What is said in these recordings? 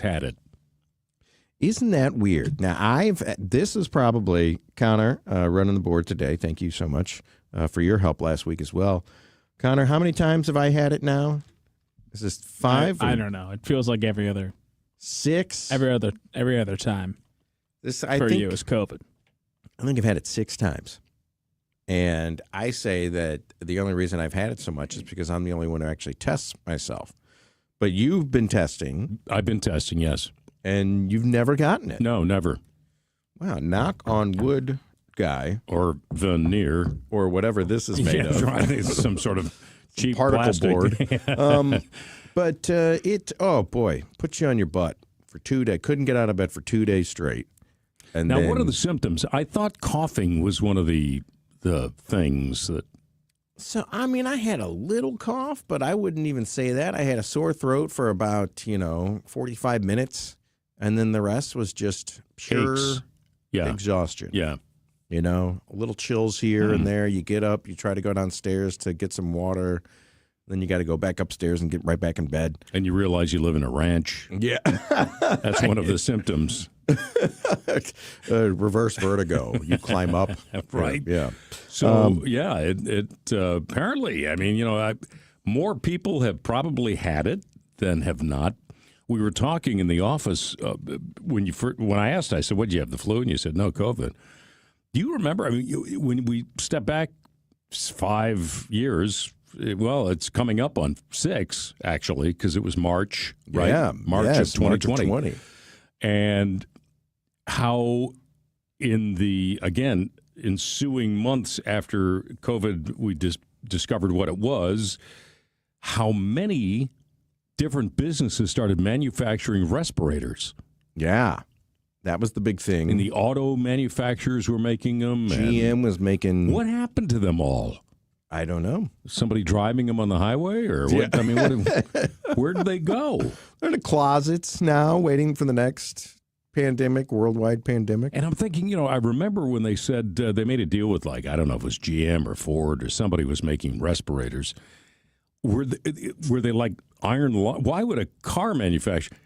had it. Isn't that weird? Now, this is probably, Connor, running the board today. Thank you so much for your help last week as well. Connor, how many times have I had it now? Is this 5? I don't know. It feels like every other 6? every other time. This You is COVID. I think I've had it 6 times. And I say that the only reason I've had it so much is because I'm the only one who actually tests myself. But you've been testing. I've been testing, yes. And you've never gotten it. No, never. Wow, knock on wood, guy. Or veneer. Or whatever this is made of. Right. It's some sort of cheap particle plastic board. But it, oh boy, puts you on your butt for 2 days. Couldn't get out of bed for 2 days straight. And now, then, what are the symptoms? I thought coughing was one of the things that... So, I mean, I had a little cough, but I wouldn't even say that. I had a sore throat for about, 45 minutes. And then the rest was just pure exhaustion. Yeah. A little chills here and there. You get up, you try to go downstairs to get some water. Then you got to go back upstairs and get right back in bed. And you realize you live in a ranch. Yeah. That's one of the symptoms. Reverse vertigo. You climb up. Right. Yeah. So, it apparently, I mean, more people have probably had it than have not. We were talking in the office when I asked, I said, "What, did you have the flu?" And you said, "No, COVID." Do you remember? I mean, when we step back 5 years, well, it's coming up on 6 actually, because it was March, right? Yeah, March of 2020, and how in the ensuing months after COVID, we discovered what it was. How many different businesses started manufacturing respirators? Yeah, that was the big thing. And the auto manufacturers were making them. GM was making. What happened to them all? I don't know. Somebody driving them on the highway, or what? I mean, where did they go? They're in the closets now, waiting for the next pandemic, worldwide pandemic. And I'm thinking, I remember when they said they made a deal with, I don't know if it was GM or Ford or somebody was making respirators. Were they like iron lung? Why would a car manufacturer?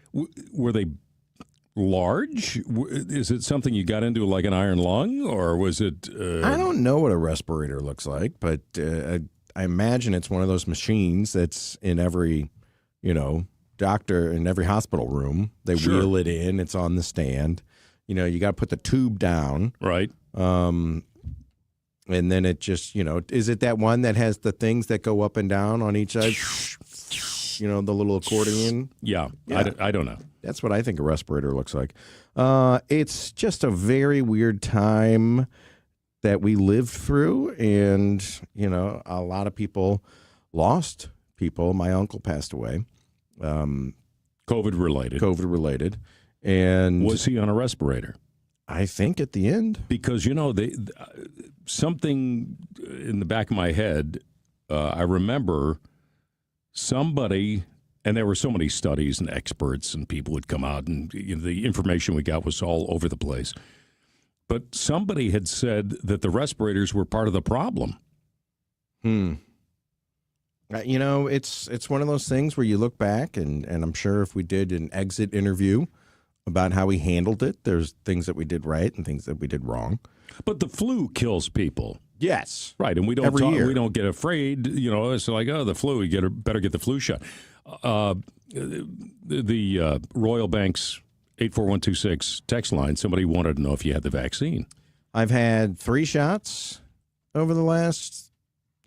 Were they large? Is it something you got into like an iron lung, or was it? I don't know what a respirator looks like, but I imagine it's one of those machines that's in every, doctor in every hospital room. They wheel it in. It's on the stand. You got to put the tube down, right? And then it just, is it that one that has the things that go up and down on each side? The little accordion? Yeah. I don't know. That's what I think a respirator looks like. It's just a very weird time that we lived through. And, a lot of people lost people. My uncle passed away. COVID related. And was he on a respirator? I think at the end. Because, something in the back of my head, I remember somebody, and there were so many studies and experts and people would come out, and the information we got was all over the place. But somebody had said that the respirators were part of the problem. It's one of those things where you look back, and I'm sure if we did an exit interview about how we handled it, there's things that we did right and things that we did wrong. But the flu kills people. Yes. Right, and we don't year. We don't get afraid, it's like, the flu, you better get the flu shot. The Royal Bank's 84126 text line, somebody wanted to know if you had the vaccine. I've had 3 shots over the last,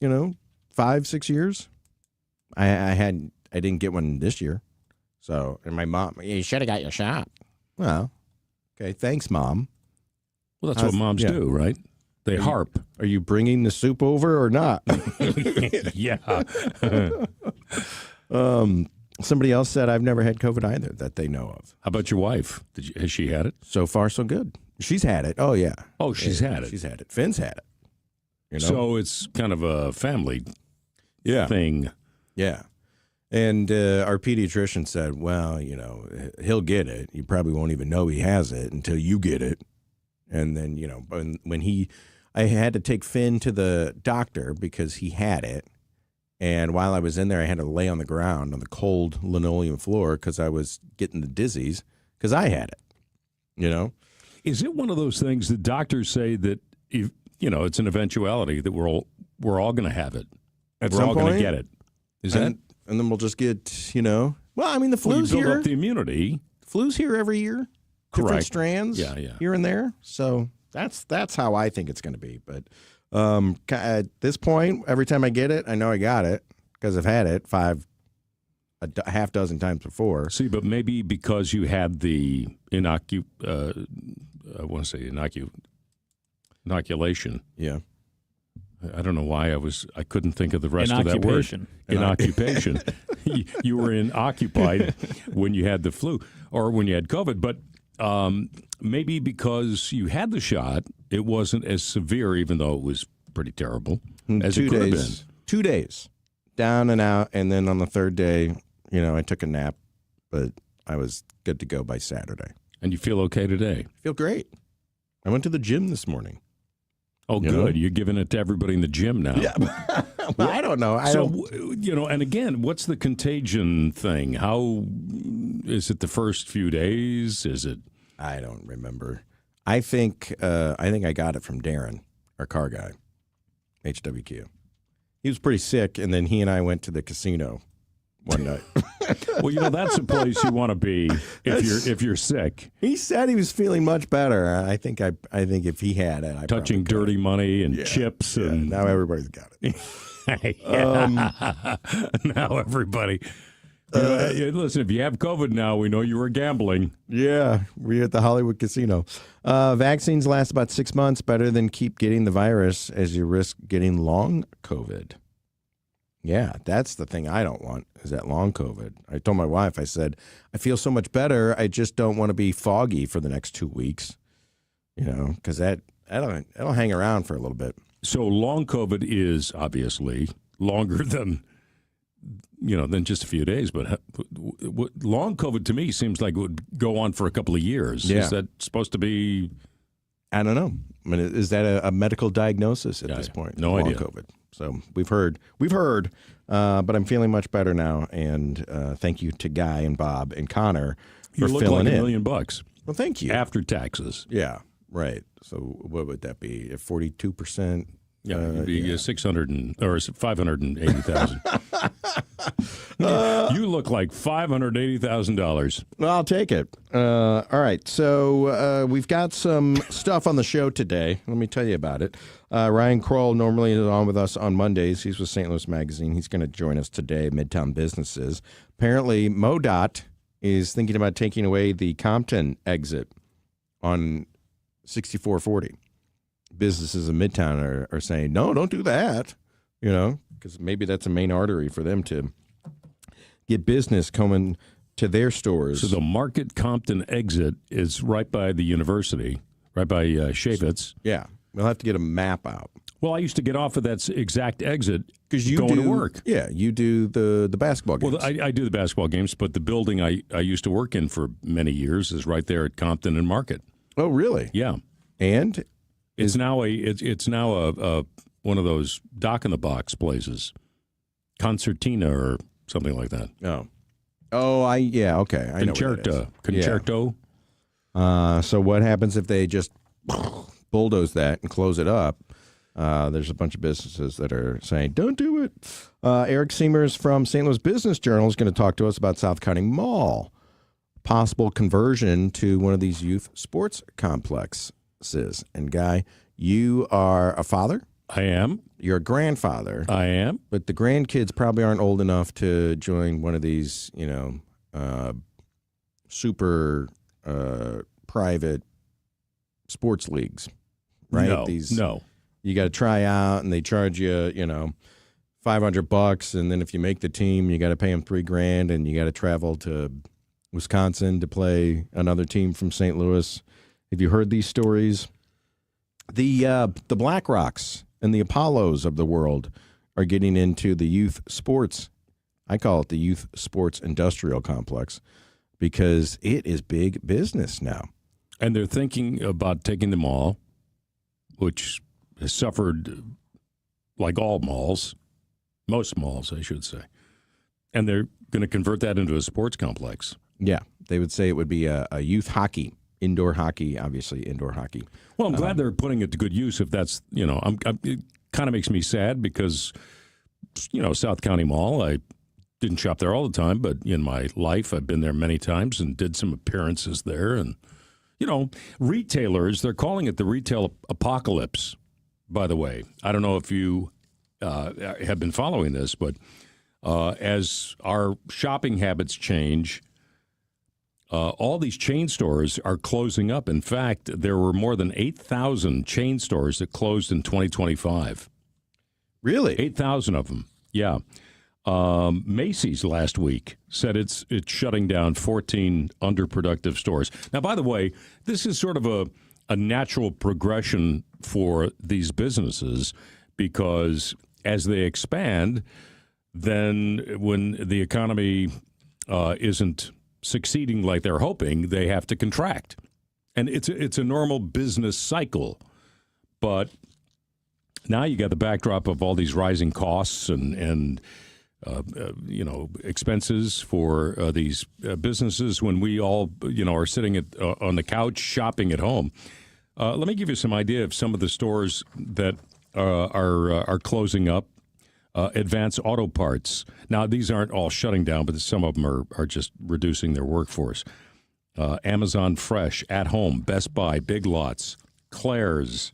5-6 years. I didn't get one this year. So, and my mom, you should have got your shot. Well, okay, thanks, Mom. Well, that's what moms do, right? They harp. Are you bringing the soup over or not? Yeah. Somebody else said I've never had COVID either that they know of. How about your wife? Has she had it? So far, so good. She's had it. Oh, yeah. Oh, she's had it. She's had it. Finn's had it. So it's kind of a family thing. Yeah. And our pediatrician said, well, he'll get it. You probably won't even know he has it until you get it. And then, when I had to take Finn to the doctor because he had it. And while I was in there, I had to lay on the ground on the cold linoleum floor because I was getting the dizzies because I had it, you know? Is it one of those things that doctors say that, if, it's an eventuality that we're all going to have it? At we're some all going to point, get it. Is and then we'll just get, well, I mean, the flu's you build here. up the immunity. Flu's here every year. Different Correct. strands Yeah. here and there. So that's how I think it's going to be. But at this point, every time I get it, I know I got it because I've had it a half dozen times before. See, but maybe because you had the inoculation. Yeah. I don't know why I couldn't think of the rest of that word. Inoccupation. You were occupied when you had the flu or when you had COVID, but maybe because you had the shot, it wasn't as severe, even though it was pretty terrible, as it could have been. 2 days, down and out, and then on the third day, I took a nap, but I was good to go by Saturday. And you feel okay today? I feel great. I went to the gym this morning. Oh, good. You're giving it to everybody in the gym now. Yeah. Well, I don't know. And again, what's the contagion thing? How is it the first few days? Is it? I don't remember. I think I got it from Darren, our car guy, HWQ. He was pretty sick, and then he and I went to the casino one night. Well, that's a place you want to be if you're sick. He said he was feeling much better. I think if he had it, touching dirty money and chips, and now everybody's got it. Now everybody. Listen, if you have COVID now, we know you were gambling. Yeah, we're at the Hollywood Casino. Vaccines last about 6 months, better than keep getting the virus as you risk getting long COVID. Yeah, that's the thing I don't want, is that long COVID. I told my wife, I said, I feel so much better, I just don't want to be foggy for the next 2 weeks, because that'll hang around for a little bit. So long COVID is obviously longer than just a few days, but long COVID to me seems like it would go on for a couple of years. Yeah. Is that supposed to be? I don't know. I mean, is that a medical diagnosis at this point? No long idea. COVID. So we've heard, but I'm feeling much better now. And thank you to Guy and Bob and Connor for You look filling like in. $1 million. Well, thank you. After taxes. Yeah, right. So what would that be? 42%? Yeah, it'd be 580,000. You look like $580,000. Well, I'll take it. All right. So we've got some stuff on the show today. Let me tell you about it. Ryan Kroll normally is on with us on Mondays. He's with St. Louis Magazine. He's going to join us today, Midtown Businesses. Apparently, MoDOT is thinking about taking away the Compton exit on 6440. Businesses in Midtown are saying, no, don't do that, because maybe that's a main artery for them to get business coming to their stores. So the Market Compton exit is right by the university, right by Shavitz. Yeah. We'll have to get a map out. Well, I used to get off of that exact exit because you going to work. Yeah, you do the basketball games. Well, I do the basketball games, but the building I used to work in for many years is right there at Compton and Market. Oh, really? Yeah. And it's now a one of those dock in the box places, Concertina or something like that. Okay. I know what that is. Concerto. Yeah. So what happens if they just bulldoze that and close it up? There's a bunch of businesses that are saying, don't do it. Eric Seamers from St. Louis Business Journal is going to talk to us about South County Mall. Possible conversion to one of these youth sports complexes. And Guy, you are a father? I am. You're a grandfather. I am. But the grandkids probably aren't old enough to join one of these, super private sports leagues, right? No. You got to try out, and they charge you, $500, and then if you make the team, you got to pay them $3,000, and you got to travel to Wisconsin to play another team from St. Louis. Have you heard these stories? The BlackRocks and the Apollos of the world are getting into the youth sports. I call it the youth sports industrial complex because it is big business now. And they're thinking about taking the mall, which has suffered, like all malls, Most malls, I should say. And they're going to convert that into a sports complex. Yeah, they would say it would be a youth hockey, indoor hockey, obviously indoor hockey. Well, I'm glad they're putting it to good use. If that's, it kind of makes me sad because, South County Mall, I didn't shop there all the time, but in my life, I've been there many times and did some appearances there. And, retailers, they're calling it the retail apocalypse, by the way. I don't know if you have been following this, but as our shopping habits change, all these chain stores are closing up. In fact, there were more than 8,000 chain stores that closed in 2025. Really? 8,000 of them, yeah. Macy's last week said it's shutting down 14 underproductive stores. Now, by the way, this is sort of a natural progression for these businesses because as they expand, then when the economy isn't succeeding like they're hoping, they have to contract. And it's a normal business cycle. But now you got the backdrop of all these rising costs and expenses for these businesses when we all, are sitting on the couch shopping at home. Let me give you some idea of some of the stores that are closing up. Advanced Auto Parts. Now, these aren't all shutting down, but some of them are just reducing their workforce. Amazon Fresh, At Home, Best Buy, Big Lots, Claire's.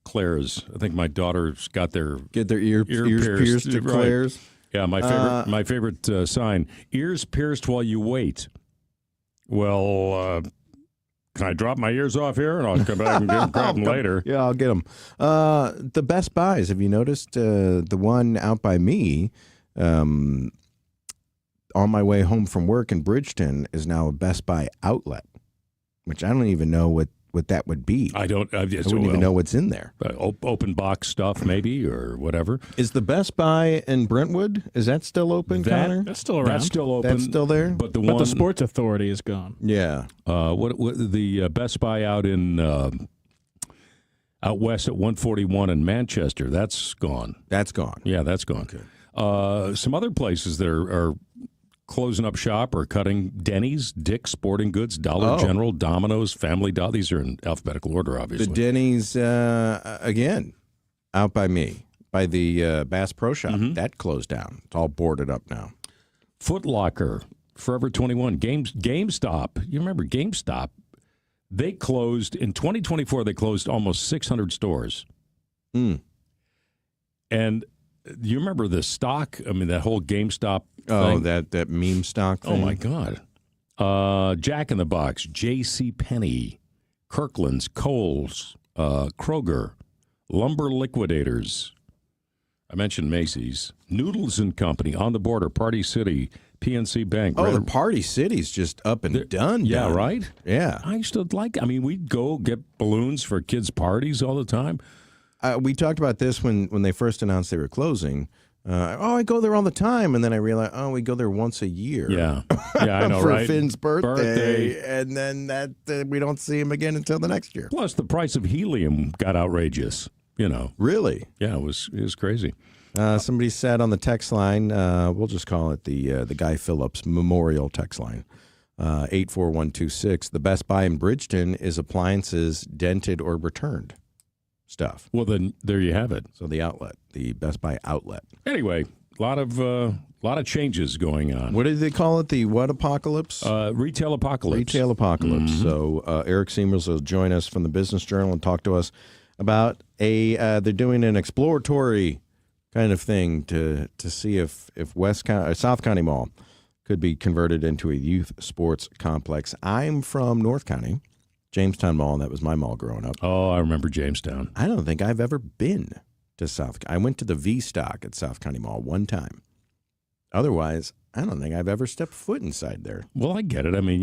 I think my daughter's got their ears pierced at right. Claire's. Yeah, my favorite sign: ears pierced while you wait. Well, can I drop my ears off here and I'll come back and grab them later? Yeah, I'll get them. The Best Buys, have you noticed the one out by me on my way home from work in Bridgeton is now a Best Buy outlet, which I don't even know what that would be. I wouldn't even know what's in there. Open box stuff maybe or whatever. Is the Best Buy in Brentwood, is that still open, Connor? That's still around. That's still open. That's still there? But the Sports Authority is gone. Yeah. What the Best Buy out in out west at 141 in Manchester, that's gone. That's gone. Yeah, that's gone. Okay. Some other places that are closing up shop or cutting: Denny's, Dick's Sporting Goods, Dollar General, Domino's, Family Dollar. These are in alphabetical order, obviously. The Denny's, again, out by me, by the Bass Pro Shop. Mm-hmm. That closed down. It's all boarded up now. Foot Locker, Forever 21, GameStop. You remember GameStop? They closed, in 2024, they closed almost 600 stores. Mm. And you remember the stock? I mean, that whole GameStop thing? Oh, that meme stock thing? Oh, my God. Jack in the Box, J.C. Penney, Kirkland's, Kohl's, Kroger, Lumber Liquidators. I mentioned Macy's. Noodles and Company, On the Border, Party City, PNC Bank. Oh, the Party City's just up and done. Yeah, done. right? Yeah. I used to we'd go get balloons for kids' parties all the time. We talked about this when they first announced they were closing. I go there all the time, and then I realized, we go there once a year. Yeah, I know, for right? Finn's birthday, and then that we don't see him again until the next year. Plus, the price of helium got outrageous. Really? Yeah, it was crazy. Somebody said on the text line, we'll just call it the Guy Phillips Memorial text line, 84126. The Best Buy in Bridgeton is appliances dented or returned stuff. Well, then there you have it. So the outlet, the Best Buy outlet. Anyway, a lot of changes going on. What did they call it? The what apocalypse? Retail apocalypse. Retail apocalypse. Mm-hmm. So Eric Siemers will join us from the Business Journal and talk to us about they're doing an exploratory kind of thing to see if South County Mall could be converted into a youth sports complex. I'm from North County. Jamestown Mall, that was my mall growing up. Oh, I remember Jamestown. I don't think I've ever been to I went to the V-Stock at South County Mall one time. Otherwise, I don't think I've ever stepped foot inside there. Well, I get it. I mean,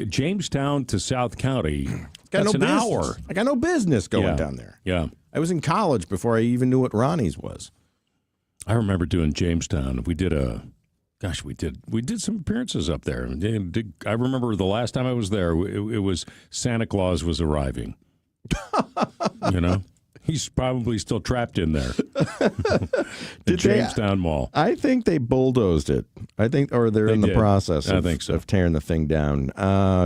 Jamestown to South County, that's an hour. I got no business going down there. Yeah. I was in college before I even knew what Ronnie's was. I remember doing Jamestown. We did some appearances up there. I remember the last time I was there, it was Santa Claus was arriving. He's probably still trapped in there. Did Jamestown Mall. I think they bulldozed it. Or they're in the process I think so. of tearing the thing down.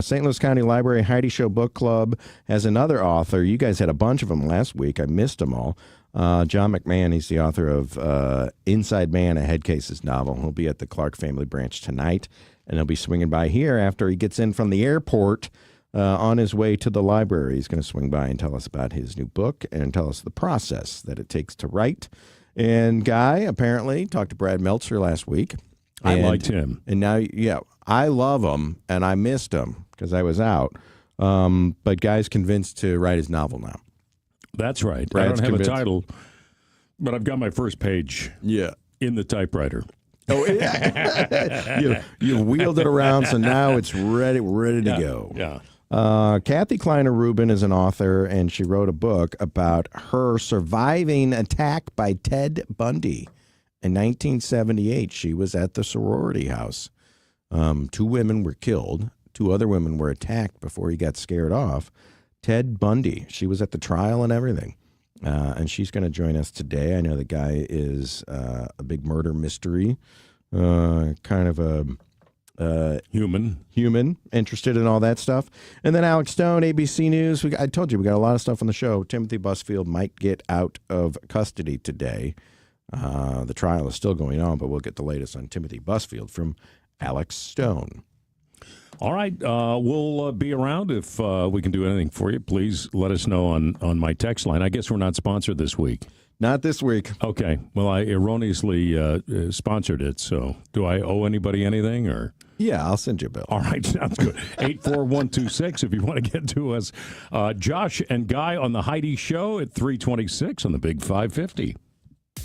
St. Louis County Library Heidi Show Book Club has another author. You guys had a bunch of them last week. I missed them all. John McMahon, he's the author of Inside Man, a Head Cases novel. He'll be at the Clark Family Branch tonight, and he'll be swinging by here after he gets in from the airport. On his way to the library, he's going to swing by and tell us about his new book and tell us the process that it takes to write. And Guy apparently talked to Brad Meltzer last week. I liked him. And now, I love him, and I missed him because I was out. But Guy's convinced to write his novel now. That's right. Brad's I don't have convinced. a title, but I've got my first page in the typewriter. Oh, yeah. you wheeled it around, so now it's ready to go. Yeah. Kathy Kleiner Rubin is an author, and she wrote a book about her surviving attack by Ted Bundy in 1978. She was at the sorority house. 2 women were killed. 2 other women were attacked before he got scared off. Ted Bundy. She was at the trial and everything. And she's going to join us today. I know the guy is a big murder mystery, kind of a human, interested in all that stuff. And then Alex Stone, ABC News. I told you we got a lot of stuff on the show. Timothy Busfield might get out of custody today. The trial is still going on, but we'll get the latest on Timothy Busfield from Alex Stone. All right. We'll be around. If we can do anything for you, please let us know on my text line. I guess we're not sponsored this week. Not this week. Okay. Well, I erroneously sponsored it, so do I owe anybody anything? Or Yeah, I'll send you a bill. All right, sounds good. 84126 if you want to get to us. Josh and Guy on the Heidi Show at 326 on the Big 550.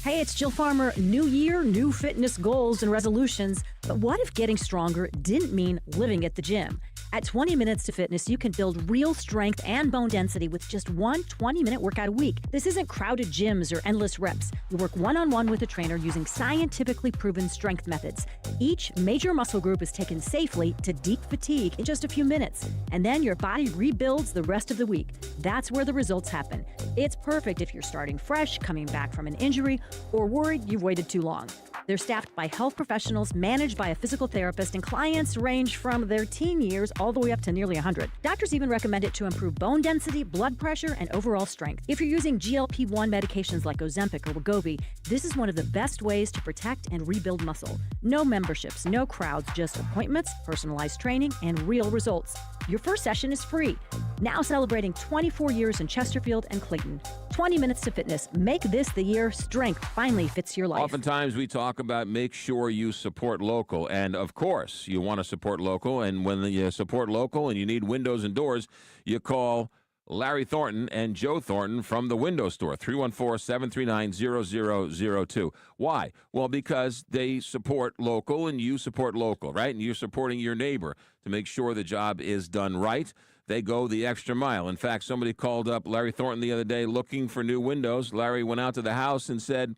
Hey, it's Jill Farmer. New year, new fitness goals and resolutions. But what if getting stronger didn't mean living at the gym? At 20 Minutes to Fitness, you can build real strength and bone density with just one 20-minute workout a week. This isn't crowded gyms or endless reps. You work one-on-one with a trainer using scientifically proven strength methods. Each major muscle group is taken safely to deep fatigue in just a few minutes, and then your body rebuilds the rest of the week. That's where the results happen. It's perfect if you're starting fresh, coming back from an injury, or worried you've waited too long. They're staffed by health professionals, managed by a physical therapist, and clients range from their teen years all the way up to nearly 100. Doctors even recommend it to improve bone density, blood pressure, and overall strength. If you're using GLP-1 medications like Ozempic or Wegovy, this is one of the best ways to protect and rebuild muscle. No memberships, no crowds, just appointments, personalized training, and real results. Your first session is free. Now celebrating 24 years in Chesterfield and Clayton. 20 Minutes to Fitness. Make this the year strength finally fits your life. Oftentimes we talk about make sure you support local. And of course, you want to support local. And when you support local and you need windows and doors, you call Larry Thornton and Joe Thornton from the Window Store, 314-739-0002. Why? Well, because they support local and you support local, right? And you're supporting your neighbor to make sure the job is done right. They go the extra mile. In fact, somebody called up Larry Thornton the other day looking for new windows. Larry went out to the house and said,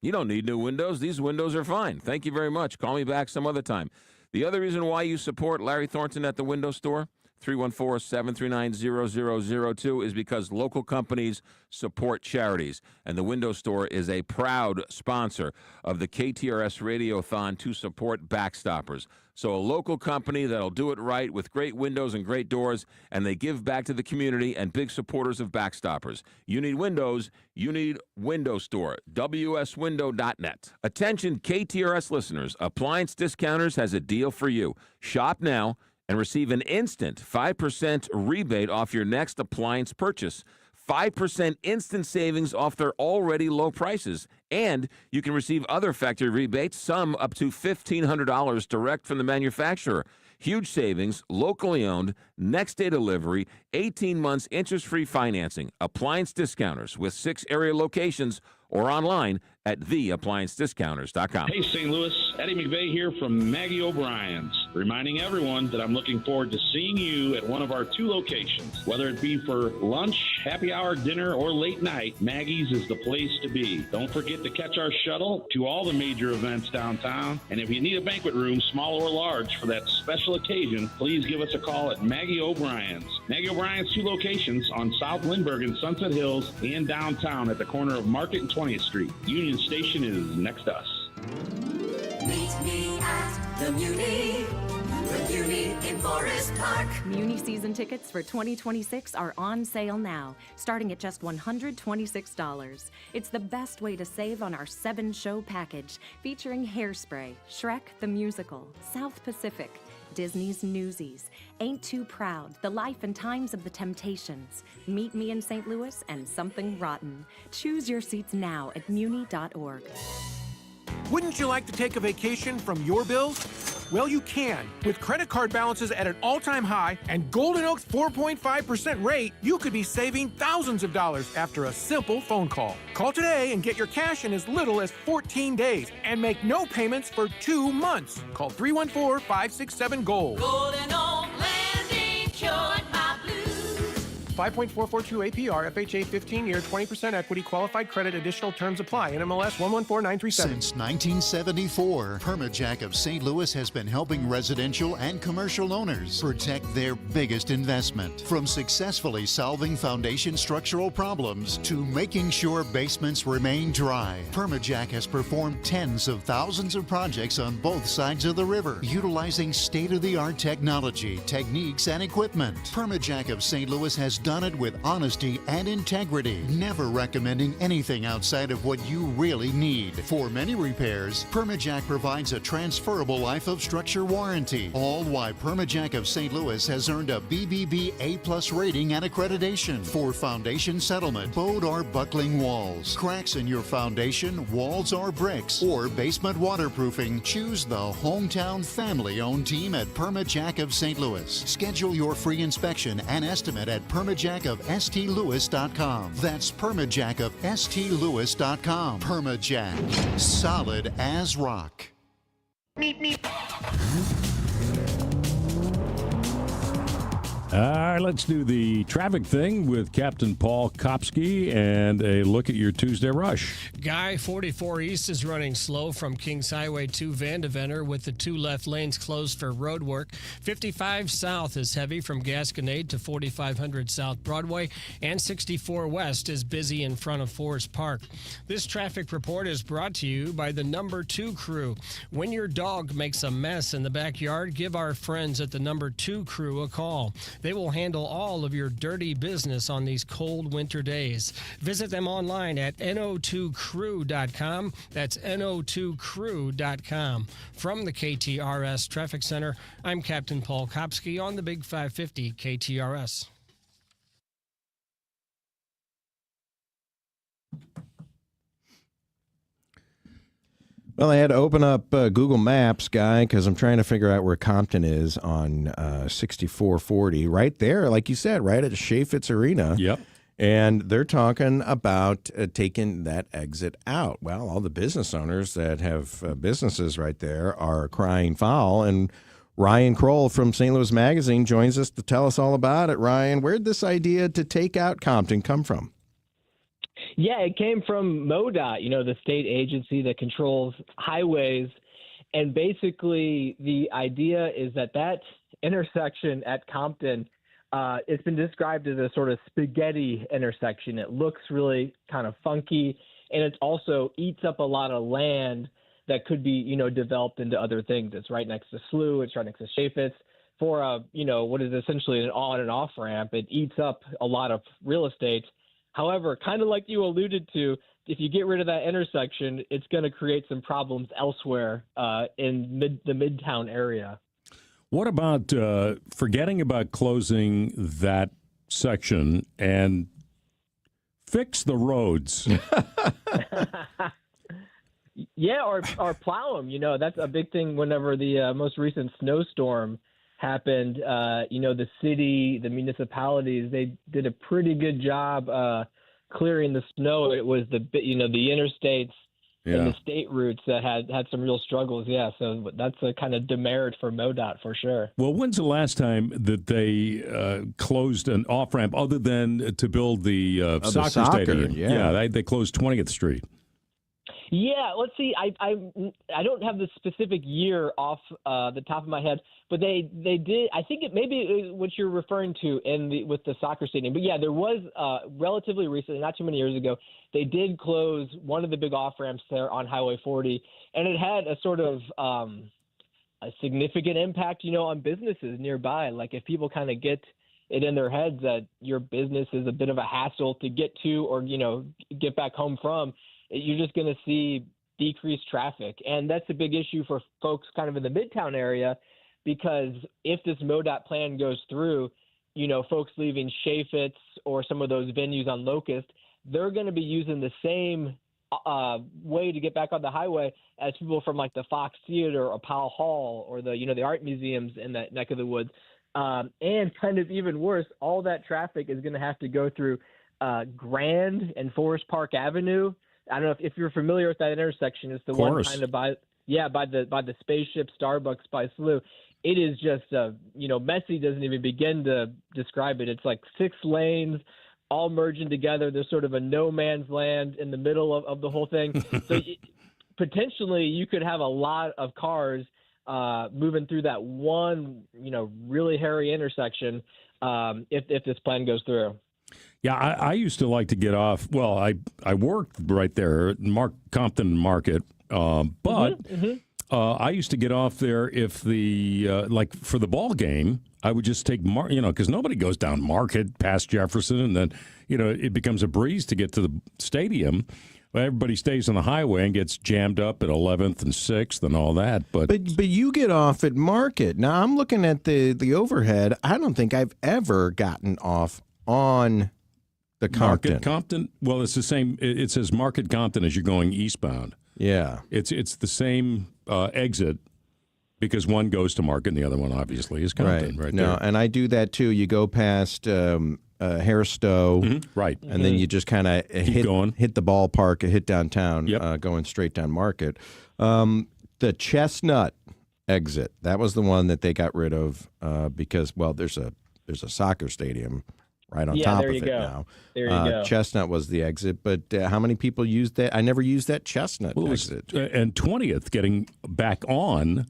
"You don't need new windows. These windows are fine. Thank you very much. Call me back some other time." The other reason why you support Larry Thornton at the Window Store, 314-739-0002, is because local companies support charities. And the Window Store is a proud sponsor of the KTRS Radiothon to support Backstoppers. So a local company that'll do it right with great windows and great doors, and they give back to the community and big supporters of Backstoppers. You need windows, you need Window Store, wswindow.net. Attention KTRS listeners, Appliance Discounters has a deal for you. Shop now and receive an instant 5% rebate off your next appliance purchase. 5% instant savings off their already low prices. And you can receive other factory rebates, some up to $1,500 direct from the manufacturer. Huge savings, locally owned, next day delivery, 18 months interest-free financing. Appliance Discounters with 6 area locations or online at theappliancediscounters.com. Hey, St. Louis, Eddie McVeigh here from Maggie O'Brien's. reminding everyone that I'm looking forward to seeing you at one of our 2 locations. Whether it be for lunch, happy hour, dinner, or late night, Maggie's is the place to be. Don't forget to catch our shuttle to all the major events downtown. And if you need a banquet room, small or large, for that special occasion, please give us a call at Maggie O'Brien's. Maggie O'Brien's 2 locations on South Lindbergh and Sunset Hills and downtown at the corner of Market and 20th Street. Union Station is next to us. Meet me at the Muni in Forest Park. Muni season tickets for 2026 are on sale now, starting at just $126. It's the best way to save on our 7-show package, featuring Hairspray, Shrek the Musical, South Pacific, Disney's Newsies, Ain't Too Proud, The Life and Times of the Temptations, Meet Me in St. Louis, and Something Rotten. Choose your seats now at muni.org. Wouldn't you like to take a vacation from your bills? Well, you can. With credit card balances at an all-time high and Golden Oak's 4.5% rate, you could be saving thousands of dollars after a simple phone call. Call today and get your cash in as little as 14 days and make no payments for 2 months. Call 314-567-GOLD. Golden Oak Landing cured my blues. 5.442 APR, FHA 15-year, 20% equity, qualified credit, additional terms apply. NMLS 114937. Since 1974, Permajack of St. Louis has been helping residential and commercial owners protect their biggest investment. From successfully solving foundation structural problems to making sure basements remain dry, Permajack has performed tens of thousands of projects on both sides of the river, utilizing state-of-the-art technology, techniques, and equipment. Permajack of St. Louis has done it with honesty and integrity, never recommending anything outside of what you really need. For many repairs, Permajack provides a transferable life of structure warranty, all while Permajack of St. Louis has earned a BBB A+ rating and accreditation for foundation settlement, bowed or buckling walls, cracks in your foundation, walls or bricks, or basement waterproofing. Choose the hometown family-owned team at Permajack of St. Louis. Schedule your free inspection and estimate at permajackofstlewis.com. That's permajackofstlewis.com. Permajack. Solid as rock. All right, let's do the traffic thing with Captain Paul Kopsky and a look at your Tuesday rush. Guy 44 East is running slow from Kings Highway to Vandeventer with the 2 left lanes closed for road work. 55 South is heavy from Gasconade to 4500 South Broadway, and 64 West is busy in front of Forest Park. This traffic report is brought to you by the Number 2 crew. When your dog makes a mess in the backyard, give our friends at the Number 2 crew a call. They will handle all of your dirty business on these cold winter days. Visit them online at no2crew.com. That's no2crew.com. From the KTRS Traffic Center, I'm Captain Paul Kopsky on the Big 550 KTRS. Well, I had to open up Google Maps, Guy, because I'm trying to figure out where Compton is on 6440. Right there, like you said, right at Chaffetz Arena. Yep. And they're talking about taking that exit out. Well, all the business owners that have businesses right there are crying foul. And Ryan Kroll from St. Louis Magazine joins us to tell us all about it. Ryan, where'd this idea to take out Compton come from? Yeah, it came from MoDOT, the state agency that controls highways. And basically the idea is that intersection at Compton, it's been described as a sort of spaghetti intersection. It looks really kind of funky, and it also eats up a lot of land that could be, developed into other things. It's right next to SLU. It's right next to Chaffetz. For what is essentially an on and off ramp, it eats up a lot of real estate. However, kind of like you alluded to, if you get rid of that intersection, it's going to create some problems elsewhere in the Midtown area. What about forgetting about closing that section and fix the roads? Yeah, or plow them. That's a big thing whenever the most recent snowstorm happened. The city, the municipalities, they did a pretty good job clearing the snow. It was the interstates in the state routes that had some real struggles. Yeah, so that's a kind of demerit for MoDOT for sure. Well, when's the last time that they closed an off-ramp other than to build the soccer stadium? Yeah, they closed 20th Street. Yeah, let's see. I don't have the specific year off the top of my head, but they did. I think it maybe what you're referring to with the soccer stadium. But yeah, there was relatively recently, not too many years ago, they did close one of the big off ramps there on Highway 40, and it had a sort of a significant impact, on businesses nearby. Like if people kind of get it in their heads that your business is a bit of a hassle to get to or get back home from, you're just going to see decreased traffic. And that's a big issue for folks kind of in the Midtown area, because if this MoDOT plan goes through, folks leaving Chaffetz or some of those venues on Locust, they're going to be using the same way to get back on the highway as people from like the Fox Theater or Powell Hall or the art museums in that neck of the woods. And kind of even worse, all that traffic is going to have to go through Grand and Forest Park Avenue. I don't know if you're familiar with that intersection. It's the one kind of by the Spaceship Starbucks by SLU. It is just messy doesn't even begin to describe it. It's like 6 lanes all merging together. There's sort of a no man's land in the middle of the whole thing. So potentially you could have a lot of cars moving through that one really hairy intersection if this plan goes through. Yeah, I used to like to get off. Well, I worked right there at Compton Market, but I used to get off there if like for the ball game, I would just take because nobody goes down Market past Jefferson, and then it becomes a breeze to get to the stadium. Everybody stays on the highway and gets jammed up at 11th and 6th and all that. But you get off at Market. Now I'm looking at the overhead. I don't think I've ever gotten off on the Compton. Market Compton. Well, it's the same. It says Market Compton as you're going eastbound. Yeah, it's the same exit because one goes to Market and the other one obviously is Compton. Right no, there. and I do that too. You go past Hairstow, right, and then you just kind of hit the ballpark, hit downtown, going straight down Market. The Chestnut exit, that was the one that they got rid of because there's a soccer stadium right on top of it now. There you go. Chestnut was the exit, but how many people used that? I never used that Chestnut exit. And 20th, getting back on,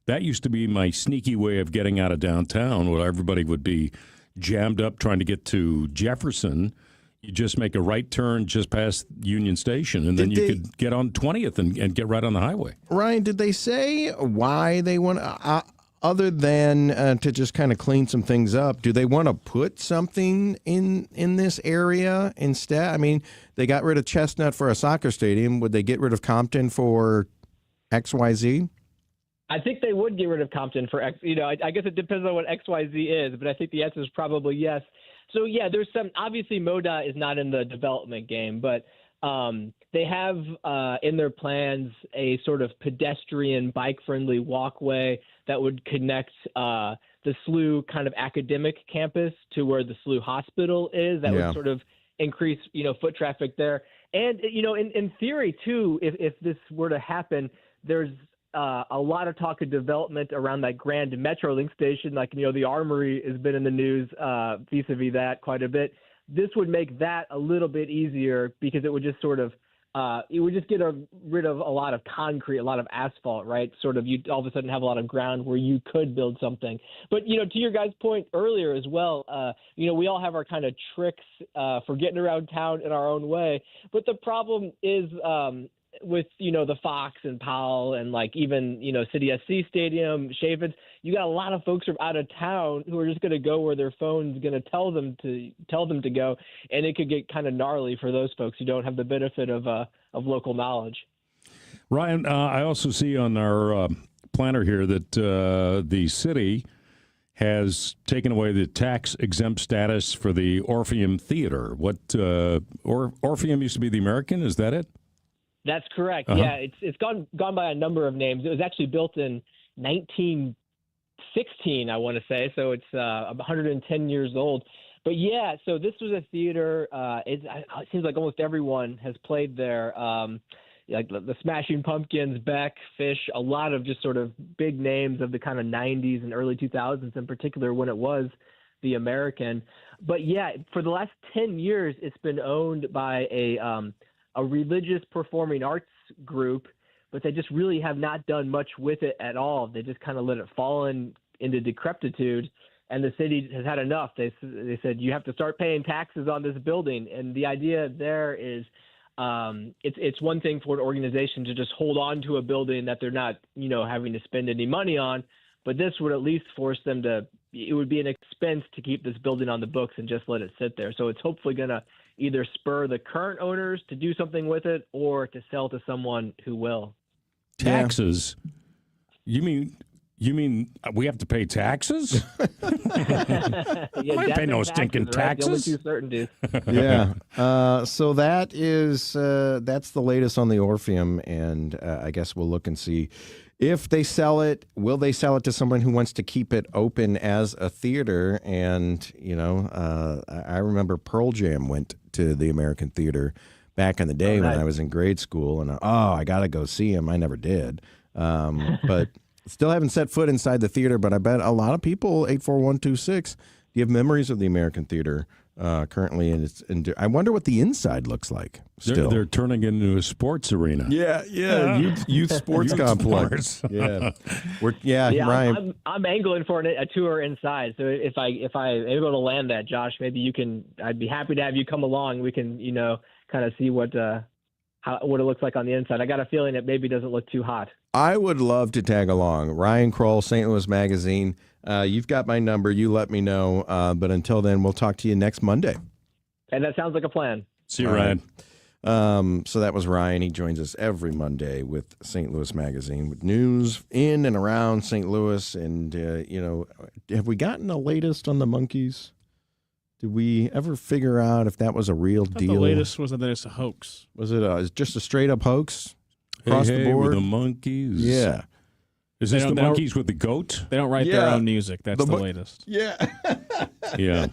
that used to be my sneaky way of getting out of downtown, where everybody would be jammed up trying to get to Jefferson. You just make a right turn just past Union Station, and then you could get on 20th and get right on the highway. Ryan, did they say why they want other than to just kind of clean some things up, do they want to put something in this area instead? I mean, they got rid of Chestnut for a soccer stadium. Would they get rid of Compton for XYZ? I think they would get rid of Compton for X. I guess it depends on what XYZ is, but I think the answer is probably yes. So, yeah, there's some – obviously MoDOT is not in the development game, but they have in their plans a sort of pedestrian, bike-friendly walkway that would connect the SLU kind of academic campus to where the SLU hospital is. That would sort of increase, foot traffic there. And, in theory, too, if this were to happen, there's a lot of talk of development around that Grand Metrolink station. Like, the Armory has been in the news vis-a-vis that quite a bit. This would make that a little bit easier because it would just sort of it would just get rid of a lot of concrete, a lot of asphalt, right? Sort of you all of a sudden have a lot of ground where you could build something. But, to your guys' point earlier as well, we all have our kind of tricks for getting around town in our own way. But the problem is with, the Fox and Powell and like even, City SC Stadium, Chaffetz, you got a lot of folks from out of town who are just going to go where their phone's going to tell them to go. And it could get kind of gnarly for those folks who don't have the benefit of local knowledge. Ryan, I also see on our planner here that the city has taken away the tax-exempt status for the Orpheum Theater. What Orpheum used to be the American, is that it? That's correct. Uh-huh. Yeah, it's gone by a number of names. It was actually built in 1916, I want to say, so it's 110 years old. But yeah, so this was a theater. It seems like almost everyone has played there. like the Smashing Pumpkins, Beck, Fish, a lot of just sort of big names of the kind of 90s and early 2000s in particular when it was the American. But yeah, for the last 10 years, it's been owned by a religious performing arts group, but they just really have not done much with it at all. They just kind of let it fall into decrepitude, and the city has had enough. They said, you have to start paying taxes on this building. And the idea there is it's one thing for an organization to just hold on to a building that they're not, having to spend any money on, but this would at least force them it would be an expense to keep this building on the books and just let it sit there. So it's hopefully going to either spur the current owners to do something with it or to sell to someone who will. Taxes? You mean we have to pay taxes? I pay no stinking taxes. The only two certainties. Yeah. So that's the latest on the Orpheum, and I guess we'll look and see if they sell it. Will they sell it to someone who wants to keep it open as a theater? And I remember Pearl Jam went to the American Theater back in the day when I was in grade school, and I got to go see him. I never did, but. Still haven't set foot inside the theater, but I bet a lot of people, 84126, do you have memories of the American Theater currently? And I wonder what the inside looks like still. They're turning it into a sports arena. Yeah. Youth sports complex. Yeah. Ryan. I'm angling for a tour inside. So if I am able to land that, Josh, maybe I'd be happy to have you come along. We can, kind of see what it looks like on the inside. I got a feeling it maybe doesn't look too hot. I would love to tag along. Ryan Kroll, St. Louis Magazine. You've got my number. You let me know. But until then, we'll talk to you next Monday. And that sounds like a plan. See you, Ryan. So that was Ryan. He joins us every Monday with St. Louis Magazine with news in and around St. Louis. And, have we gotten the latest on the Monkees? Did we ever figure out if that was a real deal? The latest was that it's a hoax. Was it just a straight-up hoax? Across the board? With the Monkees. Yeah. Is this the Monkees with the goat? They don't write their own music. That's the latest. Yeah. Yeah.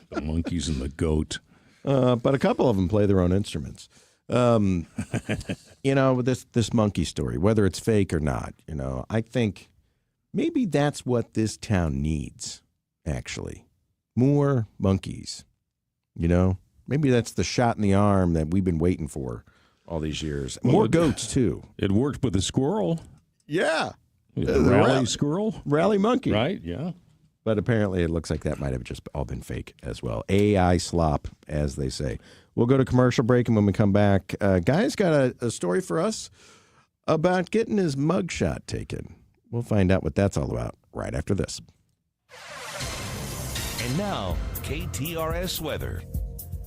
The Monkees and the goat. But a couple of them play their own instruments. This monkey story, whether it's fake or not, I think maybe that's what this town needs, actually. More monkeys. Maybe that's the shot in the arm that we've been waiting for all these years. More goats, too. It worked with the squirrel. Yeah. The rally squirrel. Rally monkey. Right, yeah. But apparently it looks like that might have just all been fake as well. AI slop, as they say. We'll go to commercial break, and when we come back, Guy's got a story for us about getting his mugshot taken. We'll find out what that's all about right after this. And now, KTRS weather.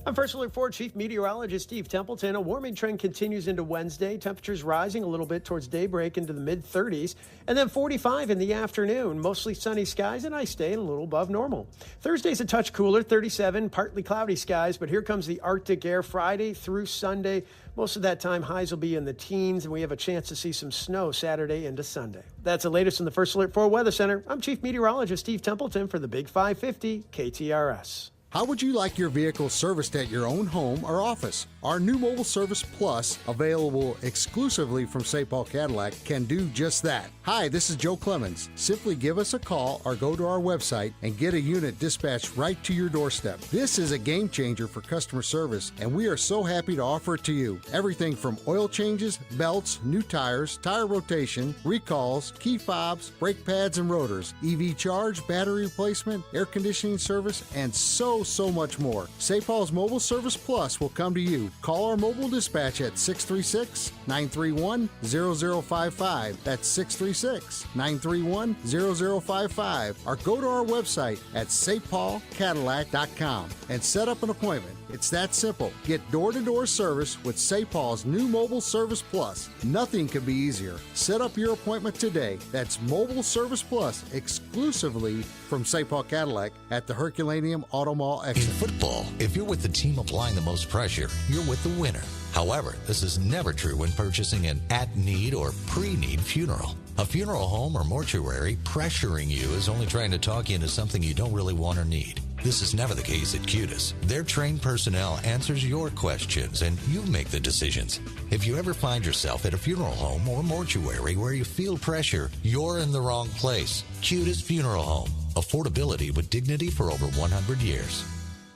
I'm First Alert 4 Chief Meteorologist Steve Templeton. A warming trend continues into Wednesday. Temperatures rising a little bit towards daybreak into the mid-30s, and then 45 in the afternoon. Mostly sunny skies, a nice day and a little above normal. Thursday's a touch cooler, 37, partly cloudy skies, but here comes the Arctic air Friday through Sunday. Most of that time, highs will be in the teens, and we have a chance to see some snow Saturday into Sunday. That's the latest in the First Alert 4 Weather Center. I'm Chief Meteorologist Steve Templeton for the Big 550 KTRS. How would you like your vehicle serviced at your own home or office? Our new Mobile Service Plus, available exclusively from St. Paul Cadillac, can do just that. Hi, this is Joe Clemens. Simply give us a call or go to our website and get a unit dispatched right to your doorstep. This is a game changer for customer service, and we are so happy to offer it to you. Everything from oil changes, belts, new tires, tire rotation, recalls, key fobs, brake pads and rotors, EV charge, battery replacement, air conditioning service, and so much more. St. Paul's Mobile Service Plus will come to you. Call our mobile dispatch at 636-931-0055. That's 636-931-0055. Or go to our website at stpaulcadillac.com and set up an appointment. It's that simple. Get door-to-door service with St. Paul's new Mobile Service Plus. Nothing could be easier. Set up your appointment today. That's Mobile Service Plus, exclusively from St. Paul Cadillac at the Herculaneum Auto Mall exit. In football, if you're with the team applying the most pressure, you're with the winner. However, this is never true when purchasing an at-need or pre-need funeral. A funeral home or mortuary pressuring you is only trying to talk you into something you don't really want or need. This is never the case at Cutis. Their trained personnel answers your questions, and you make the decisions. If you ever find yourself at a funeral home or mortuary where you feel pressure, you're in the wrong place. Cutis Funeral Home. Affordability with dignity for over 100 years.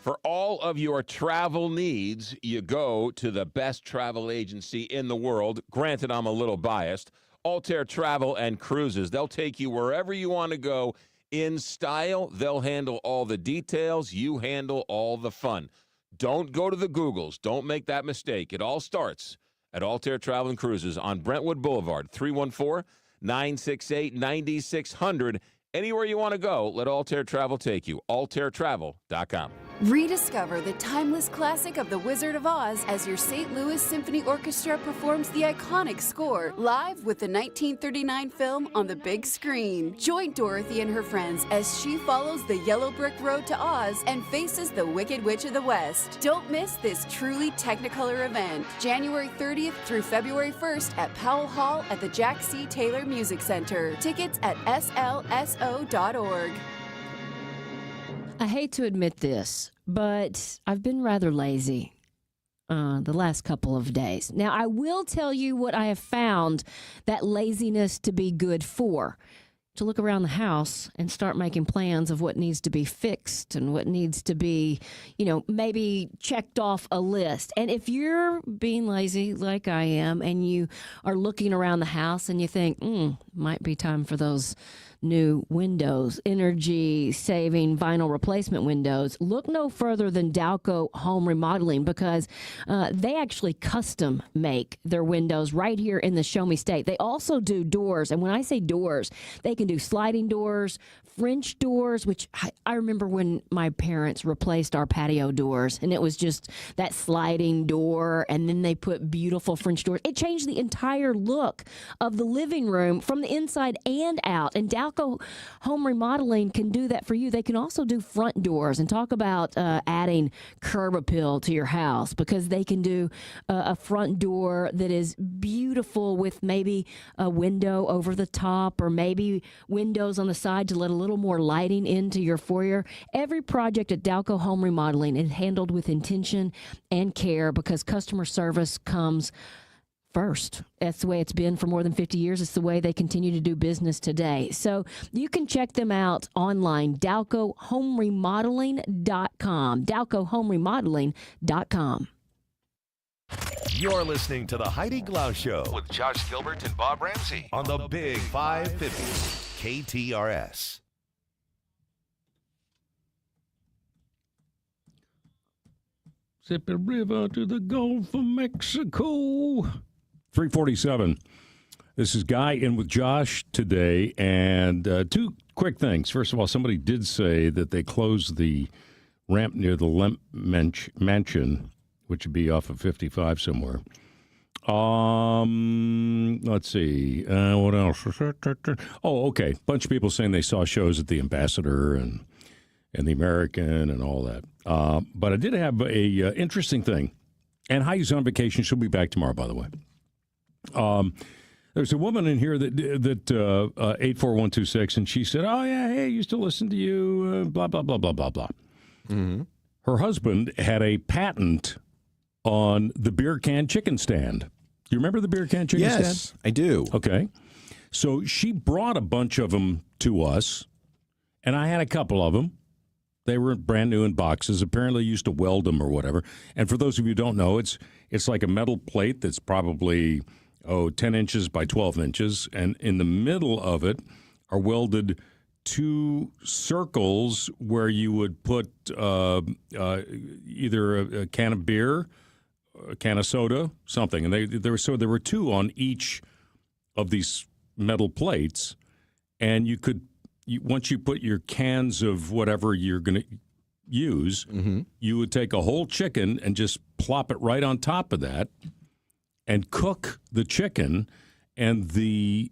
For all of your travel needs, you go to the best travel agency in the world. Granted, I'm a little biased. Altair Travel and Cruises. They'll take you wherever you want to go in style. They'll handle all the details. You handle all the fun. Don't go to the Googles. Don't make that mistake. It all starts at Altair Travel and Cruises on Brentwood Boulevard, 314-968-9600. Anywhere you want to go, let Altair Travel take you. AltairTravel.com. Rediscover the timeless classic of The Wizard of Oz as your St. Louis Symphony Orchestra performs the iconic score live with the 1939 film on the big screen. Join Dorothy and her friends as she follows the yellow brick road to Oz and faces the Wicked Witch of the West. Don't miss this truly Technicolor event, January 30th through February 1st at Powell Hall at the Jack C. Taylor Music Center. Tickets at slso.org. I hate to admit this, but I've been rather lazy the last couple of days. Now, I will tell you what I have found that laziness to be good for. To look around the house and start making plans of what needs to be fixed and what needs to be, maybe checked off a list. And if you're being lazy like I am and you are looking around the house and you think, might be time for those new windows, energy-saving vinyl replacement windows, look no further than Dalco Home Remodeling, because they actually custom make their windows right here in the Show Me State. They also do doors, and when I say doors, they can do sliding doors, French doors, which I remember when my parents replaced our patio doors, and it was just that sliding door, and then they put beautiful French doors. It changed the entire look of the living room from the inside and out, and Dalco Home Remodeling can do that for you. They can also do front doors, and talk about adding curb appeal to your house, because they can do a front door that is beautiful with maybe a window over the top, or maybe windows on the side to let a little more lighting into your foyer. Every project at Dalco Home Remodeling is handled with intention and care, because customer service comes first. That's the way it's been for more than 50 years. It's the way they continue to do business today. So you can check them out online, DalcoHomeRemodeling.com, DalcoHomeRemodeling.com. You're listening to the Heidi Glaus Show with Josh Gilbert and Bob Ramsey on the Big 550 KTRS. Mississippi River to the Gulf of Mexico. 347. This is Guy in with Josh today. And two quick things. First of all, somebody did say that they closed the ramp near the Lemp Mansion, which would be off of 55 somewhere. Let's see. What else? Oh, okay. Bunch of people saying they saw shows at the Ambassador and the American and all that. But I did have a interesting thing. And Heidi's on vacation. She'll be back tomorrow, by the way. There's a woman in here that 84126, and she said, "Oh yeah, hey, I used to listen to you." Blah blah blah blah blah blah. Mm-hmm. Her husband had a patent on the beer can chicken stand. You remember the beer can chicken stand? Yes, I do. Okay, so she brought a bunch of them to us, and I had a couple of them. They were brand new in boxes. Apparently used to weld them or whatever. And for those of you who don't know, it's like a metal plate that's probably 10 inches by 12 inches. And in the middle of it are welded two circles where you would put either a can of beer, a can of soda, something. And there were two on each of these metal plates. And you could, once you put your cans of whatever you're going to use, you would take a whole chicken and just plop it right on top of that and cook the chicken, and the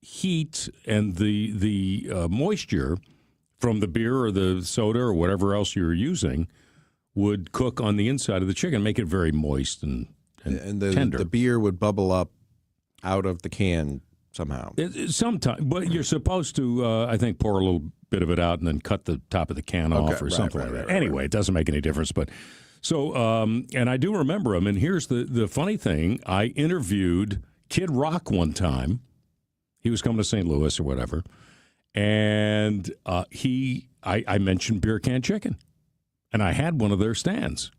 heat and the moisture from the beer or the soda or whatever else you're using would cook on the inside of the chicken, make it very moist and tender. The beer would bubble up out of the can somehow. Sometimes, but you're supposed to, I think, pour a little bit of it out and then cut the top of the can off or something like that. Anyway, it doesn't make any difference. But so, and I do remember him. And here's the funny thing: I interviewed Kid Rock one time. He was coming to St. Louis or whatever, and I mentioned beer can chicken, and I had one of their stands,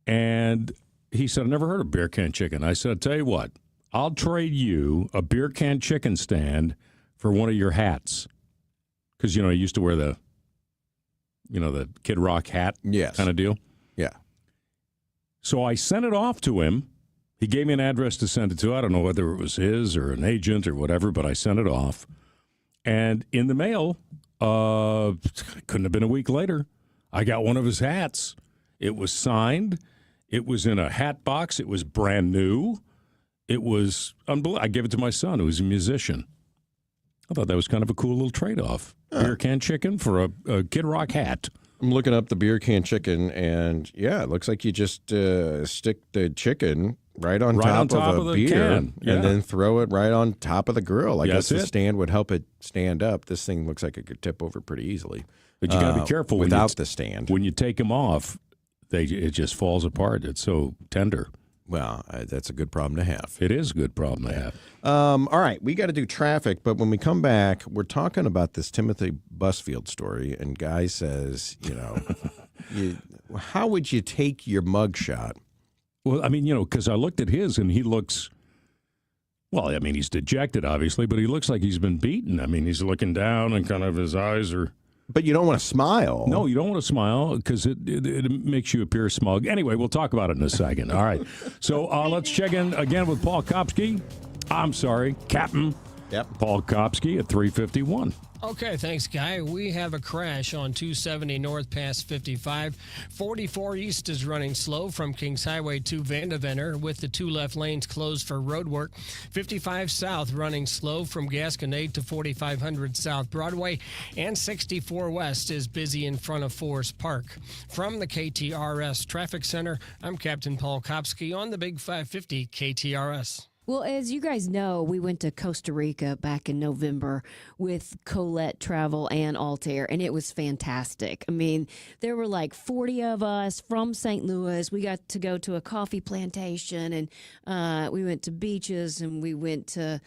and he said, "I never heard of beer can chicken." I said, "I'll tell you what, I'll trade you a beer can chicken stand for one of your hats." Because, I used to wear the Kid Rock hat kind of deal. Yeah. So I sent it off to him. He gave me an address to send it to. I don't know whether it was his or an agent or whatever, but I sent it off. And in the mail, couldn't have been a week later, I got one of his hats. It was signed. It was in a hat box. It was brand new. It was unbelievable. I gave it to my son, who's a musician. I thought that was kind of a cool little trade-off. Beer can chicken for a Kid Rock hat. I'm looking up the beer can chicken, and it looks like you just stick the chicken right on top of a beer can. Yeah. and then throw it right on top of the grill. I guess the it. stand would help it stand up. This thing looks like it could tip over pretty easily. But you got to be careful without the stand. When you take them off, it just falls apart. It's so tender. Well, that's a good problem to have. It is a good problem to have. All right, we got to do traffic, but when we come back, we're talking about this Timothy Busfield story, and Guy says, how would you take your mugshot? Well, I mean, because I looked at his, and he looks, he's dejected, obviously, but he looks like he's been beaten. I mean, he's looking down, and kind of his eyes are... But you don't want to smile. No, you don't want to smile because it makes you appear smug. Anyway, we'll talk about it in a second. All right. So let's check in again with Paul Kopsky. I'm sorry, Captain. Yep. Paul Kopsky at 351. Okay, thanks, Guy. We have a crash on 270 north past 55. 44 east is running slow from Kings Highway to Vandeventer with the two left lanes closed for road work. 55 south running slow from Gasconade to 4500 South Broadway. And 64 west is busy in front of Forest Park. From the KTRS Traffic Center, I'm Captain Paul Kopsky on the Big 550 KTRS. Well, as you guys know, we went to Costa Rica back in November with Colette Travel and Altair, and it was fantastic. I mean, there were like 40 of us from St. Louis. We got to go to a coffee plantation, and we went to beaches, and we went to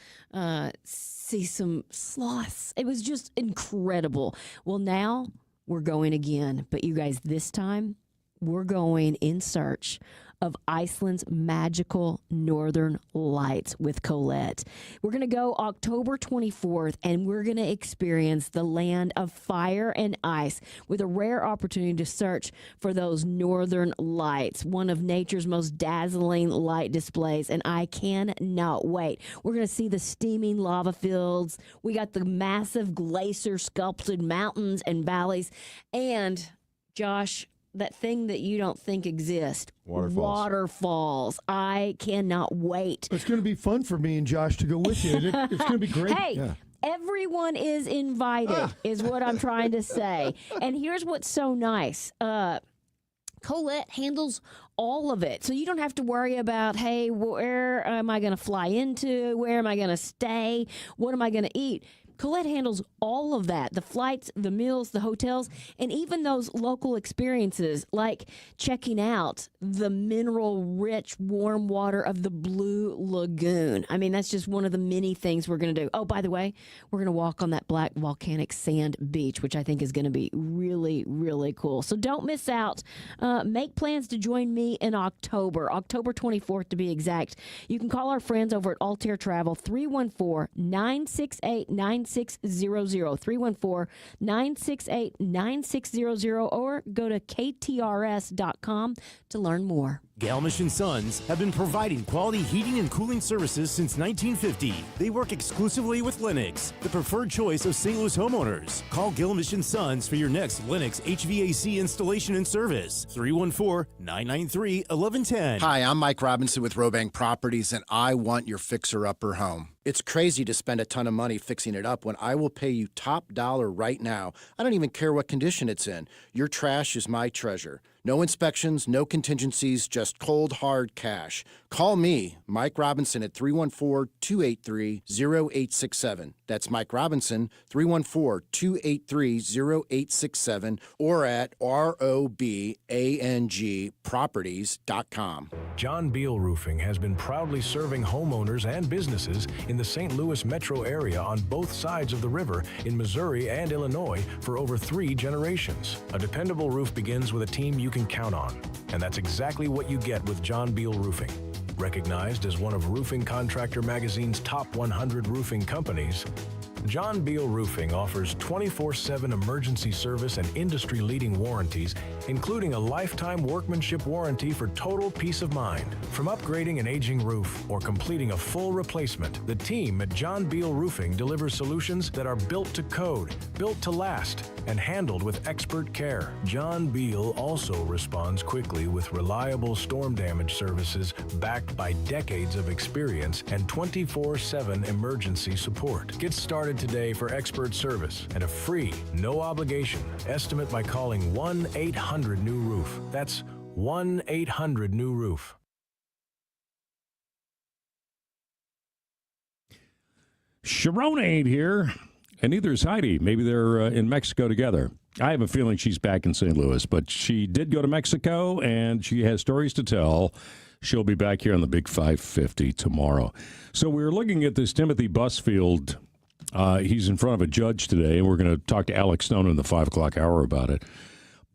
see some sloths. It was just incredible. Well, now we're going again, but you guys, this time we're going in search of Iceland's magical northern lights with Colette. We're going to go October 24th, and we're going to experience the land of fire and ice with a rare opportunity to search for those northern lights, one of nature's most dazzling light displays, and I cannot wait. We're going to see the steaming lava fields. We got the massive glacier-sculpted mountains and valleys, and, Josh, that thing that you don't think exists. Waterfalls. I cannot wait. It's going to be fun for me and Josh to go with you. It's going to be great. Hey, everyone is invited, is what I'm trying to say. And here's what's so nice. Colette handles all of it. So you don't have to worry about, hey, where am I going to fly into? Where am I going to stay? What am I going to eat? Colette handles all of that, the flights, the meals, the hotels, and even those local experiences like checking out the mineral-rich warm water of the Blue Lagoon. I mean, that's just one of the many things we're going to do. Oh, by the way, we're going to walk on that black volcanic sand beach, which I think is going to be really, really cool. So don't miss out. Make plans to join me in October 24th to be exact. You can call our friends over at Altair Travel, 314-968-9600. 314-968-9600, or go to ktrs.com to learn more. Galmish & Sons have been providing quality heating and cooling services since 1950. They work exclusively with Lennox, the preferred choice of St. Louis homeowners. Call Galmish & Sons for your next Lennox HVAC installation and service. 314-993-1110. Hi, I'm Mike Robinson with Robank Properties, and I want your fixer-upper home. It's crazy to spend a ton of money fixing it up when I will pay you top dollar right now. I don't even care what condition it's in. Your trash is my treasure. No inspections, no contingencies, just cold, hard cash. Call me, Mike Robinson, at 314-283-0867. That's Mike Robinson, 314-283-0867, or at robangproperties.com. John Beal Roofing has been proudly serving homeowners and businesses in the St. Louis metro area on both sides of the river in Missouri and Illinois for over 3 generations. A dependable roof begins with a team you can count on, and that's exactly what you get with John Beal Roofing. Recognized as one of Roofing Contractor Magazine's top 100 roofing companies, John Beal Roofing offers 24/7 emergency service and industry-leading warranties, including a lifetime workmanship warranty for total peace of mind. From upgrading an aging roof or completing a full replacement, the team at John Beal Roofing delivers solutions that are built to code, built to last, and handled with expert care. John Beal also responds quickly with reliable storm damage services backed by decades of experience and 24/7 emergency support. Get started today for expert service and a free, no obligation estimate by calling 1-800-NEW-ROOF. That's 1-800-NEW-ROOF. Sharona ain't here, and neither is Heidi. Maybe they're in Mexico together. I have a feeling she's back in St. Louis, but she did go to Mexico, and she has stories to tell. She'll be back here on the Big 550 tomorrow. So we're looking at this Timothy Busfield. He's in front of a judge today, and we're going to talk to Alex Stone in the 5 o'clock hour about it.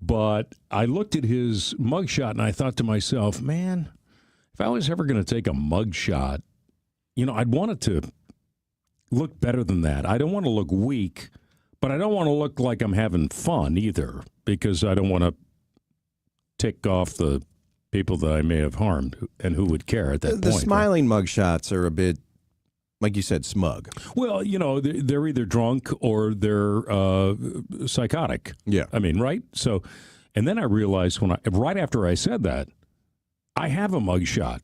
But I looked at his mugshot, and I thought to myself, man, if I was ever going to take a mugshot, I'd want it to look better than that. I don't want to look weak, but I don't want to look like I'm having fun either, because I don't want to tick off the people that I may have harmed and who would care at that point. The smiling mugshots are a bit, like you said, smug. Well, they're either drunk or they're psychotic. Yeah. I mean, right? So, and then I realized right after I said that, I have a mugshot.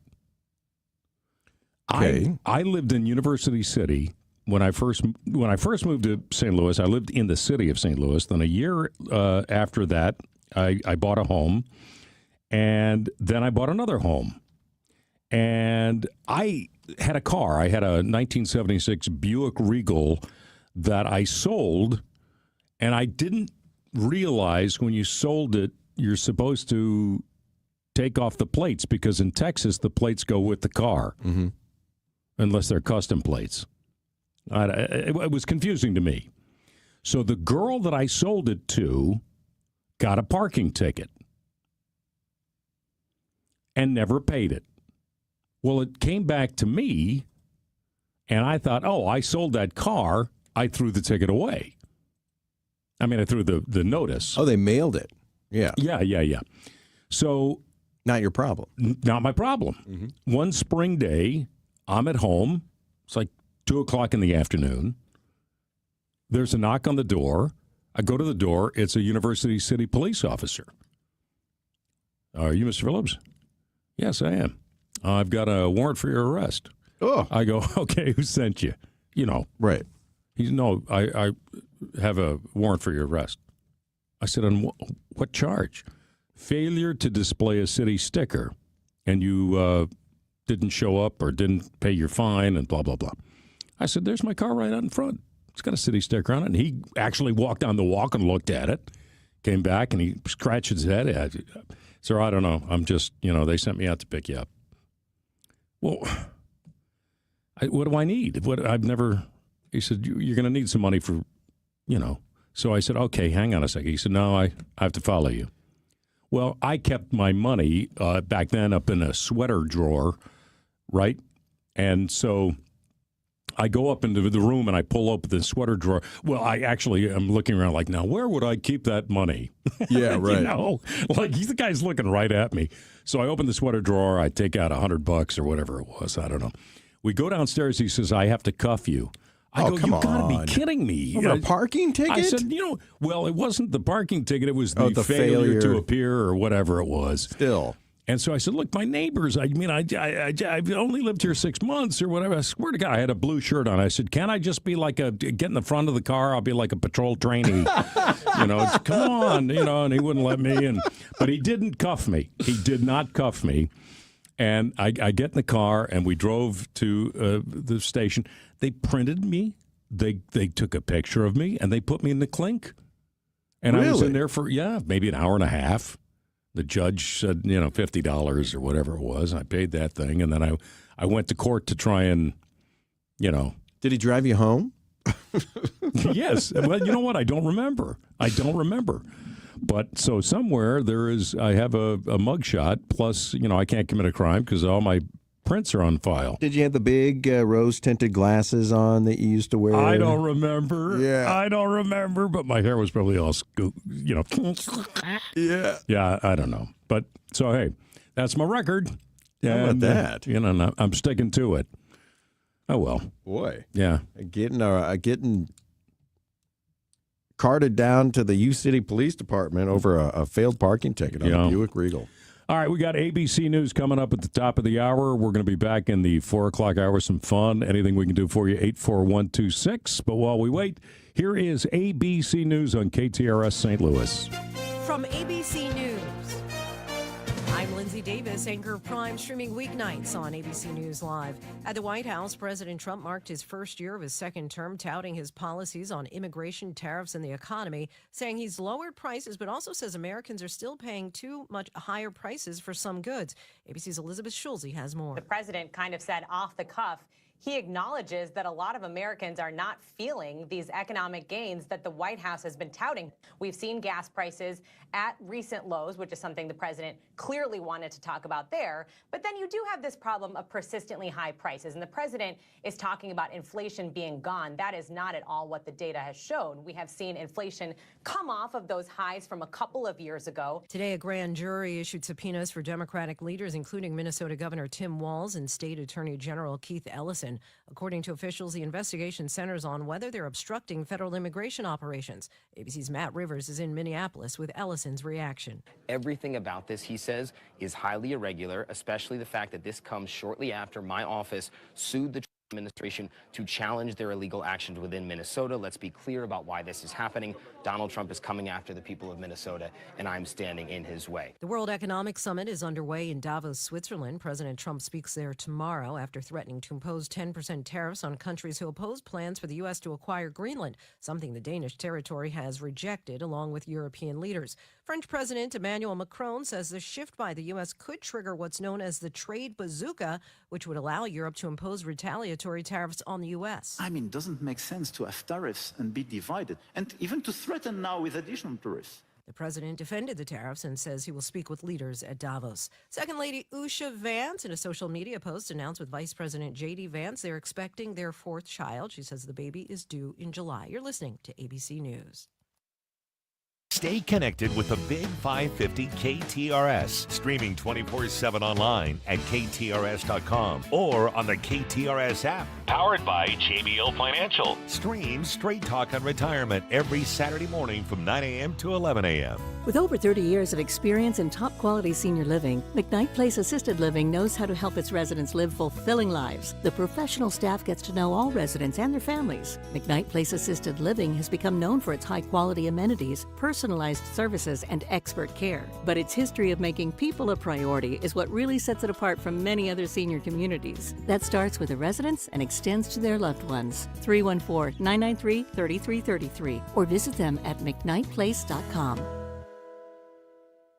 Okay. I lived in University City when I first moved to St. Louis. I lived in the city of St. Louis. Then a year after that, I bought a home, and then I bought another home. And I had a car. I had a 1976 Buick Regal that I sold, and I didn't realize when you sold it, you're supposed to take off the plates, because in Texas, the plates go with the car, unless they're custom plates. It was confusing to me. So the girl that I sold it to got a parking ticket and never paid it. Well, it came back to me, and I thought, I sold that car. I threw the ticket away. I mean, I threw the notice. Oh, they mailed it. Yeah. Yeah. So. Not your problem. Not my problem. One spring day, I'm at home. It's like 2 o'clock in the afternoon. There's a knock on the door. I go to the door. It's a University City police officer. Are you Mr. Phillips? Yes, I am. I've got a warrant for your arrest. Oh. I go, okay, who sent you? Right. He's, no, I have a warrant for your arrest. I said, on what charge? Failure to display a city sticker, and you didn't show up or didn't pay your fine and blah, blah, blah. I said, there's my car right out in front. It's got a city sticker on it. And he actually walked down the walk and looked at it, came back, and he scratched his head. Sir, I don't know. I'm just, they sent me out to pick you up. Well, what do I need? He said, you're going to need some money for, So I said, okay, hang on a second. He said, no, I have to follow you. Well, I kept my money back then up in a sweater drawer, right? And so I go up into the room and I pull open the sweater drawer. Well, I'm looking around like, now, where would I keep that money? Yeah, right. Like the guy's looking right at me. So I open the sweater drawer. I take out $100 or whatever it was. I don't know. We go downstairs. He says, I have to cuff you. I go, come you got to on. be kidding me. Over a parking ticket? I said, well, it wasn't the parking ticket. It was the, the failure to appear or whatever it was. Still. And so I said, look, my neighbors, I've only lived here 6 months or whatever. I swear to God, I had a blue shirt on. I said, can't I just be get in the front of the car? I'll be like a patrol trainee. Come on, and he wouldn't let me. But he didn't cuff me. He did not cuff me. And I get in the car, and we drove to the station. They printed me. They took a picture of me, and they put me in the clink. And I was in there for, maybe an hour and a half. The judge said, $50 or whatever it was. I paid that thing, and then I went to court to try and, Did he drive you home? Yes. Well, you know what? I don't remember. But so somewhere I have a mugshot, plus, I can't commit a crime because all my prints are on file. Did you have the big rose-tinted glasses on that you used to wear? I don't remember. Yeah. I don't remember, but my hair was probably all, Yeah. Yeah, I don't know. But so, hey, that's my record. How about that? I'm sticking to it. Oh, well. Boy. Yeah. Getting carted down to the U City Police Department over a failed parking ticket on a Buick Regal. All right, we got ABC News coming up at the top of the hour. We're going to be back in the 4 o'clock hour. Some fun. Anything we can do for you, 84126. But while we wait, here is ABC News on KTRS St. Louis. From ABC News, I'm Lindsay Davis, anchor of Prime, streaming weeknights on ABC News Live. At the White House, President Trump marked his first year of his second term, touting his policies on immigration, tariffs, and the economy, saying he's lowered prices, but also says Americans are still paying too much higher prices for some goods. ABC's Elizabeth Schulze has more. The president kind of said off the cuff, he acknowledges that a lot of Americans are not feeling these economic gains that the White House has been touting. We've seen gas prices at recent lows, which is something the president clearly wanted to talk about there. But then you do have this problem of persistently high prices. And the president is talking about inflation being gone. That is not at all what the data has shown. We have seen inflation come off of those highs from a couple of years ago. Today, a grand jury issued subpoenas for Democratic leaders, including Minnesota Governor Tim Walz and State Attorney General Keith Ellison. According to officials, the investigation centers on whether they're obstructing federal immigration operations. ABC's Matt Rivers is in Minneapolis with Ellison's reaction. Everything about this, he says, is highly irregular, especially the fact that this comes shortly after my office sued the administration to challenge their illegal actions within Minnesota. Let's be clear about why this is happening. Donald Trump is coming after the people of Minnesota, and I'm standing in his way. The World Economic Summit is underway in Davos, Switzerland. President Trump speaks there tomorrow after threatening to impose 10% tariffs on countries who oppose plans for the U.S. to acquire Greenland, something the Danish territory has rejected along with European leaders. French President Emmanuel Macron says the shift by the U.S. could trigger what's known as the trade bazooka, which would allow Europe to impose retaliatory tariffs on the U.S. I mean, it doesn't make sense to have tariffs and be divided, and even to threaten now with additional tariffs. The president defended the tariffs and says he will speak with leaders at Davos. Second Lady Usha Vance, in a social media post, announced with Vice President J.D. Vance they're expecting their fourth child. She says the baby is due in July. You're listening to ABC News. Stay connected with the Big 550 KTRS, streaming 24/7 online at KTRS.com or on the KTRS app. Powered by JBL Financial. Stream Straight Talk on Retirement every Saturday morning from 9 a.m. to 11 a.m. With over 30 years of experience in top-quality senior living, McKnight Place Assisted Living knows how to help its residents live fulfilling lives. The professional staff gets to know all residents and their families. McKnight Place Assisted Living has become known for its high-quality amenities, personalized services, and expert care. But its history of making people a priority is what really sets it apart from many other senior communities. That starts with the residents and extends to their loved ones. 314-993-3333 or visit them at mcknightplace.com.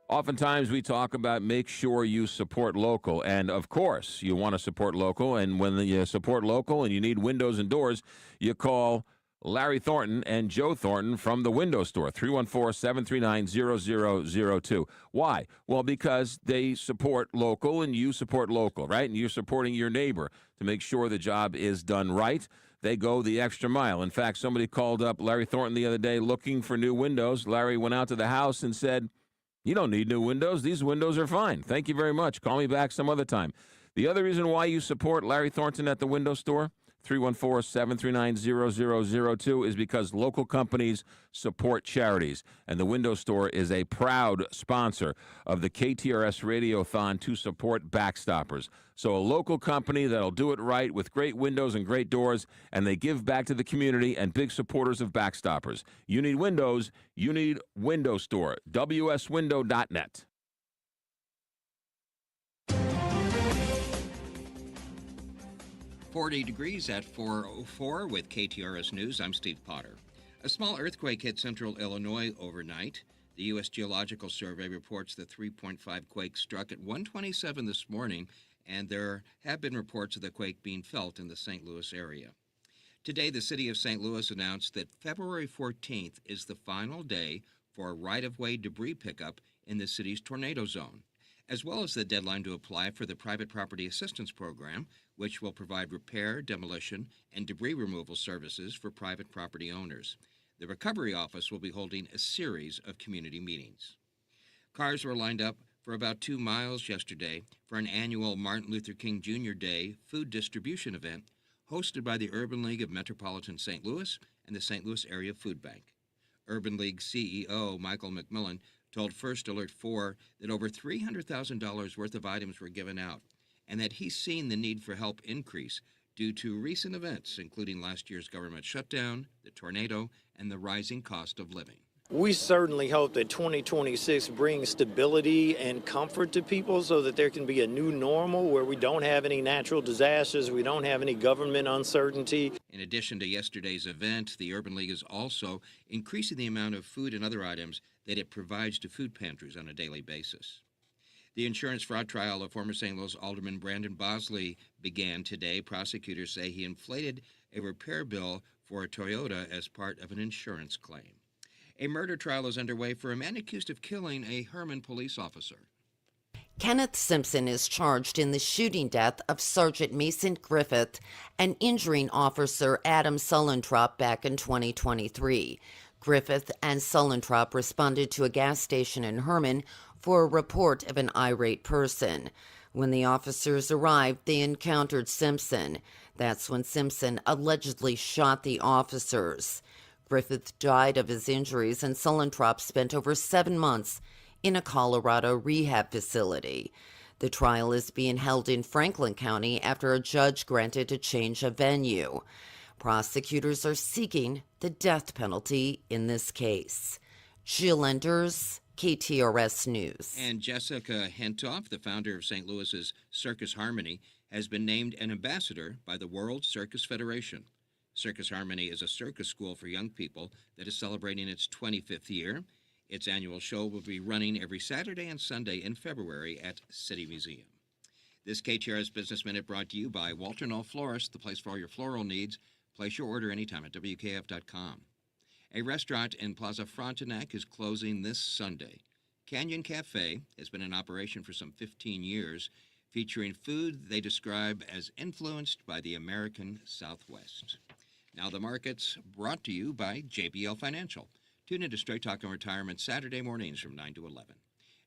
Oftentimes we talk about make sure you support local, and of course you want to support local, and when you support local and you need windows and doors, you call Larry Thornton and Joe Thornton from the Window Store, 314-739-0002. Why? Well, because they support local and you support local, right? And you're supporting your neighbor to make sure the job is done right. They go the extra mile. In fact, somebody called up Larry Thornton the other day looking for new windows. Larry went out to the house and said, "You don't need new windows. These windows are fine. Thank you very much. Call me back some other time." The other reason why you support Larry Thornton at the Window Store, 314-739-0002, is because local companies support charities. And the Window Store is a proud sponsor of the KTRS Radiothon to support Backstoppers. So a local company that'll do it right with great windows and great doors, and they give back to the community, and big supporters of Backstoppers. You need windows, you need Window Store, wswindow.net. 40 degrees at 4:04 with KTRS News. I'm Steve Potter. A small earthquake hit central Illinois overnight. The U.S. Geological Survey reports the 3.5 quake struck at 1:27 this morning, and there have been reports of the quake being felt in the St. Louis area. Today, the city of St. Louis announced that February 14th is the final day for right-of-way debris pickup in the city's tornado zone, as well as the deadline to apply for the Private Property Assistance Program, which will provide repair, demolition, and debris removal services for private property owners. The Recovery Office will be holding a series of community meetings. Cars were lined up for about 2 miles yesterday for an annual Martin Luther King Jr. Day food distribution event hosted by the Urban League of Metropolitan St. Louis and the St. Louis Area Food Bank. Urban League CEO Michael McMillan told First Alert 4 that over $300,000 worth of items were given out, and that he's seen the need for help increase due to recent events, including last year's government shutdown, the tornado, and the rising cost of living. We certainly hope that 2026 brings stability and comfort to people so that there can be a new normal where we don't have any natural disasters, we don't have any government uncertainty. In addition to yesterday's event, the Urban League is also increasing the amount of food and other items that it provides to food pantries on a daily basis. The insurance fraud trial of former St. Louis Alderman Brandon Bosley began today. Prosecutors say he inflated a repair bill for a Toyota as part of an insurance claim. A murder trial is underway for a man accused of killing a Herman police officer. Kenneth Simpson is charged in the shooting death of Sergeant Mason Griffith and injuring Officer Adam Sullentrop back in 2023. Griffith and Sullentrop responded to a gas station in Herman for a report of an irate person. When the officers arrived, they encountered Simpson. That's when Simpson allegedly shot the officers. Griffith died of his injuries, and Sullentrop spent over 7 months in a Colorado rehab facility. The trial is being held in Franklin County after a judge granted a change of venue. Prosecutors are seeking the death penalty in this case. Jill Enders, KTRS News. And Jessica Hentoff, the founder of St. Louis's Circus Harmony, has been named an ambassador by the World Circus Federation. Circus Harmony is a circus school for young people that is celebrating its 25th year. Its annual show will be running every Saturday and Sunday in February at City Museum. This KTRS Business Minute brought to you by Walter Knoll Florist, the place for all your floral needs. Place your order anytime at WKF.com. A restaurant in Plaza Frontenac is closing this Sunday. Canyon Cafe has been in operation for some 15 years, featuring food they describe as influenced by the American Southwest. Now the markets, brought to you by JBL Financial. Tune into Straight Talk on Retirement Saturday mornings from 9 to 11.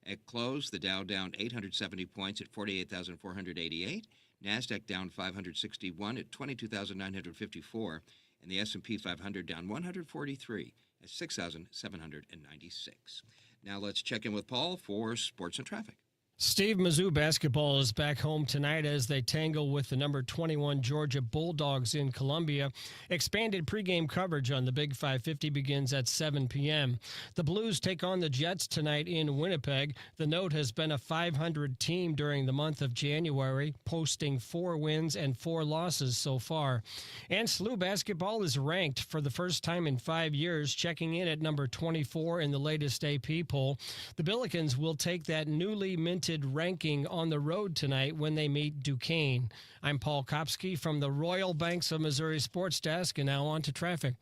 At close, the Dow down 870 points at 48,488. NASDAQ down 561 at 22,954. And the S&P 500 down 143 at 6,796. Now let's check in with Paul for sports and traffic. Steve, Mizzou basketball is back home tonight as they tangle with the number 21 Georgia Bulldogs in Columbia. Expanded pregame coverage on the Big 550 begins at 7 p.m. The Blues take on the Jets tonight in Winnipeg. The Note has been a 500 team during the month of January, posting 4 wins and 4 losses so far. And SLU basketball is ranked for the first time in 5 years, checking in at number 24 in the latest AP poll. The Billikens will take that newly minted ranking on the road tonight when they meet Duquesne. I'm Paul Kopsky from the Royal Banks of Missouri Sports Desk, and now on to traffic.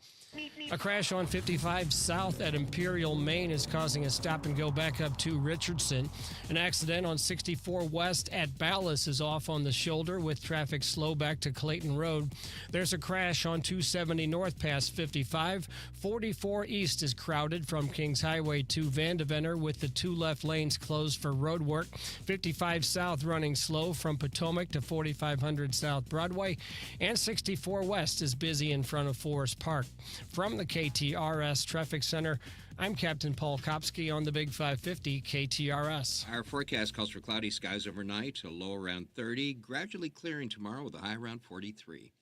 A crash on 55 South at Imperial, Maine is causing a stop-and-go back up to Richardson. An accident on 64 West at Ballas is off on the shoulder with traffic slow back to Clayton Road. There's a crash on 270 North past 55. 44 East is crowded from Kings Highway to Vandeventer with the 2 left lanes closed for road work. 55 South running slow from Potomac to 4500 South Broadway. And 64 West is busy in front of Forest Park. From the KTRS Traffic Center, I'm Captain Paul Kopsky on the Big 550 KTRS. Our forecast calls for cloudy skies overnight, a low around 30, gradually clearing tomorrow with a high around 43.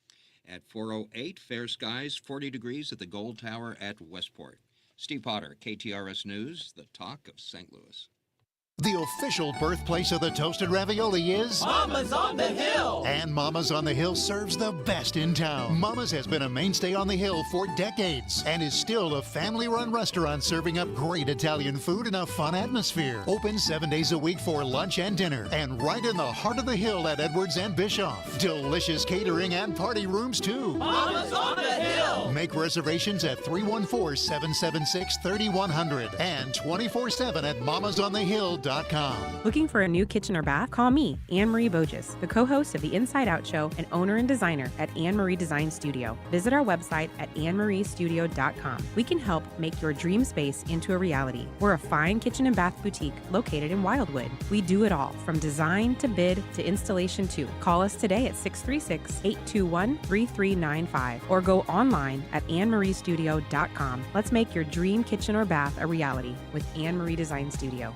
At 4:08, fair skies, 40 degrees at the Gold Tower at Westport. Steve Potter, KTRS News, the talk of St. Louis. The official birthplace of the toasted ravioli is Mama's on the Hill. And Mama's on the Hill serves the best in town. Mama's has been a mainstay on the Hill for decades and is still a family-run restaurant serving up great Italian food in a fun atmosphere. Open 7 days a week for lunch and dinner, and right in the heart of the Hill at Edwards and Bischoff. Delicious catering and party rooms too. Mama's on the Hill. Make reservations at 314-776-3100 and 24/7 at mamasonthehill.com. Looking for a new kitchen or bath? Call me, Anne Marie Boges, the co-host of the Inside Out Show and owner and designer at Anne Marie Design Studio. Visit our website at annemariestudio.com. We can help make your dream space into a reality. We're a fine kitchen and bath boutique located in Wildwood. We do it all, from design to bid to installation too. Call us today at 636-821-3395 or go online at annemariestudio.com. Let's make your dream kitchen or bath a reality with Anne Marie Design Studio.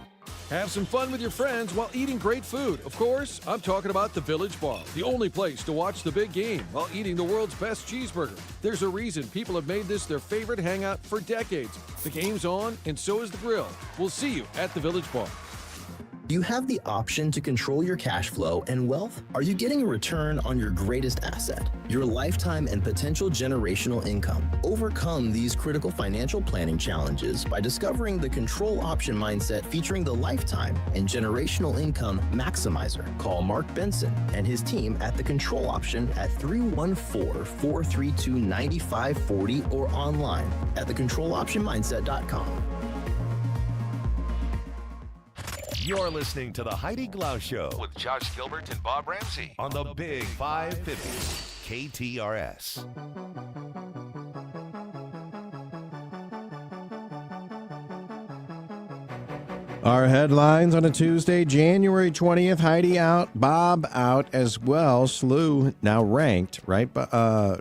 Have some fun with your friends while eating great food. Of course, I'm talking about the Village Bar, the only place to watch the big game while eating the world's best cheeseburger. There's a reason people have made this their favorite hangout for decades. The game's on, and so is the grill. We'll see you at the Village Bar. Do you have the option to control your cash flow and wealth? Are you getting a return on your greatest asset, your lifetime and potential generational income? Overcome these critical financial planning challenges by discovering the control option mindset featuring the lifetime and generational income maximizer. Call Mark Benson and his team at the Control Option at 314-432-9540 or online at thecontroloptionmindset.com. You're listening to the Heidi Glaus Show with Josh Gilbert and Bob Ramsey on the Big 550 KTRS. Our headlines on a Tuesday, January 20th. Heidi out, Bob out as well. SLU now ranked, right? Guy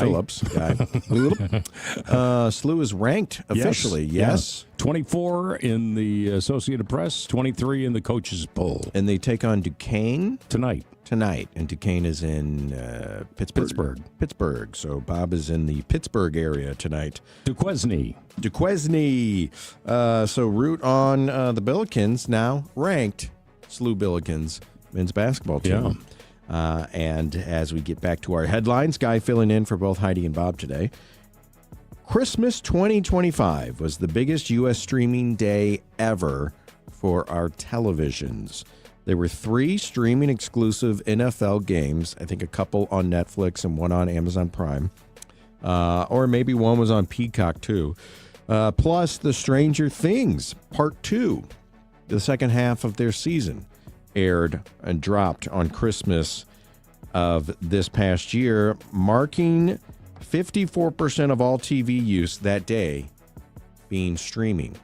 Phillips. SLU is ranked officially, yes. 24 in the Associated Press, 23 in the coaches poll. And they take on Duquesne tonight. And Duquesne is in Pittsburgh. So Bob is in the Pittsburgh area tonight. Duquesne. So root on the Billikens, now ranked SLU Billikens men's basketball team. Yeah. And as we get back to our headlines, Guy filling in for both Heidi and Bob today. Christmas 2025 was the biggest U.S. streaming day ever for our televisions. There were 3 streaming exclusive NFL games, I think a couple on Netflix and one on Amazon Prime, or maybe one was on Peacock too, plus the Stranger Things Part 2, the second half of their season, aired and dropped on Christmas of this past year, marking 54% of all TV use that day being streaming.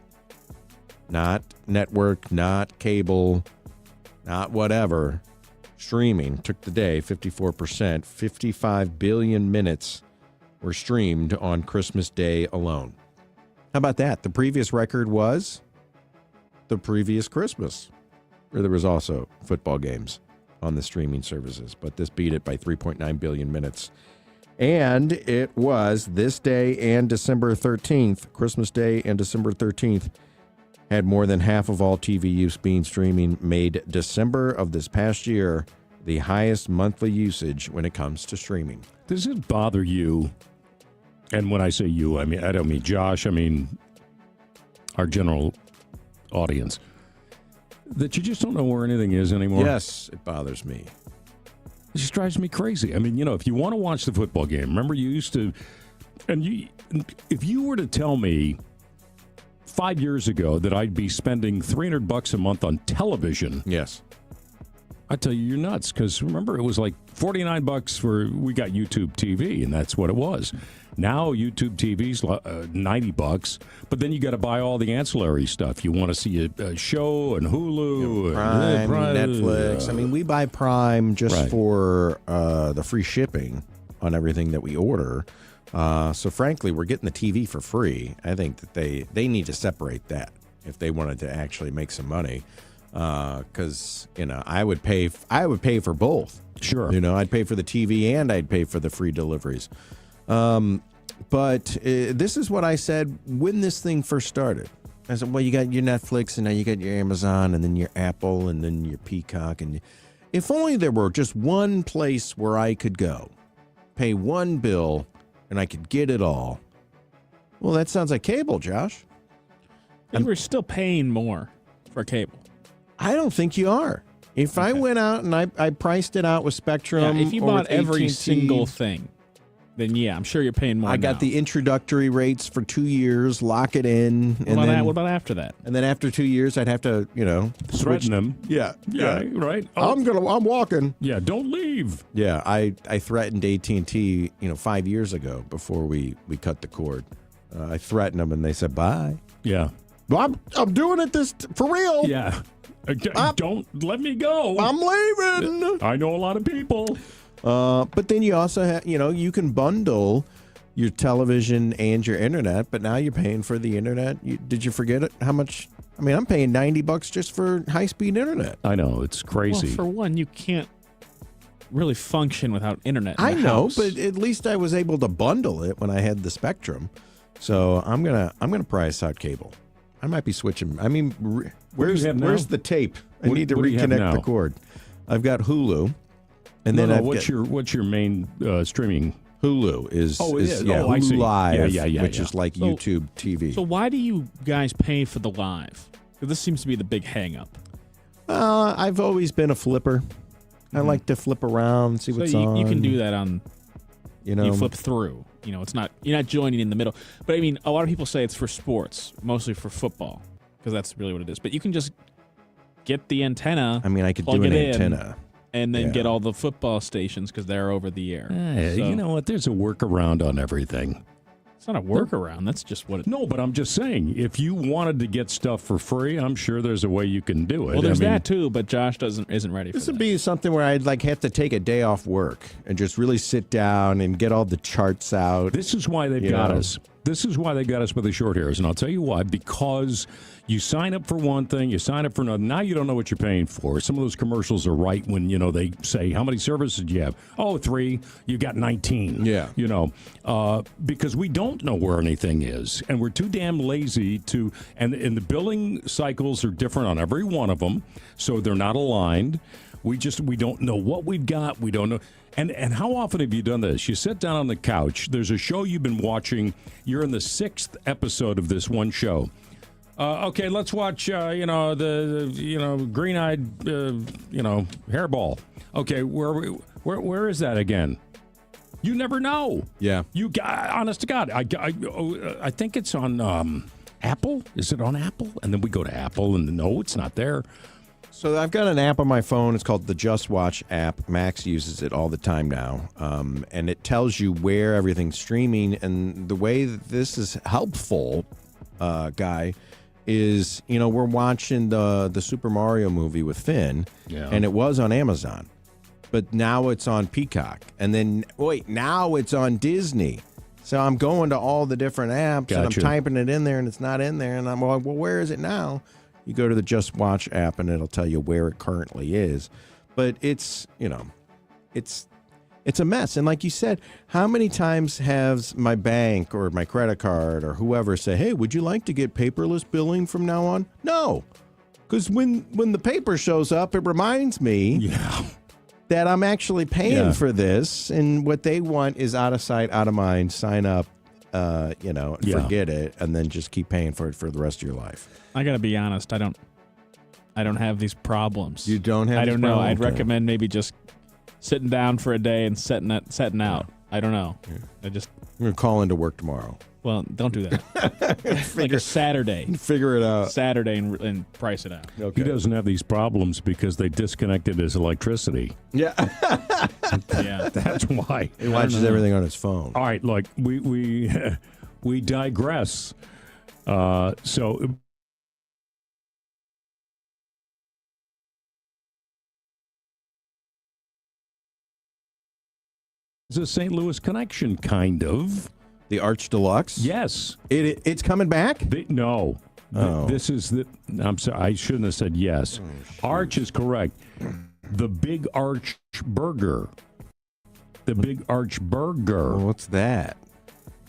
Not network, not cable, not whatever. Streaming took the day, 54%. 55 billion minutes were streamed on Christmas Day alone. How about that? The previous record was the previous Christmas, where there was also football games on the streaming services, but this beat it by 3.9 billion minutes. And it was this day and December 13th, Christmas Day and December 13th, had more than half of all TV use being streaming, made December of this past year the highest monthly usage when it comes to streaming. Does it bother you? And when I say you, I don't mean Josh, I mean our general audience, that you just don't know where anything is anymore? Yes, it bothers me. It just drives me crazy. I mean, if you want to watch the football game, remember you used to, if you were to tell me 5 years ago that I'd be spending $300 a month on television, yes, I'd tell you you're nuts. Because remember, it was like $49 we got YouTube TV, and that's what it was. Now YouTube TV's $90, but then you got to buy all the ancillary stuff. You want to see a show and Hulu, Prime, Netflix. I mean, we buy Prime just for the free shipping on everything that we order. So frankly, we're getting the TV for free. I think that they need to separate that if they wanted to actually make some money. Because I would pay for both. Sure, I'd pay for the TV and I'd pay for the free deliveries. But this is what I said when this thing first started. I said, well, you got your Netflix, and now you got your Amazon, and then your Apple, and then your Peacock. And if only there were just one place where I could go, pay one bill, and I could get it all. Well, that sounds like cable, Josh. And we're still paying more for cable. I don't think you are. If I went out and I priced it out with Spectrum, If you or bought with every AT&T, single thing, then yeah, I'm sure you're paying more. I got now. the introductory rates for 2 years, lock it in. What about after that? And then after 2 years, I'd have to, Threaten them. Yeah. Right. I'm walking. Yeah, don't leave. Yeah, I threatened AT&T, 5 years ago before we cut the cord. I threatened them, and they said bye. Yeah. Well, I'm doing it for real. Yeah. Don't let me go. I'm leaving. I know a lot of people. But then you also have, you can bundle your television and your internet, but now you're paying for the internet. Did you forget it? How much? I mean, I'm paying $90 just for high-speed internet. I know, it's crazy. Well, for one, you can't really function without internet. In I the know, house. but at least I was able to bundle it when I had the Spectrum. So I'm gonna price out cable. I might be switching. I mean, where's the tape? I need to what do you have reconnect now? the cord. I've got Hulu, and No, then I've what's your main streaming? Hulu is Oh, it is. yeah, Oh, I Hulu see. Live, Yeah, which yeah. is like So- YouTube TV. So why do you guys pay for the live? 'Cause this seems to be the big hang-up. I've always been a flipper. I like to flip around, see what's on. You can do that on. You You flip through. It's not. You're not joining in the middle. But I mean, a lot of people say it's for sports, mostly for football, because that's really what it is. But you can just get the antenna. I mean, I could plug do an it in, antenna. and then Yeah. get all the football stations because they're over the air. So- You know what? There's a workaround on everything. It's not a workaround. That's just what it. No, but I'm just saying, if you wanted to get stuff for free, I'm sure there's a way you can do it. Well, there's I mean, that too, but Josh isn't ready for This that. would be something where I'd have to take a day off work and just really sit down and get all the charts out. This is why they've got us. This is why they got us with the short hairs, and I'll tell you why. Because you sign up for one thing, you sign up for another. Now you don't know what you're paying for. Some of those commercials are right when they say, "How many services do you have?" Oh, 3. You got 19. Yeah. Because we don't know where anything is, and we're too damn lazy to. And the billing cycles are different on every one of them, so they're not aligned. We don't know what we've got. We don't know. And how often have you done this? You sit down on the couch. There's a show you've been watching. You're in the 6th episode of this one show. Okay, let's watch. The green-eyed, hairball. Okay, where is that again? You never know. Yeah. You got, honest to God, I think it's on Apple. Is it on Apple? And then we go to Apple, and no, it's not there. So I've got an app on my phone. It's called the Just Watch app. Max uses it all the time now. And it tells you where everything's streaming. And the way that this is helpful, Guy, is, we're watching the Super Mario movie with Finn. Yeah. And it was on Amazon. But now it's on Peacock. And then, now it's on Disney. So I'm going to all the different apps, and I'm Gotcha. typing it in there, and it's not in there. And I'm like, well, where is it now? You go to the Just Watch app, and it'll tell you where it currently is. But it's a mess. And like you said, how many times has my bank or my credit card or whoever say, hey, would you like to get paperless billing from now on? No. Because when the paper shows up, it reminds me that I'm actually paying for this. And what they want is out of sight, out of mind, sign up, forget it, and then just keep paying for it for the rest of your life. I gotta be honest. I don't have these problems. You don't have. I these don't know. problems? I'd recommend maybe just sitting down for a day and setting out. I don't know. I'm gonna call into work tomorrow. Well, don't do that. Like a Saturday. Figure it out. Saturday and price it out. He doesn't have these problems because they disconnected his electricity. Yeah. Yeah. That's why. He watches everything on his phone. All right, look, we digress. So. It's a St. Louis connection, kind of. The Arch Deluxe? Yes. It's coming back? No. Oh. This is the. I'm sorry. I shouldn't have said yes. Arch is correct. The Big Arch Burger. The Big Arch Burger. What's that?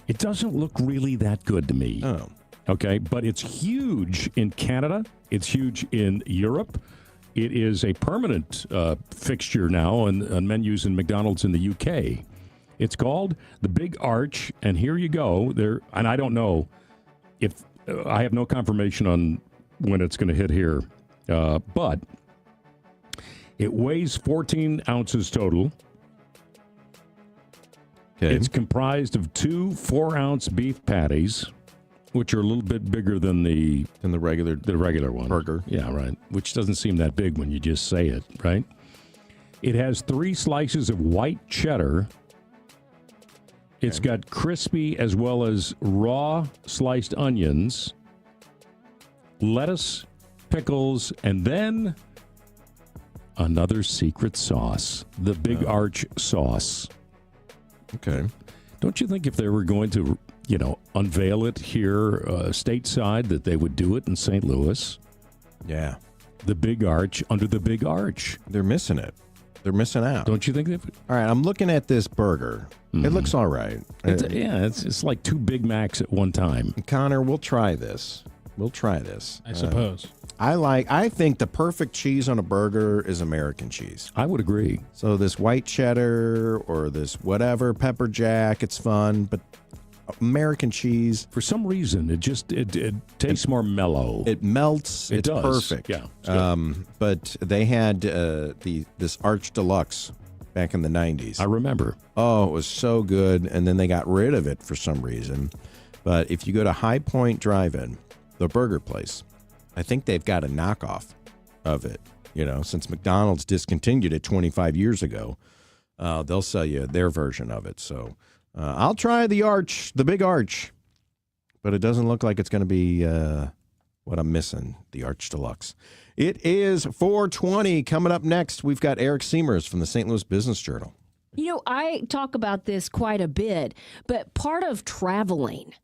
It doesn't look really that good to me. Oh. Okay, but it's huge in Canada. It's huge in Europe. It is a permanent fixture now on menus in McDonald's in the UK. It's called the Big Arch, and here you go. And I don't know if I have no confirmation on when it's going to hit here, but it weighs 14 ounces total. Okay. It's comprised of 2 4-ounce beef patties, which are a little bit bigger than the regular one. Burger. Yeah, right. Which doesn't seem that big when you just say it, right? It has 3 slices of white cheddar. It's got crispy as well as raw sliced onions, lettuce, pickles, and then another secret sauce, the Big Arch sauce. Okay. Don't you think if they were going to, unveil it here stateside, that they would do it in St. Louis? Yeah. The Big Arch under the Big Arch. They're missing it. They're missing out. Don't you think? All right, I'm looking at this burger. Mm-hmm. It looks all right. It's like 2 Big Macs at one time. Connor, we'll try this. I suppose. I think the perfect cheese on a burger is American cheese. I would agree. So this white cheddar or this whatever, pepper jack, it's fun, but American cheese. For some reason, it tastes more mellow. It melts. It it's does. perfect. Yeah. But they had this Arch Deluxe back in the 90s. I remember. Oh, it was so good. And then they got rid of it for some reason. But if you go to High Point Drive-In, the burger place, I think they've got a knockoff of it. Since McDonald's discontinued it 25 years ago, they'll sell you their version of it. So I'll try the Big Arch, but it doesn't look like it's going to be what I'm missing, the Arch Deluxe. It is 4:20. Coming up next, we've got Eric Seamers from the St. Louis Business Journal. I talk about this quite a bit, but part of traveling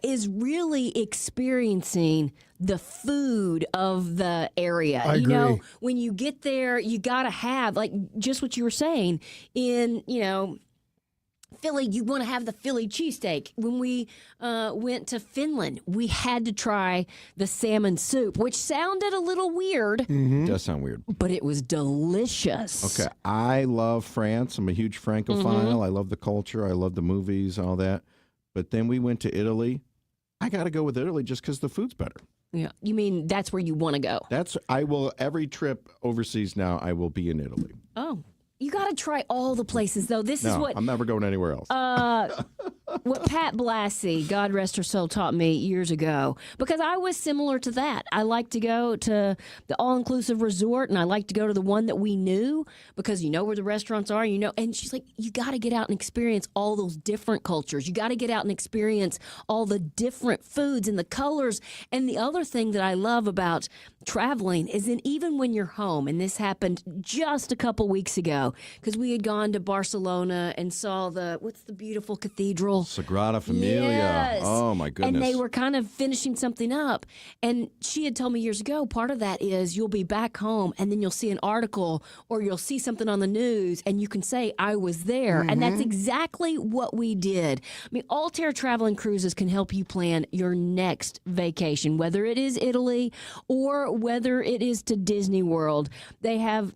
is really experiencing the food of the area. I agree. When you get there, you got to have, like just what you were saying, in, Philly, you want to have the Philly cheesesteak. When we went to Finland, we had to try the salmon soup, which sounded a little weird. It does sound weird. But it was delicious. Okay, I love France. I'm a huge Francophile. I love the culture. I love the movies, all that. But then we went to Italy. I got to go with Italy just because the food's better. Yeah, you mean that's where you want to go? Every trip overseas now, I will be in Italy. Oh, you got to try all the places, though. This is what I'm never going anywhere else. what Pat Blassie, God rest her soul, taught me years ago, because I was similar to that. I like to go to the all-inclusive resort, and I like to go to the one that we knew because you know where the restaurants are, and she's like, you got to get out and experience all those different cultures. You got to get out and experience all the different foods and the colors. And the other thing that I love about traveling is that even when you're home, and this happened just a couple weeks ago, because we had gone to Barcelona and saw what's the beautiful cathedral? Sagrada Familia. Yes. Oh, my goodness. And they were kind of finishing something up. And she had told me years ago, part of that is you'll be back home and then you'll see an article or you'll see something on the news and you can say, I was there. And that's exactly what we did. I mean, Altair Travel and Cruises can help you plan your next vacation, whether it is Italy or whether it is to Disney World. They have,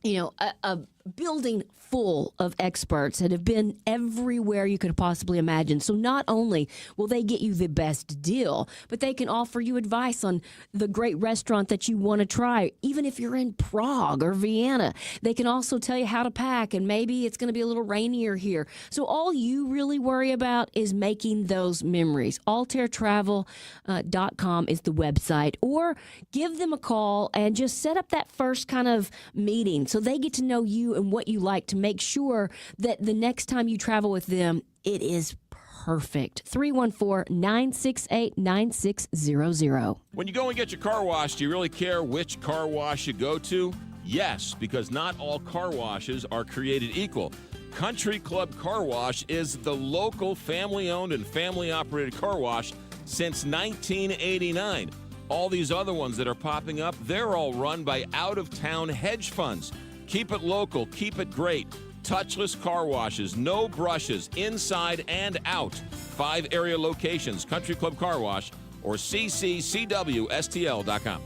a building full of experts that have been everywhere you could possibly imagine. So not only will they get you the best deal, but they can offer you advice on the great restaurant that you want to try, even if you're in Prague or Vienna. They can also tell you how to pack, and maybe it's going to be a little rainier here. So all you really worry about is making those memories. AltairTravel.com is the website, or give them a call and just set up that first kind of meeting so they get to know you and what you like, to make sure that the next time you travel with them, it is perfect. 314-968-9600. When you go and get your car washed, do you really care which car wash you go to? Yes, because not all car washes are created equal. Country Club Car Wash is the local family-owned and family-operated car wash since 1989. All these other ones that are popping up, they're all run by out-of-town hedge funds. Keep it local. Keep it great. touchless car washes, no brushes, inside and out. 5 area locations, Country Club Car Wash or cccwstl.com.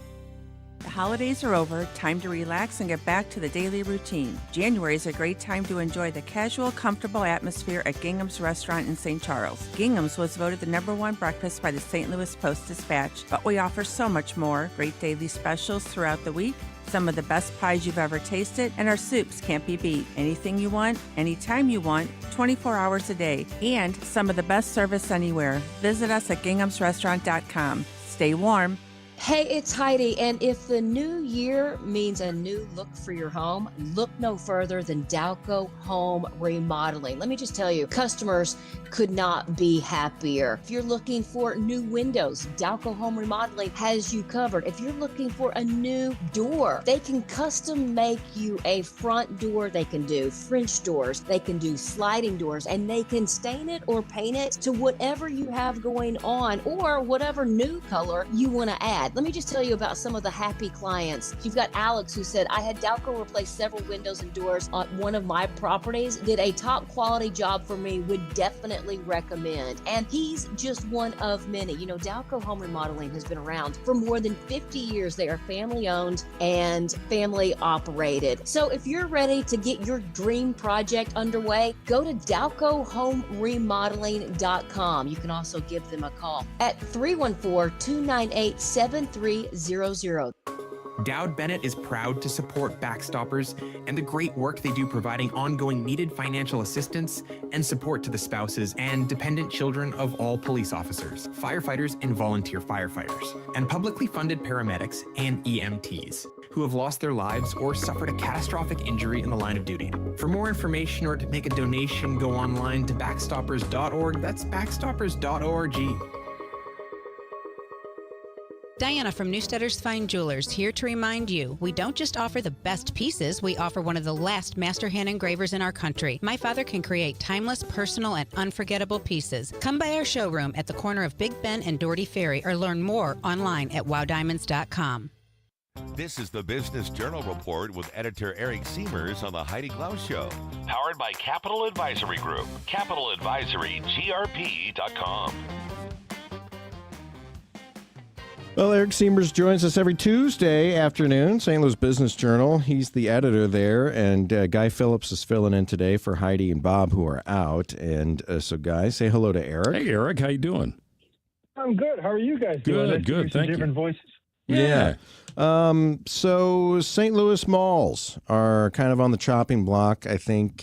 The holidays are over, time to relax and get back to the daily routine. January is a great time to enjoy the casual, comfortable atmosphere at Gingham's Restaurant in St. Charles. Gingham's was voted the #1 breakfast by the St. Louis Post-Dispatch, but we offer so much more. Great daily specials throughout the week, some of the best pies you've ever tasted, and our soups can't be beat. Anything you want, anytime you want, 24 hours a day, and some of the best service anywhere. Visit us at ginghamsrestaurant.com. Stay warm. Hey, it's Heidi, and if the new year means a new look for your home, look no further than Dalco Home Remodeling. Let me just tell you, customers could not be happier. If you're looking for new windows, Dalco Home Remodeling has you covered. If you're looking for a new door, they can custom make you a front door. They can do French doors, they can do sliding doors, and they can stain it or paint it to whatever you have going on or whatever new color you want to add. Let me just tell you about some of the happy clients. You've got Alex, who said, I had Dalco replace several windows and doors on one of my properties, did a top quality job for me, would definitely recommend. And he's just one of many. You know, Dalco Home Remodeling has been around for more than 50 years. They are family owned and family operated. So if you're ready to get your dream project underway, go to DalcoHomeRemodeling.com. You can also give them a call at 314-298-7300. Dowd Bennett is proud to support Backstoppers and the great work they do providing ongoing needed financial assistance and support to the spouses and dependent children of all police officers, firefighters and volunteer firefighters, and publicly funded paramedics and EMTs who have lost their lives or suffered a catastrophic injury in the line of duty. For more information or to make a donation, go online to backstoppers.org. That's backstoppers.org. Diana from Newstetter's Fine Jewelers here to remind you, we don't just offer the best pieces, we offer one of the last master hand engravers in our country. My father can create timeless, personal, and unforgettable pieces. Come by our showroom at the corner of Big Ben and Doherty Ferry or learn more online at wowdiamonds.com. This is the Business Journal Report with editor Eric Seamers on the Heidi Glaus Show. Powered by Capital Advisory Group. CapitalAdvisoryGRP.com. Well, Eric Seamers joins us every Tuesday afternoon, St. Louis Business Journal. He's the editor there, and Guy Phillips is filling in today for Heidi and Bob, who are out. And so, Guy, say hello to Eric. Hey, Eric, how you doing? I'm good. How are you guys doing? Good, good. Thank you. Different voices. Yeah. So St. Louis malls are kind of on the chopping block. I think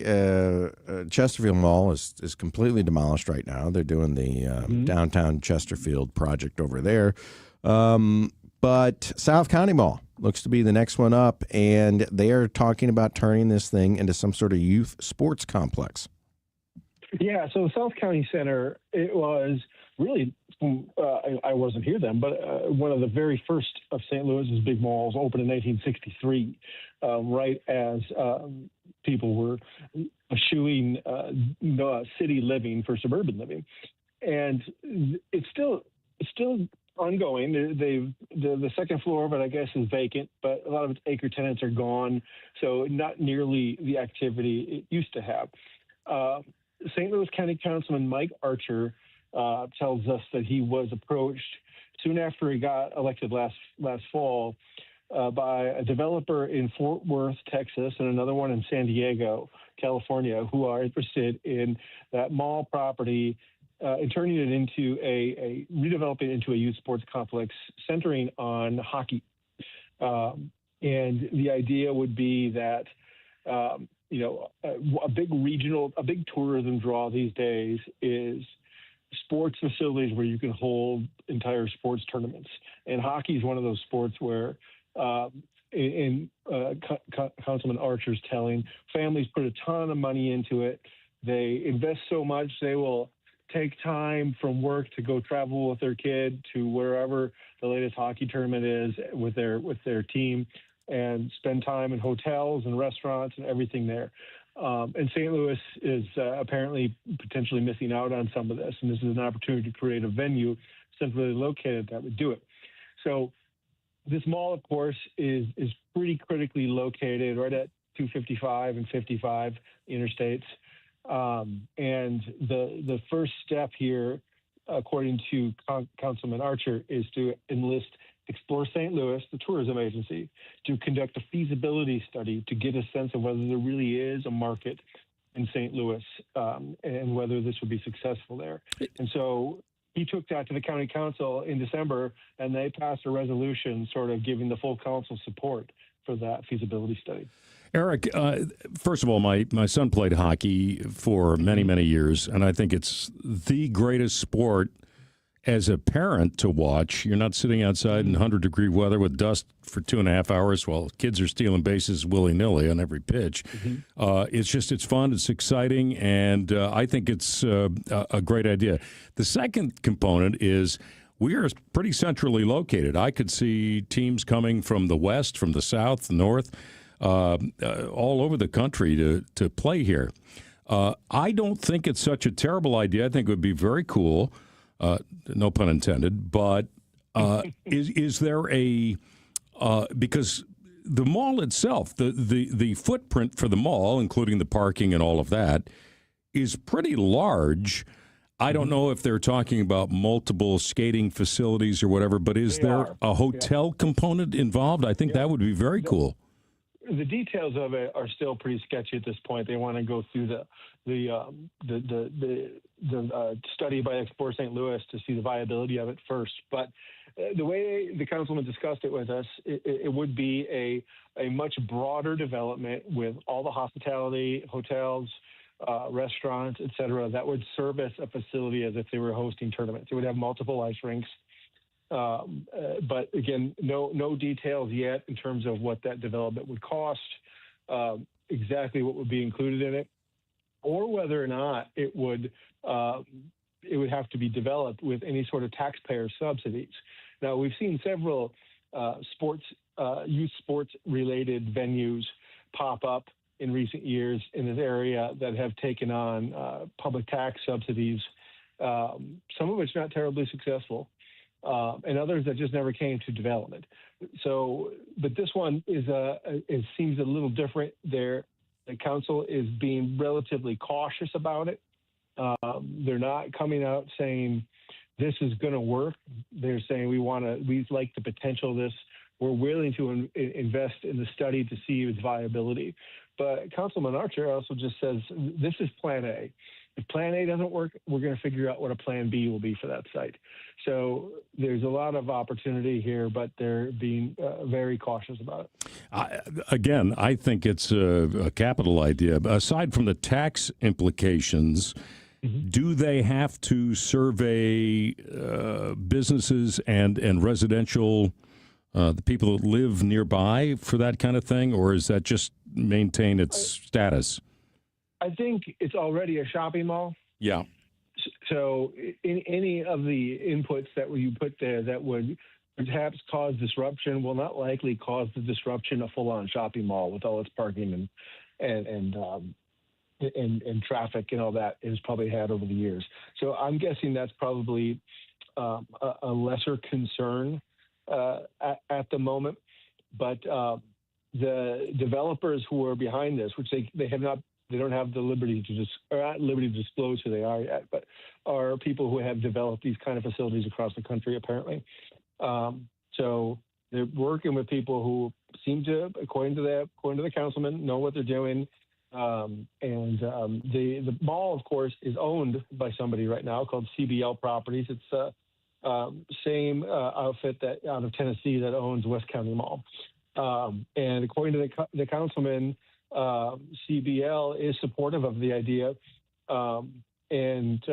Chesterfield Mall is completely demolished right now. They're doing the downtown Chesterfield project over there. But South County Mall looks to be the next one up, and they are talking about turning this thing into some sort of youth sports complex. Yeah, so the South County Center, it was really, I wasn't here then, but one of the very first of St. Louis's big malls, opened in 1963, right as people were eschewing city living for suburban living. And it's still ongoing. The second floor of it, I guess, is vacant, but a lot of its acre tenants are gone, so not nearly the activity it used to have. St. Louis County Councilman Mike Archer tells us that he was approached soon after he got elected last fall by a developer in Fort Worth, Texas, and another one in San Diego, California, who are interested in that mall property and turning it into redeveloping it into a youth sports complex centering on hockey. And the idea would be that, a big tourism draw these days is sports facilities where you can hold entire sports tournaments. And hockey is one of those sports where, Councilman Archer's telling, families put a ton of money into it. They invest so much, they will take time from work to go travel with their kid to wherever the latest hockey tournament is with their team and spend time in hotels and restaurants and everything there. And St. Louis is apparently potentially missing out on some of this. And this is an opportunity to create a venue centrally located that would do it. So this mall, of course, is pretty critically located right at 255 and 55 interstates. And the first step here, according to Councilman Archer, is to enlist Explore St. Louis, the tourism agency, to conduct a feasibility study to get a sense of whether there really is a market in St. Louis and whether this would be successful there. And so he took that to the county council in December, and they passed a resolution sort of giving the full council support for that feasibility study. Eric, first of all, my son played hockey for many, many years, and I think it's the greatest sport as a parent to watch. You're not sitting outside in 100-degree weather with dust for 2.5 hours while kids are stealing bases willy-nilly on every pitch. It's fun, it's exciting, and I think it's a great idea. The second component is we are pretty centrally located. I could see teams coming from the west, from the south, the north, all over the country to play here. I don't think it's such a terrible idea. I think it would be very cool. No pun intended, but is there a because the mall itself, the footprint for the mall, including the parking and all of that, is pretty large. I don't know if they're talking about multiple skating facilities or whatever, but is there a hotel component involved? I think that would be very cool. The details of it are still pretty sketchy at this point. They want to go through the study by Explore St. Louis to see the viability of it first. But the way the councilman discussed it with us, it would be a much broader development with all the hospitality, hotels, restaurants, et cetera, that would service a facility as if they were hosting tournaments. It would have multiple ice rinks. But again, no details yet in terms of what that development would cost, exactly what would be included in it, or whether or not it would have to be developed with any sort of taxpayer subsidies. Now, we've seen several youth sports related venues pop up in recent years in this area that have taken on public tax subsidies, some of which not terribly successful. And others that just never came to development. So, but this one it seems a little different there. The council is being relatively cautious about it. They're not coming out saying this is going to work. They're saying we like the potential of this. We're willing to invest in the study to see its viability. But Councilman Archer also just says this is plan A. If plan A doesn't work, we're going to figure out what a plan B will be for that site. So there's a lot of opportunity here, but they're being very cautious about it. Again, I think it's a capital idea. Aside from the tax implications, do they have to survey businesses and residential, the people that live nearby for that kind of thing, or is that just maintain its status? I think it's already a shopping mall. Yeah. So in any of the inputs that you put there that would perhaps cause disruption will not likely cause the disruption of full-on shopping mall with all its parking and traffic and all that it's probably had over the years. So I'm guessing that's probably a lesser concern at the moment. But the developers who are behind this, which they have not. They don't have the liberty to disclose who they are yet, but are people who have developed these kind of facilities across the country, apparently. So they're working with people who seem to, according to the councilman, know what they're doing. The mall, of course, is owned by somebody right now called CBL Properties. It's same outfit that out of Tennessee that owns West County Mall. And according to the councilman, CBL is supportive of the idea and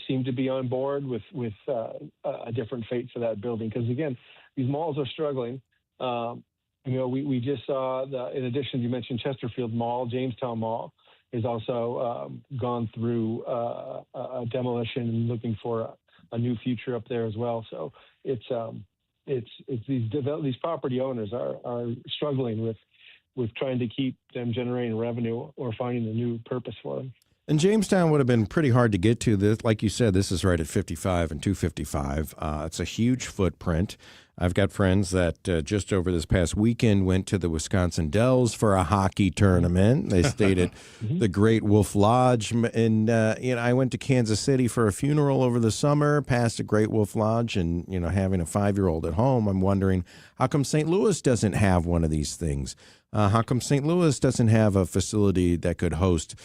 seem to be on board with a different fate for that building. Because, again, these malls are struggling. We just saw, in addition, you mentioned Chesterfield Mall, Jamestown Mall is also gone through a demolition and looking for a new future up there as well. So it's these property owners are struggling with trying to keep them generating revenue or finding a new purpose for them. And Jamestown would have been pretty hard to get to. This, like you said, this is right at 55 and 255. It's a huge footprint. I've got friends that just over this past weekend went to the Wisconsin Dells for a hockey tournament. They stayed at the Great Wolf Lodge, and I went to Kansas City for a funeral over the summer, past a Great Wolf Lodge, and having a 5-year-old at home, I'm wondering how come St. Louis doesn't have one of these things. How come St. Louis doesn't have a facility that could host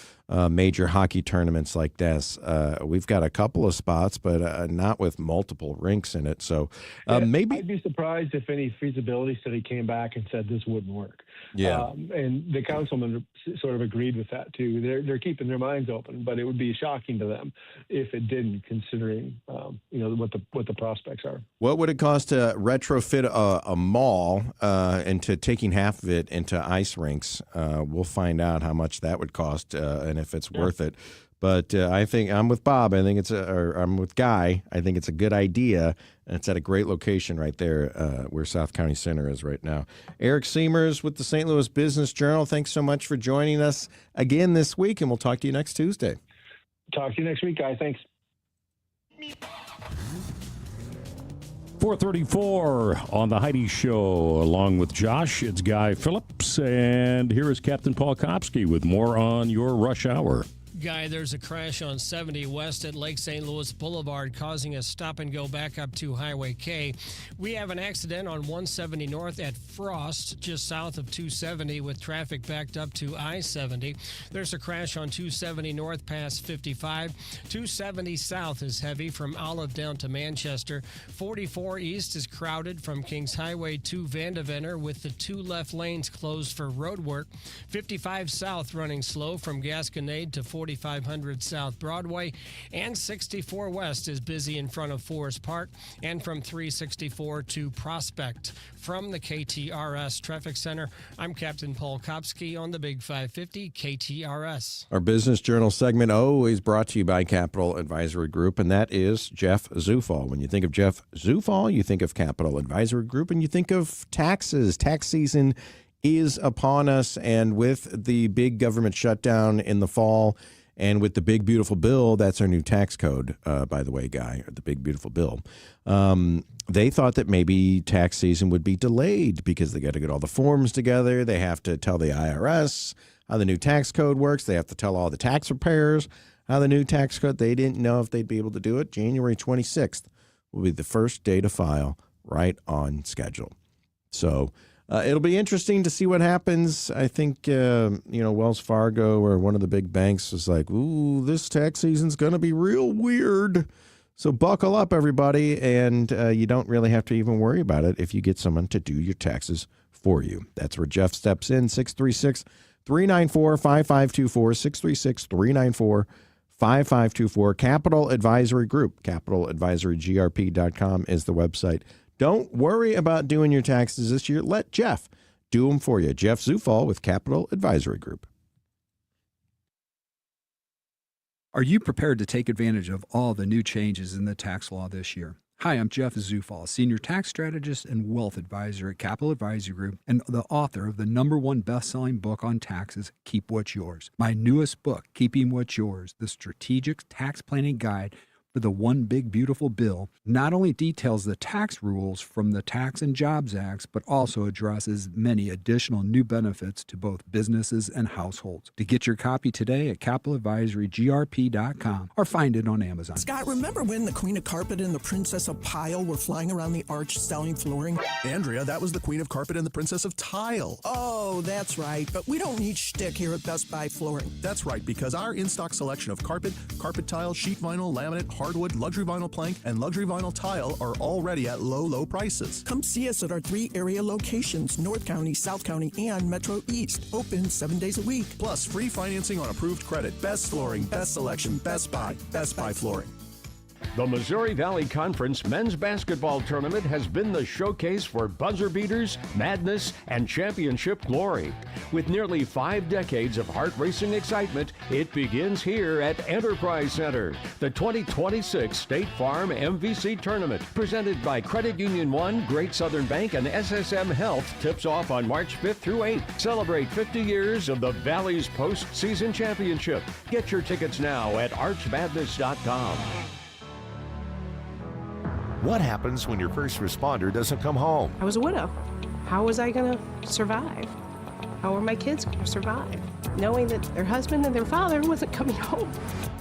major hockey tournaments like this? We've got a couple of spots, but not with multiple rinks in it. So maybe I'd be surprised if any feasibility study came back and said this wouldn't work. Yeah. And the councilman sort of agreed with that too. They're keeping their minds open, but it would be shocking to them if it didn't, considering what the prospects are. What would it cost to retrofit a mall into taking half of it into ice rinks? We'll find out how much that would cost and if it's worth it. But I think I'm with Bob. I think I'm with Guy. I think it's a good idea, and it's at a great location right there where South County Center is right now. Eric Seamers with the St. Louis Business Journal. Thanks so much for joining us again this week, and we'll talk to you next Tuesday. Talk to you next week, Guy. Thanks. 4:34 on the Heidi Show, along with Josh. It's Guy Phillips, and here is Captain Paul Kopsky with more on your rush hour. Guy, there's a crash on 70 west at Lake St. Louis Boulevard, causing a stop and go back up to Highway K. We have an accident on 170 north at Frost, just south of 270, with traffic backed up to I-70. There's a crash on 270 north past 55. 270 south is heavy from Olive down to Manchester. 44 east is crowded from Kings Highway to Vandeventer, with the 2 left lanes closed for road work. 55 south running slow from Gasconade to 4500 South Broadway, and 64 West is busy in front of Forest Park, and from 364 to Prospect. From the KTRS Traffic Center, I'm Captain Paul Kopsky on the Big 550 KTRS. Our Business Journal segment always brought to you by Capital Advisory Group, and that is Jeff Zufall. When you think of Jeff Zufall, you think of Capital Advisory Group, and you think of taxes. Tax season is upon us, and with the big government shutdown in the fall and with the big beautiful bill, that's our new tax code, by the way, Guy, the big beautiful bill. They thought that maybe tax season would be delayed because they got to get all the forms together. They have to tell the IRS how the new tax code works. They have to tell all the tax preparers how the new tax code. They didn't know if they'd be able to do it. January 26th will be the first day to file, right on schedule. So it'll be interesting to see what happens. I think, Wells Fargo or one of the big banks was like, ooh, this tax season's going to be real weird. So buckle up, everybody, and you don't really have to even worry about it if you get someone to do your taxes for you. That's where Jeff steps in, 636-394-5524, 636-394-5524. Capital Advisory Group, capitaladvisorygrp.com is the website. Don't worry about doing your taxes this year. Let Jeff do them for you. Jeff Zufall with Capital Advisory Group. Are you prepared to take advantage of all the new changes in the tax law this year? Hi, I'm Jeff Zufall, Senior Tax Strategist and Wealth Advisor at Capital Advisory Group and the author of the #1 best-selling book on taxes, Keep What's Yours. My newest book, Keeping What's Yours, the Strategic Tax Planning Guide for the One Big Beautiful Bill, not only details the tax rules from the Tax and Jobs Acts, but also addresses many additional new benefits to both businesses and households. To get your copy today at capitaladvisorygrp.com or find it on Amazon. Scott, remember when the Queen of Carpet and the Princess of Pile were flying around the arch selling flooring? Andrea, that was the Queen of Carpet and the Princess of Tile. Oh, that's right. But we don't need shtick here at Best Buy Flooring. That's right, because our in-stock selection of carpet tile, sheet vinyl, laminate, hardwood, luxury vinyl plank, and luxury vinyl tile are already at low prices. Come see us at our 3 area locations, North County, South County, and Metro East. Open 7 days a week. Plus free financing on approved credit. Best flooring, best selection, Best Buy Flooring. The Missouri Valley Conference Men's Basketball Tournament has been the showcase for buzzer beaters, madness, and championship glory. With nearly 5 decades of heart-racing excitement, it begins here at Enterprise Center. The 2026 State Farm MVC Tournament, presented by Credit Union One, Great Southern Bank, and SSM Health, tips off on March 5th through 8th. Celebrate 50 years of the Valley's postseason championship. Get your tickets now at archmadness.com. What happens when your first responder doesn't come home? I was a widow. How was I going to survive? How were my kids going to survive? Knowing that their husband and their father wasn't coming home.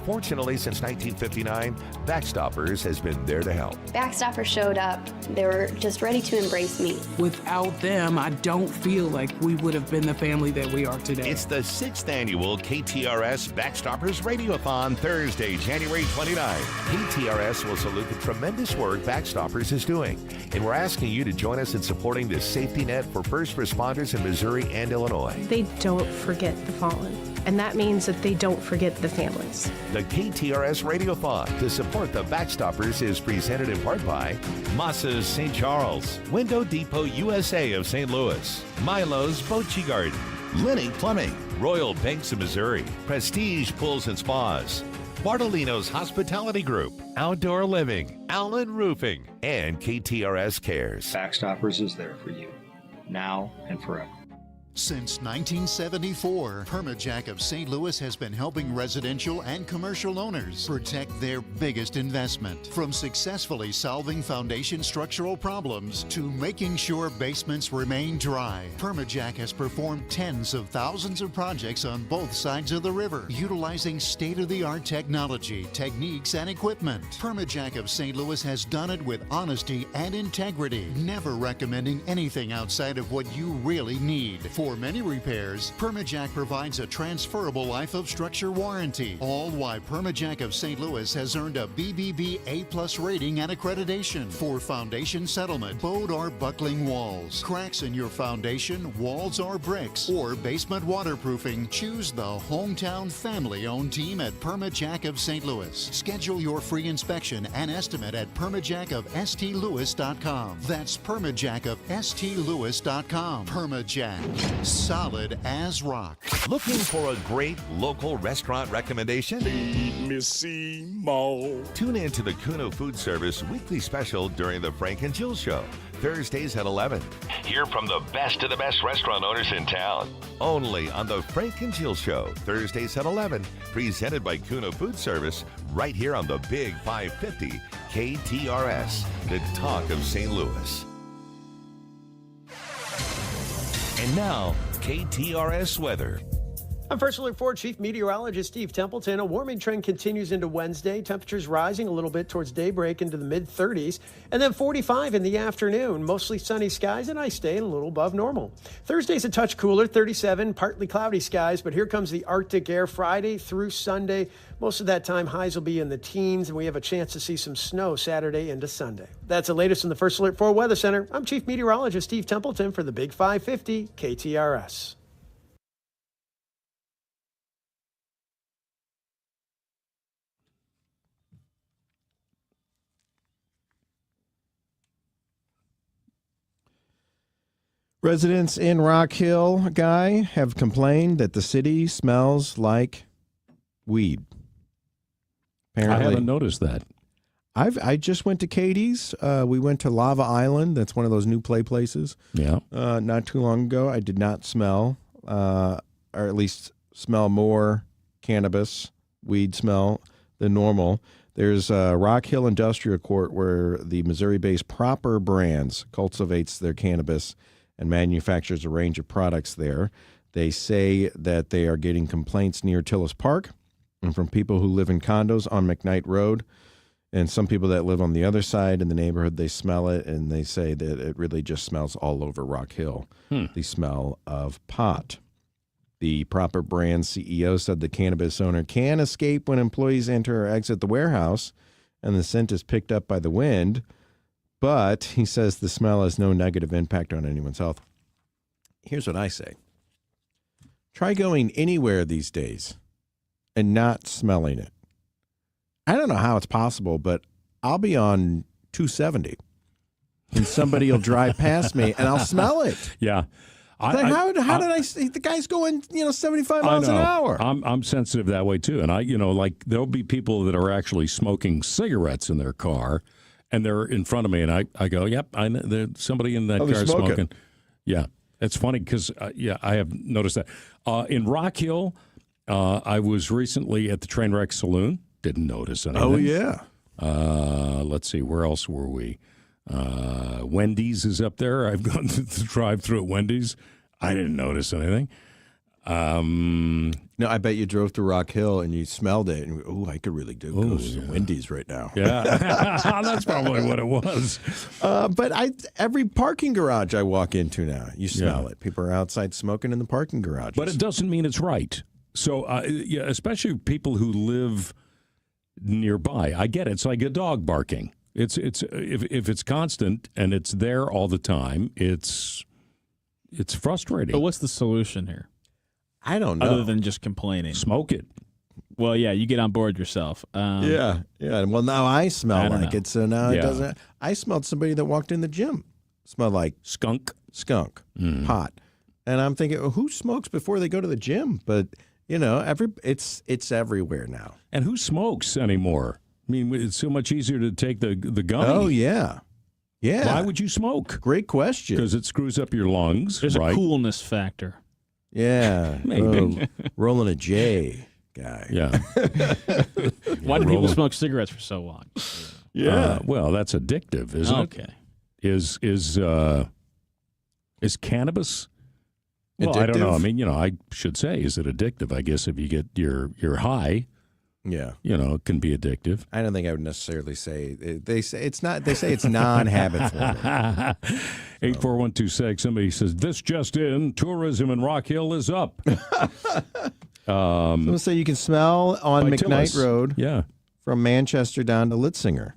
Fortunately, since 1959, Backstoppers has been there to help. Backstoppers showed up. They were just ready to embrace me. Without them, I don't feel like we would have been the family that we are today. It's the 6th annual KTRS Backstoppers Radiothon, Thursday, January 29. KTRS will salute the tremendous work Backstoppers is doing, and we're asking you to join us in supporting this safety net for first responders in Missouri and Illinois. They don't forget the fallen, and that means that they don't forget the families. The KTRS Radiothon to support the Backstoppers is presented in part by Massa's St. Charles, Window Depot USA of St. Louis, Milo's Bocce Garden, Lenny Plumbing, Royal Banks of Missouri, Prestige Pools and Spas, Bartolino's Hospitality Group, Outdoor Living, Allen Roofing, and KTRS Cares. Backstoppers is there for you, now and forever. Since 1974, Permajack of St. Louis has been helping residential and commercial owners protect their biggest investment. From successfully solving foundation structural problems to making sure basements remain dry, Permajack has performed tens of thousands of projects on both sides of the river, utilizing state-of-the-art technology, techniques, and equipment. Permajack of St. Louis has done it with honesty and integrity, never recommending anything outside of what you really need. For many repairs, Permajack provides a transferable life of structure warranty, all while Permajack of St. Louis has earned a BBB A+ rating and accreditation for foundation settlement, bowed or buckling walls, cracks in your foundation, walls or bricks, or basement waterproofing. Choose the hometown family-owned team at Permajack of St. Louis. Schedule your free inspection and estimate at permajackofstlewis.com. That's permajackofstlewis.com. Permajack. Solid as rock. Looking for a great local restaurant recommendation? Feed me Seymour. Tune in to the Kuno Food Service weekly special during the Frank and Jill Show, Thursdays at 11. Hear from the best of the best restaurant owners in town. Only on the Frank and Jill Show, Thursdays at 11. Presented by Kuno Food Service, right here on the Big 550 KTRS, the talk of St. Louis. And now, KTRS weather. I'm First Alert 4 Chief Meteorologist Steve Templeton. A warming trend continues into Wednesday. Temperatures rising a little bit towards daybreak into the mid-30s. And then 45 in the afternoon. Mostly sunny skies, a nice day and a little above normal. Thursday's a touch cooler, 37, partly cloudy skies. But here comes the Arctic air Friday through Sunday. Most of that time, highs will be in the teens, and we have a chance to see some snow Saturday into Sunday. That's the latest in the First Alert 4 Weather Center. I'm Chief Meteorologist Steve Templeton for the Big 550 KTRS. Residents in Rock Hill, Guy, have complained that the city smells like weed. Apparently, I haven't noticed that. I just went to Katie's. We went to Lava Island. That's one of those new play places. Yeah. Not too long ago. I did not smell, or at least smell more cannabis, weed smell than normal. There's Rock Hill Industrial Court where the Missouri-based Proper Brands cultivates their cannabis and manufactures a range of products there. They say that they are getting complaints near Tillis Park and from people who live in condos on McKnight Road. And some people that live on the other side in the neighborhood, they smell it, and they say that it really just smells all over Rock Hill, the smell of pot. The Proper Brands CEO said the cannabis owner can escape when employees enter or exit the warehouse, and the scent is picked up by the wind. But he says the smell has no negative impact on anyone's health. Here's what I say. Try going anywhere these days and not smelling it. I don't know how it's possible, but I'll be on 270 and somebody will drive past me and I'll smell it. Yeah. How did I see the guy's going, 75 miles an hour? I'm sensitive that way too. And there'll be people that are actually smoking cigarettes in their car. And they're in front of me, and I go, yep, there's somebody in that car smoking. Yeah, it's funny because, I have noticed that. In Rock Hill, I was recently at the Trainwreck Saloon. Didn't notice anything. Oh, yeah. Let's see, where else were we? Wendy's is up there. I've gone to the drive-through at Wendy's. I didn't notice anything. No, I bet you drove through Rock Hill and you smelled it, and oh, I could really do go to Wendy's right now. Yeah, that's probably what it was. But every parking garage I walk into now, you smell it. People are outside smoking in the parking garages. But it doesn't mean it's right. So, especially people who live nearby, I get it. It's like a dog barking. If it's constant and it's there all the time, it's frustrating. But what's the solution here? I don't know. Other than just complaining. Smoke it. Well, yeah, you get on board yourself. Yeah. Well, now I smell like know. it, so now it doesn't. I smelled somebody that walked in the gym. Smelled like skunk, pot. And I'm thinking, well, who smokes before they go to the gym? But it's everywhere now. And who smokes anymore? I mean, it's so much easier to take the gummy. Oh yeah. Why would you smoke? Great question. Because it screws up your lungs. There's right? a coolness factor. Yeah. Maybe. Rolling a J guy. Yeah. Why do people smoke cigarettes for so long? Yeah. Well, that's addictive, isn't it? Okay. Is cannabis? Well, Addictive? I don't know. I mean, I should say, is it addictive? I guess if you get your high, it can be addictive. I don't think I would necessarily say they say it's not. They say it's non-habit forming. 84126. Somebody says this just in: tourism in Rock Hill is up. Someone say you can smell on by McKnight Tillis. Road. Yeah. From Manchester down to Litzinger,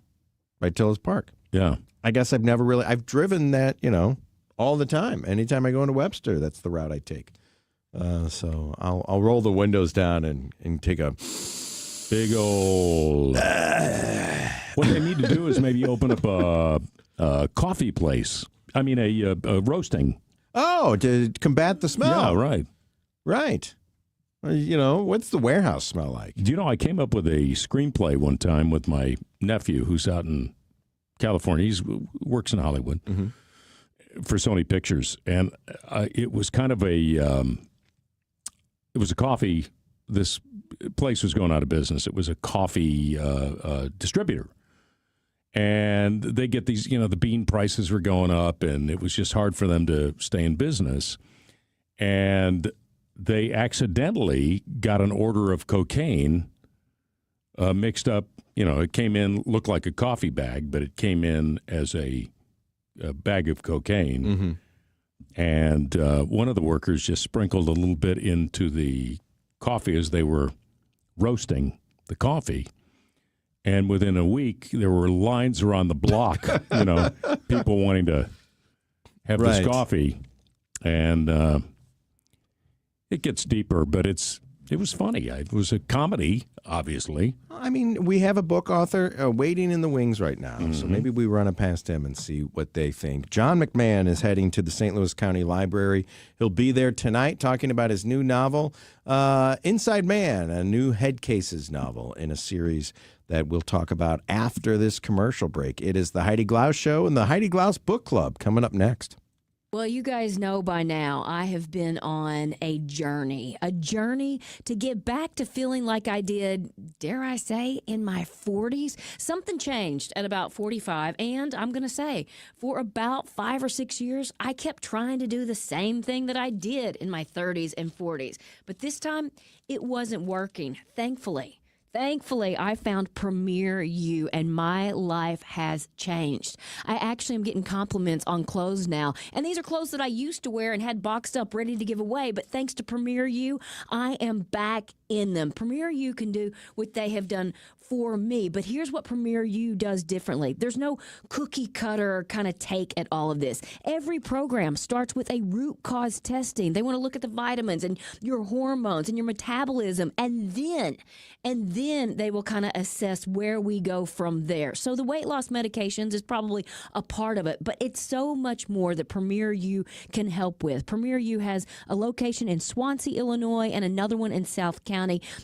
by Tillis Park. Yeah. I guess I've driven that all the time. Anytime I go into Webster, that's the route I take. So I'll roll the windows down and take a big old. What they need to do is maybe open up a coffee place. I mean, a roasting. Oh, to combat the smell. Yeah, right. Right. What's the warehouse smell like? Do you know, I came up with a screenplay one time with my nephew who's out in California. He works in Hollywood for Sony Pictures. And it was kind of it was a coffee. This place was going out of business. It was a coffee distributor. And they get these, the bean prices were going up, and it was just hard for them to stay in business. And they accidentally got an order of cocaine mixed up. It came in, looked like a coffee bag, but it came in as a bag of cocaine. And one of the workers just sprinkled a little bit into the coffee as they were roasting the coffee. And within a week, there were lines around the block, people wanting to have this coffee. And it gets deeper, but it was funny. It was a comedy, obviously. I mean, we have a book author waiting in the wings right now, so maybe we run it past him and see what they think. John McMahon is heading to the St. Louis County Library. He'll be there tonight talking about his new novel, Inside Man, a new Head Cases novel in a series that we'll talk about after this commercial break. It is the Heidi Glaus Show and the Heidi Glaus Book Club coming up next. Well, you guys know by now I have been on a journey to get back to feeling like I did, dare I say, in my 40s. Something changed at about 45, and I'm going to say, for about 5 or 6 years, I kept trying to do the same thing that I did in my 30s and 40s. But this time, it wasn't working, thankfully. Thankfully, I found Premier U, and my life has changed. I actually am getting compliments on clothes now, and these are clothes that I used to wear and had boxed up ready to give away, but thanks to Premier U, I am back in them. Premier U can do what they have done for me, but here's what Premier U does differently. There's no cookie cutter kind of take at all of this. Every program starts with a root cause testing. They want to look at the vitamins and your hormones and your metabolism, and then they will kind of assess where we go from there. So the weight loss medications is probably a part of it, but it's so much more that Premier U can help with. Premier U has a location in Swansea, Illinois, and another one in South County.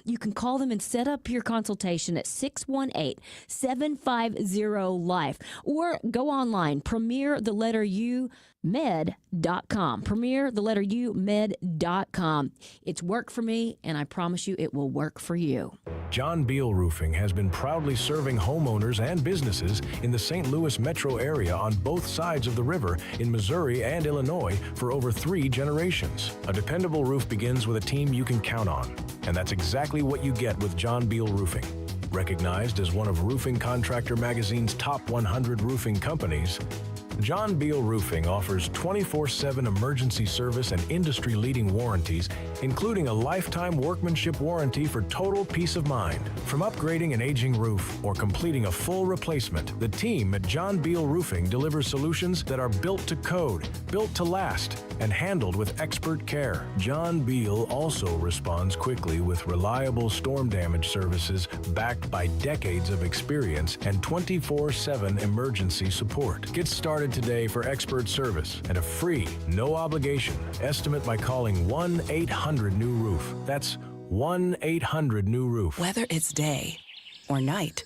You can call them and set up your consultation at 618-750-LIFE, or go online, premiertheletteru.com. med.com. Premier, the letter U, med.com. It's worked for me, and I promise you it will work for you. John Beal Roofing has been proudly serving homeowners and businesses in the St. Louis metro area on both sides of the river in Missouri and Illinois for over 3 generations. A dependable roof begins with a team you can count on, and that's exactly what you get with John Beal Roofing. Recognized as one of Roofing Contractor Magazine's top 100 roofing companies, John Beal Roofing offers 24/7 emergency service and industry-leading warranties, including a lifetime workmanship warranty for total peace of mind. From upgrading an aging roof or completing a full replacement, the team at John Beal Roofing delivers solutions that are built to code, built to last, and handled with expert care. John Beal also responds quickly with reliable storm damage services backed by decades of experience and 24/7 emergency support. Get started today for expert service and a free, no obligation estimate by calling 1-800-NEW-ROOF. That's 1-800-NEW-ROOF. Whether it's day or night,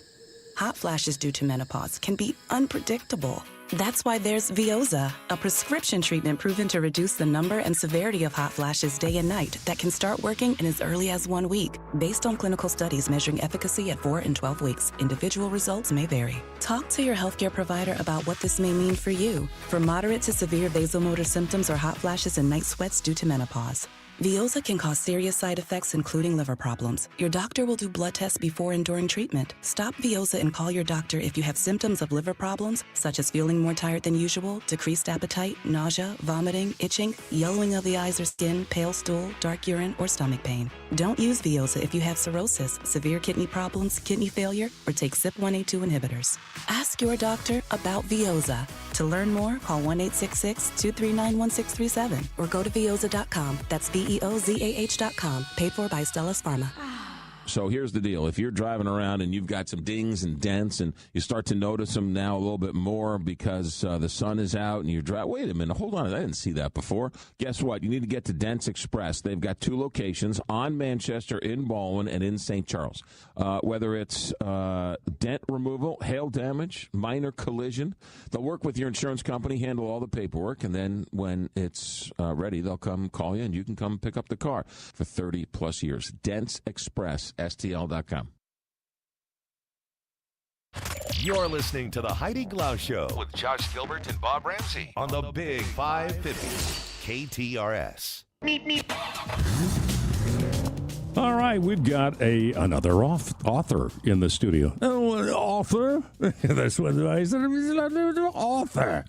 hot flashes due to menopause can be unpredictable. That's why there's Veoza, a prescription treatment proven to reduce the number and severity of hot flashes day and night that can start working in as early as 1 week. Based on clinical studies measuring efficacy at 4 and 12 weeks, individual results may vary. Talk to your healthcare provider about what this may mean for you. For moderate to severe vasomotor symptoms or hot flashes and night sweats due to menopause, Veoza can cause serious side effects, including liver problems. Your doctor will do blood tests before and during treatment. Stop Veoza and call your doctor if you have symptoms of liver problems, such as feeling more tired than usual, decreased appetite, nausea, vomiting, itching, yellowing of the eyes or skin, pale stool, dark urine, or stomach pain. Don't use Veoza if you have cirrhosis, severe kidney problems, kidney failure, or take CYP1A2 inhibitors. Ask your doctor about Veoza. To learn more, call 1-866-239-1637 or go to Veoza.com. That's VEOZAH.com. Paid for by Stellus Pharma. So here's the deal. If you're driving around and you've got some dings and dents and you start to notice them now a little bit more because the sun is out and you drive, wait a minute, hold on, I didn't see that before. Guess what? You need to get to Dents Express. They've got 2 locations on Manchester, in Baldwin, and in St. Charles. Whether it's dent removal, hail damage, minor collision, they'll work with your insurance company, handle all the paperwork, and then when it's ready, they'll come call you and you can come pick up the car for 30-plus years. Dents Express. STL.com. You're listening to the Heidi Glaus Show with Josh Gilbert and Bob Ramsey on the Big 550 KTRS. All right, we've got another author in the studio. Author? That's what I said. Author.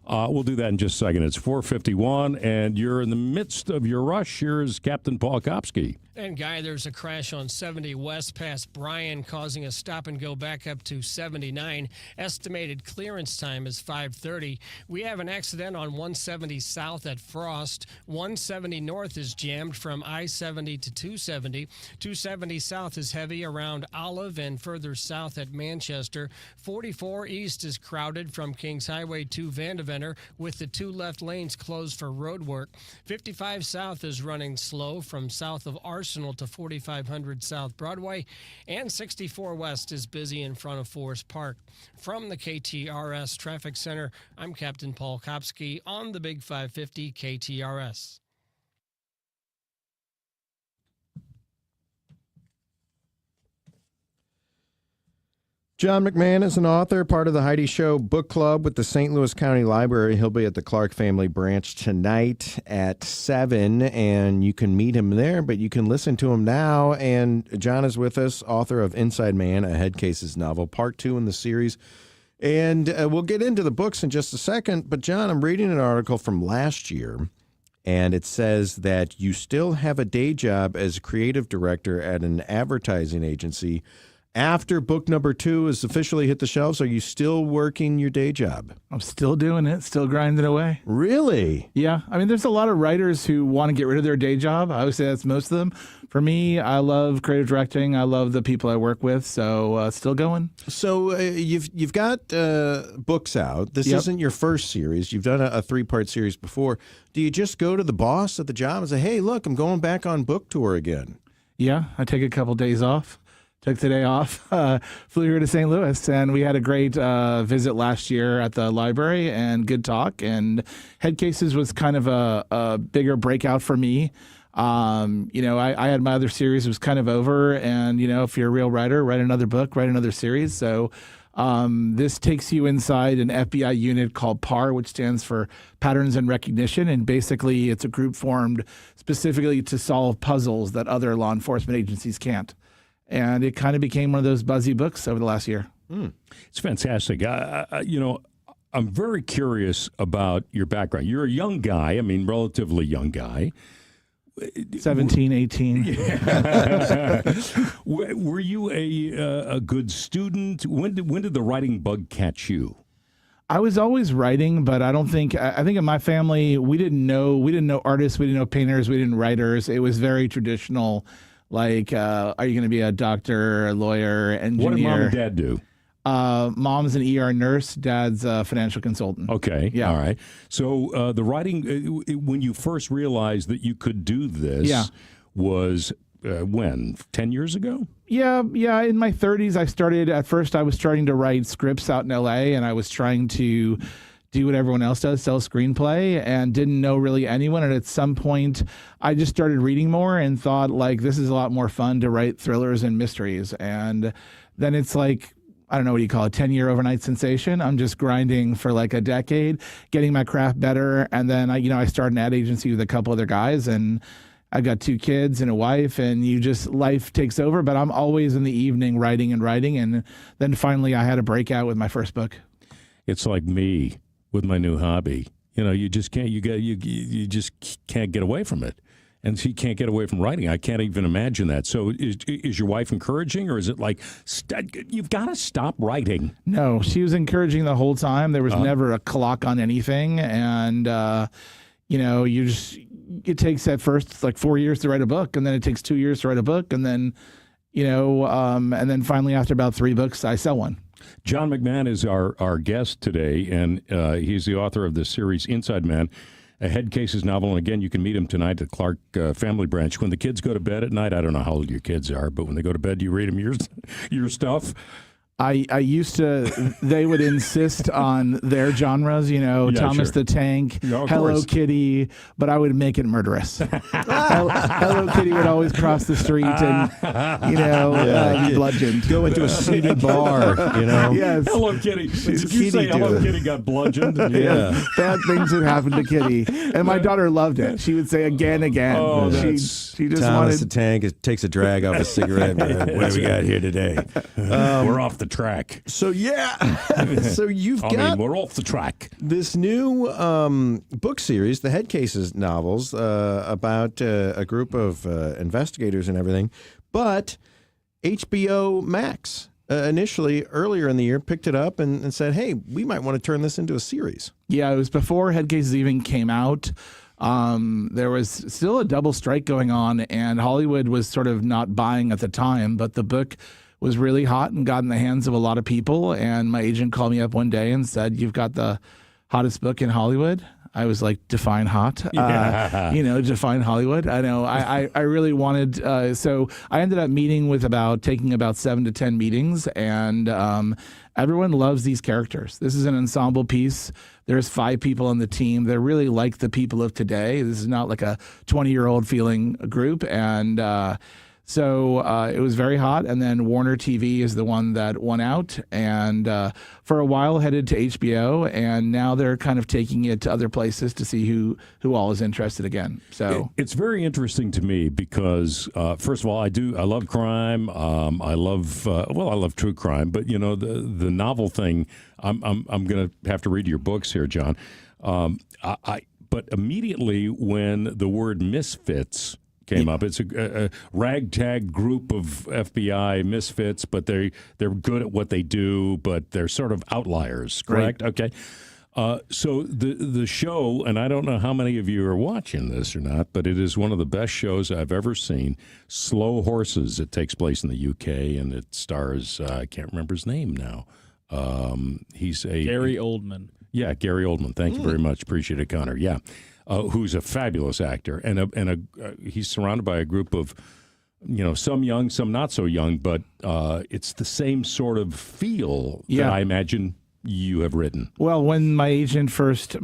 We'll do that in just a second. It's 4:51, and you're in the midst of your rush. Here's Captain Paul Kopsky. And, Guy, there's a crash on 70 West past Bryan, causing a stop-and-go back up to 79. Estimated clearance time is 5:30. We have an accident on 170 South at Frost. 170 North is jammed from I-70 to 270. 270 South is heavy around Olive and further south at Manchester. 44 East is crowded from Kings Highway to Vandeventer, with the 2 left lanes closed for road work. 55 South is running slow from south of Arsenal to 4500 South Broadway, and 64 West is busy in front of Forest Park. From the KTRS Traffic Center, I'm Captain Paul Kopsky on the Big 550 KTRS. John McMahon is an author, part of the Heidi Show Book Club with the St. Louis County Library. He'll be at the Clark Family Branch tonight at 7, and you can meet him there, but you can listen to him now. And John is with us, author of Inside Man, a Head Cases novel, part 2 in the series. And we'll get into the books in just a second, but John, I'm reading an article from last year, and it says that you still have a day job as a creative director at an advertising agency. After book number 2 has officially hit the shelves, are you still working your day job? I'm still doing it, still grinding away. Really? Yeah. I mean, there's a lot of writers who want to get rid of their day job. I would say that's most of them. For me, I love creative directing. I love the people I work with, so still going. So you've got books out. This isn't your first series. You've done a 3-part series before. Do you just go to the boss at the job and say, hey, look, I'm going back on book tour again? Yeah, I take a couple days off took the day off, flew here to St. Louis, and we had a great visit last year at the library and good talk. And Head Cases was kind of a bigger breakout for me. I had my other series, it was kind of over. And, if you're a real writer, write another book, write another series. So this takes you inside an FBI unit called PAR, which stands for Patterns and Recognition. And basically, it's a group formed specifically to solve puzzles that other law enforcement agencies can't. And it kind of became one of those buzzy books over the last year. It's fantastic. I'm very curious about your background. You're a young guy, relatively young guy. 17, 18. Yeah. Were you a good student? When did the writing bug catch you? I was always writing, but I think in my family we didn't know artists, we didn't know painters, we didn't writers. It was very traditional. Like, are you going to be a doctor, a lawyer, engineer? What did mom and dad do? Mom's an ER nurse, dad's a financial consultant. Okay, yeah, all right. So the writing, when you first realized that you could do this, was when? 10 years ago? Yeah. In my 30s, I was starting to write scripts out in LA, and I was trying to do what everyone else does, sell screenplay, and didn't know really anyone. And at some point, I just started reading more and thought, like, this is a lot more fun to write thrillers and mysteries. And then it's like, I don't know what you call it, 10-year overnight sensation. I'm just grinding for like a decade, getting my craft better. And then I started an ad agency with a couple other guys, and I've got 2 kids and a wife, and life takes over. But I'm always in the evening writing. And then finally I had a breakout with my first book. It's like me with my new hobby. You just can't, you just can't get away from it. And she can't get away from writing. I can't even imagine that. So is your wife encouraging, or is it like, you've got to stop writing? No, she was encouraging the whole time. There was never a clock on anything. And, it takes at first like 4 years to write a book, and then it takes 2 years to write a book. And then, and then finally after about 3 books, I sell one. John McMahon is our guest today, and he's the author of the series Inside Man, a Head Cases novel. And again, you can meet him tonight at Clark Family Branch. When the kids go to bed at night, I don't know how old your kids are, but when they go to bed, do you read them your stuff? I used to, they would insist on their genres, Thomas the Tank, Hello Kitty, but I would make it murderous. Hello Kitty would always cross the street and, be bludgeoned. Go into a seated bar, Yes. Hello Kitty. Did you say Hello Kitty got bludgeoned? Yeah. Bad things would happen to Kitty. And my daughter loved it. She would say again. Oh, she just Thomas the Tank takes a drag off a cigarette. What do we got here today? We're off the track. So you've got we're off the track. This new book series, the Head Cases novels, about a group of investigators and everything. But HBO Max initially earlier in the year picked it up and said, "Hey, we might want to turn this into a series." Yeah, it was before Head Cases even came out. There was still a double strike going on, and Hollywood was sort of not buying at the time, but the book was really hot and got in the hands of a lot of people. And my agent called me up one day and said, "You've got the hottest book in Hollywood." I was like, define hot, define Hollywood. I know. I really wanted, so I ended up taking about 7 to 10 meetings, and everyone loves these characters. This is an ensemble piece. There's 5 people on the team. They're really like the people of today. This is not like a 20-year-old feeling group. And so it was very hot. And then Warner TV is the one that won out, and for a while headed to HBO. And now they're kind of taking it to other places to see who all is interested again. So it's very interesting to me because, first of all, I love crime. I love true crime. But the novel thing. I'm going to have to read your books here, John. But immediately when the word misfits came up. It's a ragtag group of FBI misfits, but they're good at what they do, but they're sort of outliers, correct? Right. Okay. So the show, and I don't know how many of you are watching this or not, but it is one of the best shows I've ever seen. Slow Horses. It takes place in the UK, and it stars, I can't remember his name now. He's Gary Oldman. Yeah, Gary Oldman. Thank you very much. Appreciate it, Connor. Yeah. Who's a fabulous actor, and he's surrounded by a group of some young, some not so young, but it's the same sort of feel that I imagine you have written. Well, when my agent first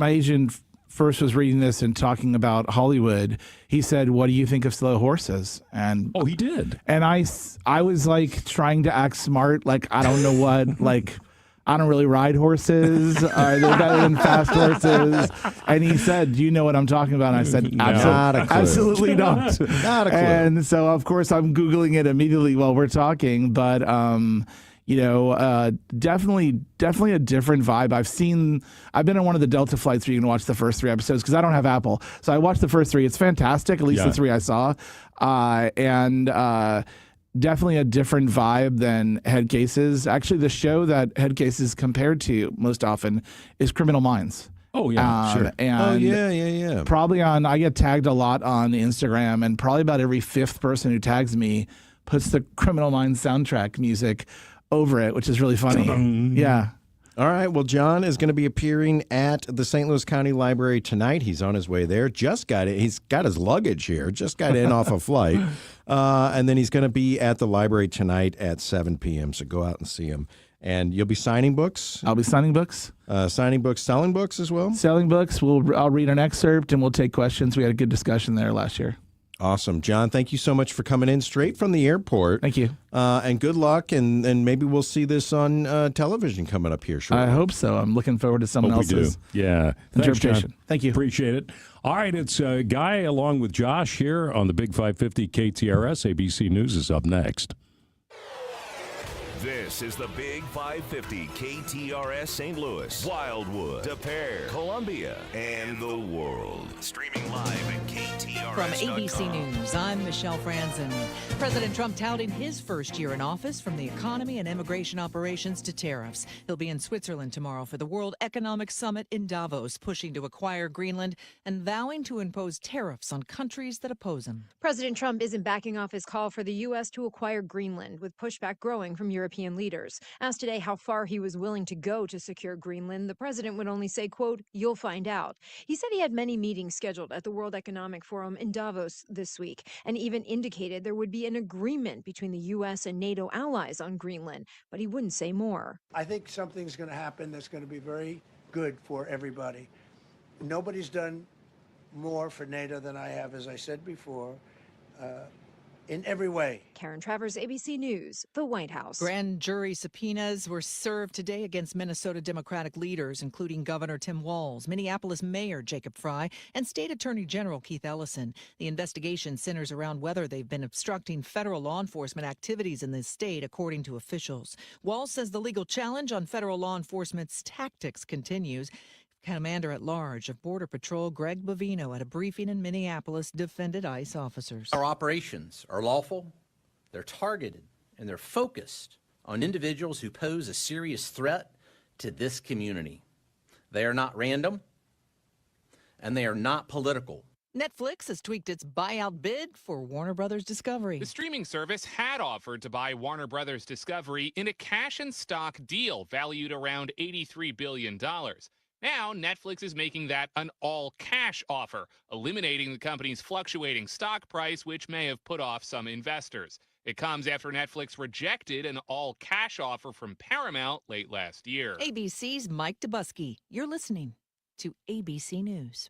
was reading this and talking about Hollywood, he said, "What do you think of Slow Horses?" And he did. And I was like trying to act smart, like I don't know what, like I don't really ride horses. They're better than fast horses. And he said, "Do you know what I'm talking about?" And I said, "Absolutely not." Not a clue. And so, of course, I'm Googling it immediately while we're talking, but. Definitely a different vibe. I've been on one of the Delta flights where you can watch the first 3 episodes because I don't have Apple. So I watched the first 3. It's fantastic, at least the 3 I saw. And definitely a different vibe than Head Cases. Actually, the show that Head Cases compared to most often is Criminal Minds. Oh, yeah, sure. And yeah. Probably I get tagged a lot on Instagram, and probably about every 5th person who tags me puts the Criminal Minds soundtrack music over it, which is really funny. Yeah. All right. Well, John is going to be appearing at the St. Louis County Library tonight. He's on his way there. Just got it. He's got his luggage here. Just got in off a flight. And then he's going to be at the library tonight at 7 p.m. So go out and see him. And you'll be signing books? I'll be signing books. Signing books, selling books as well? Selling books. I'll read an excerpt and we'll take questions. We had a good discussion there last year. Awesome. John, thank you so much for coming in straight from the airport. Thank you. And good luck, and maybe we'll see this on television coming up here shortly. I hope so. I'm looking forward to someone else's interpretation. Thanks, Thank you. Appreciate it. All right, it's Guy along with Josh here on the Big 550 KTRS. ABC News is up next. This is the Big 550 KTRS St. Louis, Wildwood, De Pere, Columbia, and the world. Streaming live at KTRS.com. From ABC News, I'm Michelle Franzen. President Trump touting his first year in office, from the economy and immigration operations to tariffs. He'll be in Switzerland tomorrow for the World Economic Summit in Davos, pushing to acquire Greenland and vowing to impose tariffs on countries that oppose him. President Trump isn't backing off his call for the U.S. to acquire Greenland, with pushback growing from European leaders. Asked today how far he was willing to go to secure Greenland, the president would only say, quote, "You'll find out." He said he had many meetings scheduled at the World Economic Forum in Davos this week, and even indicated there would be an agreement between the U.S. and NATO allies on Greenland, but he wouldn't say more. I think something's going to happen that's going to be very good for everybody. Nobody's done more for NATO than I have, as I said before. In every way. Karen Travers, ABC News, the White House. Grand jury subpoenas were served today against Minnesota Democratic leaders, including Governor Tim Walz, Minneapolis Mayor Jacob Frey, and State Attorney General Keith Ellison. The investigation centers around whether they've been obstructing federal law enforcement activities in the state, according to officials. Walz says the legal challenge on federal law enforcement's tactics continues. Commander-at-Large of Border Patrol Greg Bovino at a briefing in Minneapolis defended ICE officers. Our operations are lawful, they're targeted, and they're focused on individuals who pose a serious threat to this community. They are not random, and they are not political. Netflix has tweaked its buyout bid for Warner Brothers Discovery. The streaming service had offered to buy Warner Brothers Discovery in a cash and stock deal valued around $83 billion. Now, Netflix is making that an all-cash offer, eliminating the company's fluctuating stock price, which may have put off some investors. It comes after Netflix rejected an all-cash offer from Paramount late last year. ABC's Mike Dubusky. You're listening to ABC News.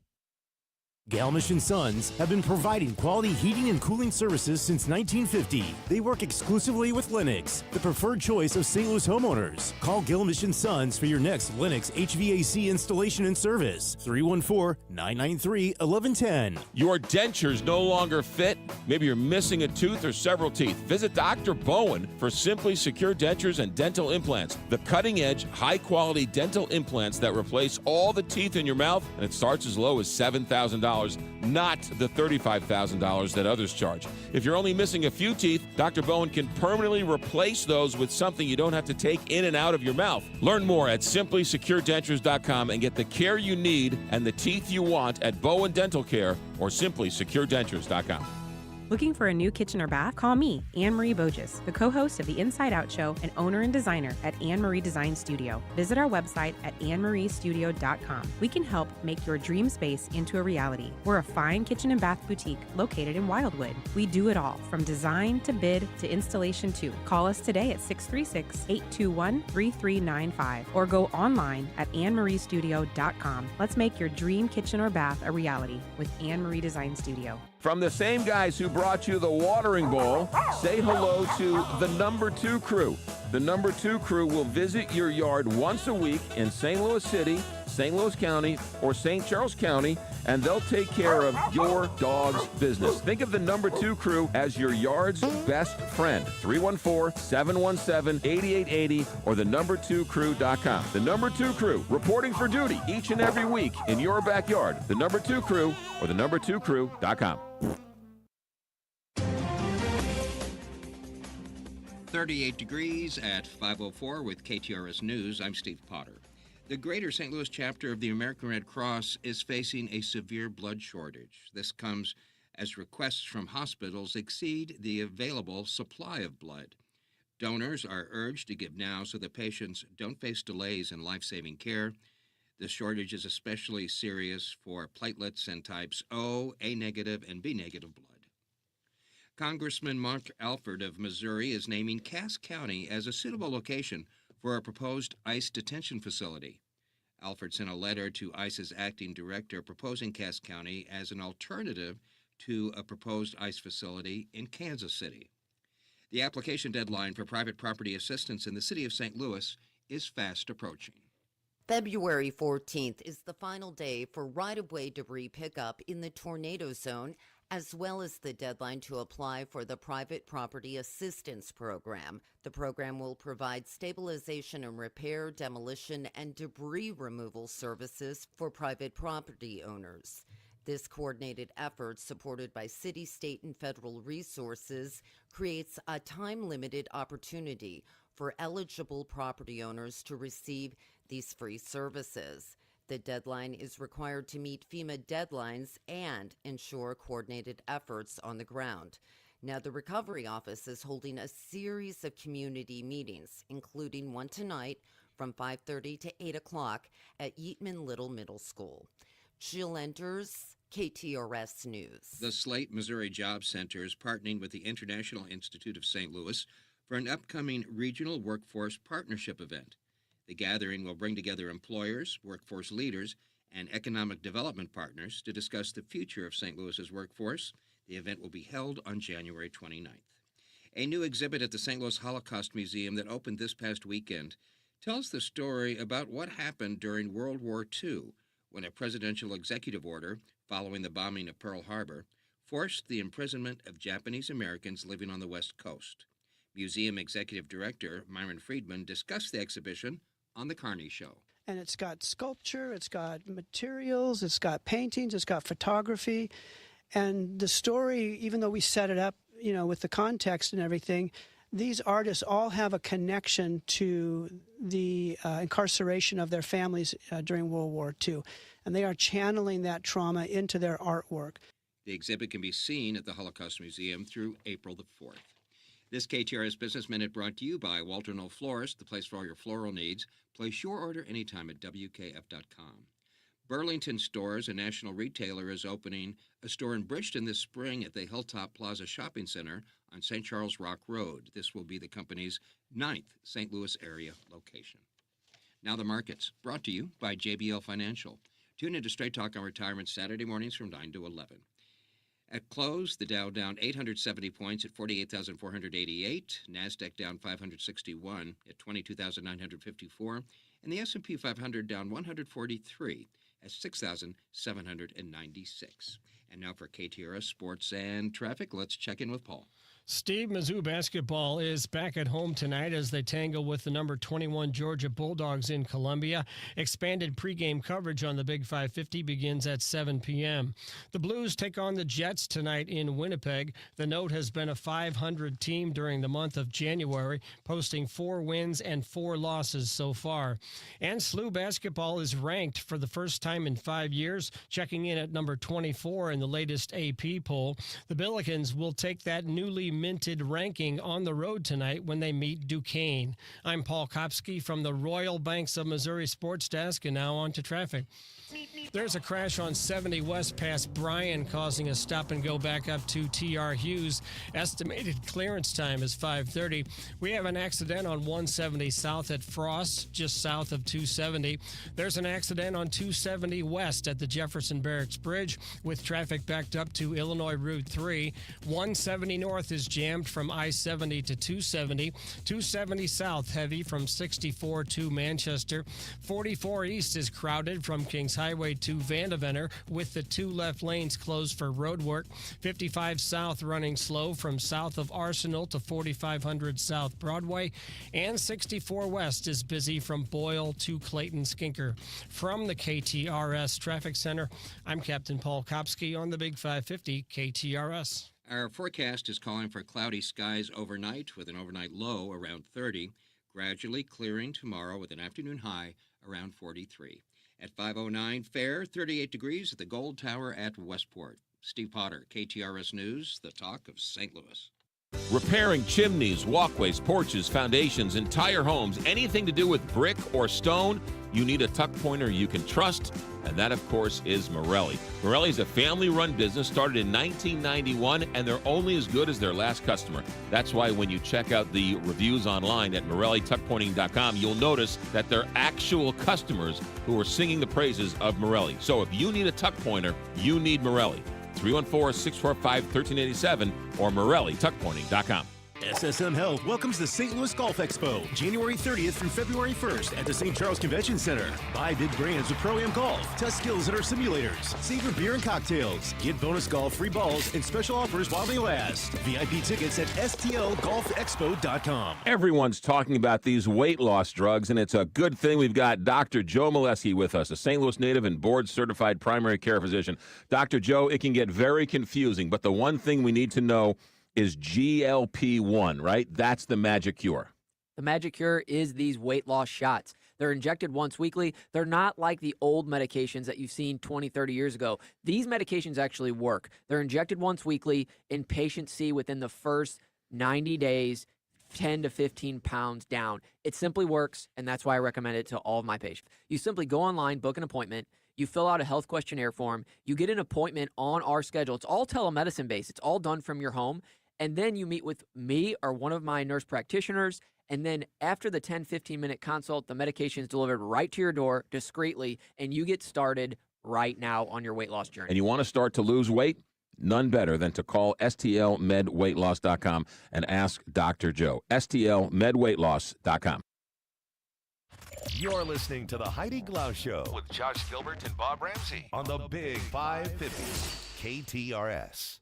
Galmish & Sons have been providing quality heating and cooling services since 1950. They work exclusively with Lennox, the preferred choice of St. Louis homeowners. Call Galmish & Sons for your next Lennox HVAC installation and service. 314-993-1110. Your dentures no longer fit? Maybe you're missing a tooth or several teeth. Visit Dr. Bowen for Simply Secure Dentures and Dental Implants. The cutting-edge, high-quality dental implants that replace all the teeth in your mouth, and it starts as low as $7,000. Not the $35,000 that others charge. If you're only missing a few teeth, Dr. Bowen can permanently replace those with something you don't have to take in and out of your mouth. Learn more at simplysecuredentures.com and get the care you need and the teeth you want at Bowen Dental Care or simplysecuredentures.com. Looking for a new kitchen or bath? Call me, Anne-Marie Bogus, the co-host of the Inside Out Show and owner and designer at Anne-Marie Design Studio. Visit our website at annemariestudio.com. We can help make your dream space into a reality. We're a fine kitchen and bath boutique located in Wildwood. We do it all, from design to bid to installation too. Call us today at 636-821-3395 or go online at annemariestudio.com. Let's make your dream kitchen or bath a reality with Anne-Marie Design Studio. From the same guys who brought you the watering bowl, say hello to the Number 2 crew. The Number 2 crew will visit your yard once a week in St. Louis City, St. Louis County, or St. Charles County, and they'll take care of your dog's business. Think of the Number 2 crew as your yard's best friend. 314-717-8880 or the number2crew.com. The Number 2 crew, reporting for duty each and every week in your backyard. The Number 2 crew or the number2crew.com. 38 degrees at 5:04 with KTRS News. I'm Steve Potter. The Greater St. Louis chapter of the American Red Cross is facing a severe blood shortage. This comes as requests from hospitals exceed the available supply of blood. Donors are urged to give now so that patients don't face delays in life-saving care. The shortage is especially serious for platelets and types O, A negative, and B negative blood. Congressman Mark Alford of Missouri is naming Cass County as a suitable location for a proposed ICE detention facility. Alford sent a letter to ICE's acting director proposing Cass County as an alternative to a proposed ICE facility in Kansas City. The application deadline for private property assistance in the city of St. Louis is fast approaching. February 14th is the final day for right-of-way debris pickup in the tornado zone, as well as the deadline to apply for the Private Property Assistance Program. The program will provide stabilization and repair, demolition, and debris removal services for private property owners. This coordinated effort, supported by city, state, and federal resources, creates a time-limited opportunity for eligible property owners to receive these free services. The deadline is required to meet FEMA deadlines and ensure coordinated efforts on the ground. Now, the Recovery Office is holding a series of community meetings, including one tonight from 5:30 to 8 o'clock at Yeatman Little Middle School. Jill Enders, KTRS News. The Slate, Missouri Job Center is partnering with the International Institute of St. Louis for an upcoming regional workforce partnership event. The gathering will bring together employers, workforce leaders, and economic development partners to discuss the future of St. Louis's workforce. The event will be held on January 29th. A new exhibit at the St. Louis Holocaust Museum that opened this past weekend tells the story about what happened during World War II when a presidential executive order, following the bombing of Pearl Harbor, forced the imprisonment of Japanese Americans living on the West Coast. Museum Executive Director Myron Friedman discussed the exhibition on The Carney Show. And it's got sculpture, it's got materials, it's got paintings, it's got photography. And the story, even though we set it up, with the context and everything, these artists all have a connection to the incarceration of their families during World War II. And they are channeling that trauma into their artwork. The exhibit can be seen at the Holocaust Museum through April the 4th. This KTRS Business Minute brought to you by Walter Knoll Florist, the place for all your floral needs. Place your order anytime at WKF.com. Burlington Stores, a national retailer, is opening a store in Bridgeton this spring at the Hilltop Plaza Shopping Center on St. Charles Rock Road. This will be the company's 9th St. Louis area location. Now the markets, brought to you by JBL Financial. Tune into Straight Talk on Retirement Saturday mornings from 9 to 11. At close, the Dow down 870 points at 48,488, NASDAQ down 561 at 22,954, and the S&P 500 down 143 at 6,796. And now for KTRS Sports and Traffic, let's check in with Paul. Steve, Mizzou basketball is back at home tonight as they tangle with the number 21 Georgia Bulldogs in Columbia. Expanded pregame coverage on the Big 550 begins at 7 p.m. The Blues take on the Jets tonight in Winnipeg. The Note has been a 500 team during the month of January, posting 4 wins and 4 losses so far. And SLU basketball is ranked for the first time in 5 years, checking in at number 24 in the latest AP poll. The Billikens will take that newly minted ranking on the road tonight when they meet Duquesne. I'm Paul Kopsky from the Royal Banks of Missouri Sports Desk, and now on to traffic. There's a crash on 70 West past Bryan, causing a stop and go back up to T.R. Hughes. Estimated clearance time is 5:30. We have an accident on 170 South at Frost, just south of 270. There's an accident on 270 West at the Jefferson Barracks Bridge, with traffic backed up to Illinois Route 3. 170 North is jammed from I-70 to 270. 270 South heavy from 64 to Manchester. 44 East is crowded from Kings Highway to Vandeventer, with the 2 left lanes closed for road work. 55 South running slow from south of Arsenal to 4500 South Broadway. And 64 West is busy from Boyle to Clayton Skinker. From the KTRS Traffic Center, I'm Captain Paul Kopsky on the Big 550 KTRS. Our forecast is calling for cloudy skies overnight with an overnight low around 30, gradually clearing tomorrow with an afternoon high around 43. At 5:09, fair, 38 degrees at the Gold Tower at Westport. Steve Potter, KTRS News, the talk of St. Louis. Repairing chimneys, walkways, porches, foundations, entire homes, anything to do with brick or stone, you need a tuck pointer you can trust, and that, of course, is Morelli. Morelli is a family-run business started in 1991, and they're only as good as their last customer. That's why when you check out the reviews online at MorelliTuckPointing.com, you'll notice that they're actual customers who are singing the praises of Morelli. So if you need a tuck pointer, you need Morelli. 314-645-1387 or MorelliTuckPointing.com. SSM Health welcomes the St. Louis Golf Expo, January 30th through February 1st at the St. Charles Convention Center. Buy big brands with Pro-Am Golf. Test skills at our simulators. Savor beer and cocktails. Get bonus golf, free balls, and special offers while they last. VIP tickets at stlgolfexpo.com. Everyone's talking about these weight loss drugs, and it's a good thing we've got Dr. Joe Molesky with us, a St. Louis native and board-certified primary care physician. Dr. Joe, it can get very confusing, but the one thing we need to know is GLP-1, right? That's the magic cure. The magic cure is these weight loss shots. They're injected once weekly. They're not like the old medications that you've seen 20, 30 years ago. These medications actually work. They're injected once weekly, and patients see within the first 90 days 10 to 15 pounds down. It simply works, and that's why I recommend it to all of my patients. You simply go online, book an appointment. You fill out a health questionnaire form. You get an appointment on our schedule. It's all telemedicine based. It's all done from your home. And then you meet with me or one of my nurse practitioners. And then after the 10, 15-minute consult, the medication is delivered right to your door discreetly, and you get started right now on your weight loss journey. And you want to start to lose weight? None better than to call stlmedweightloss.com and ask Dr. Joe. stlmedweightloss.com. You're listening to the Heidi Glaus Show with Josh Gilbert and Bob Ramsey on the Big 550 KTRS.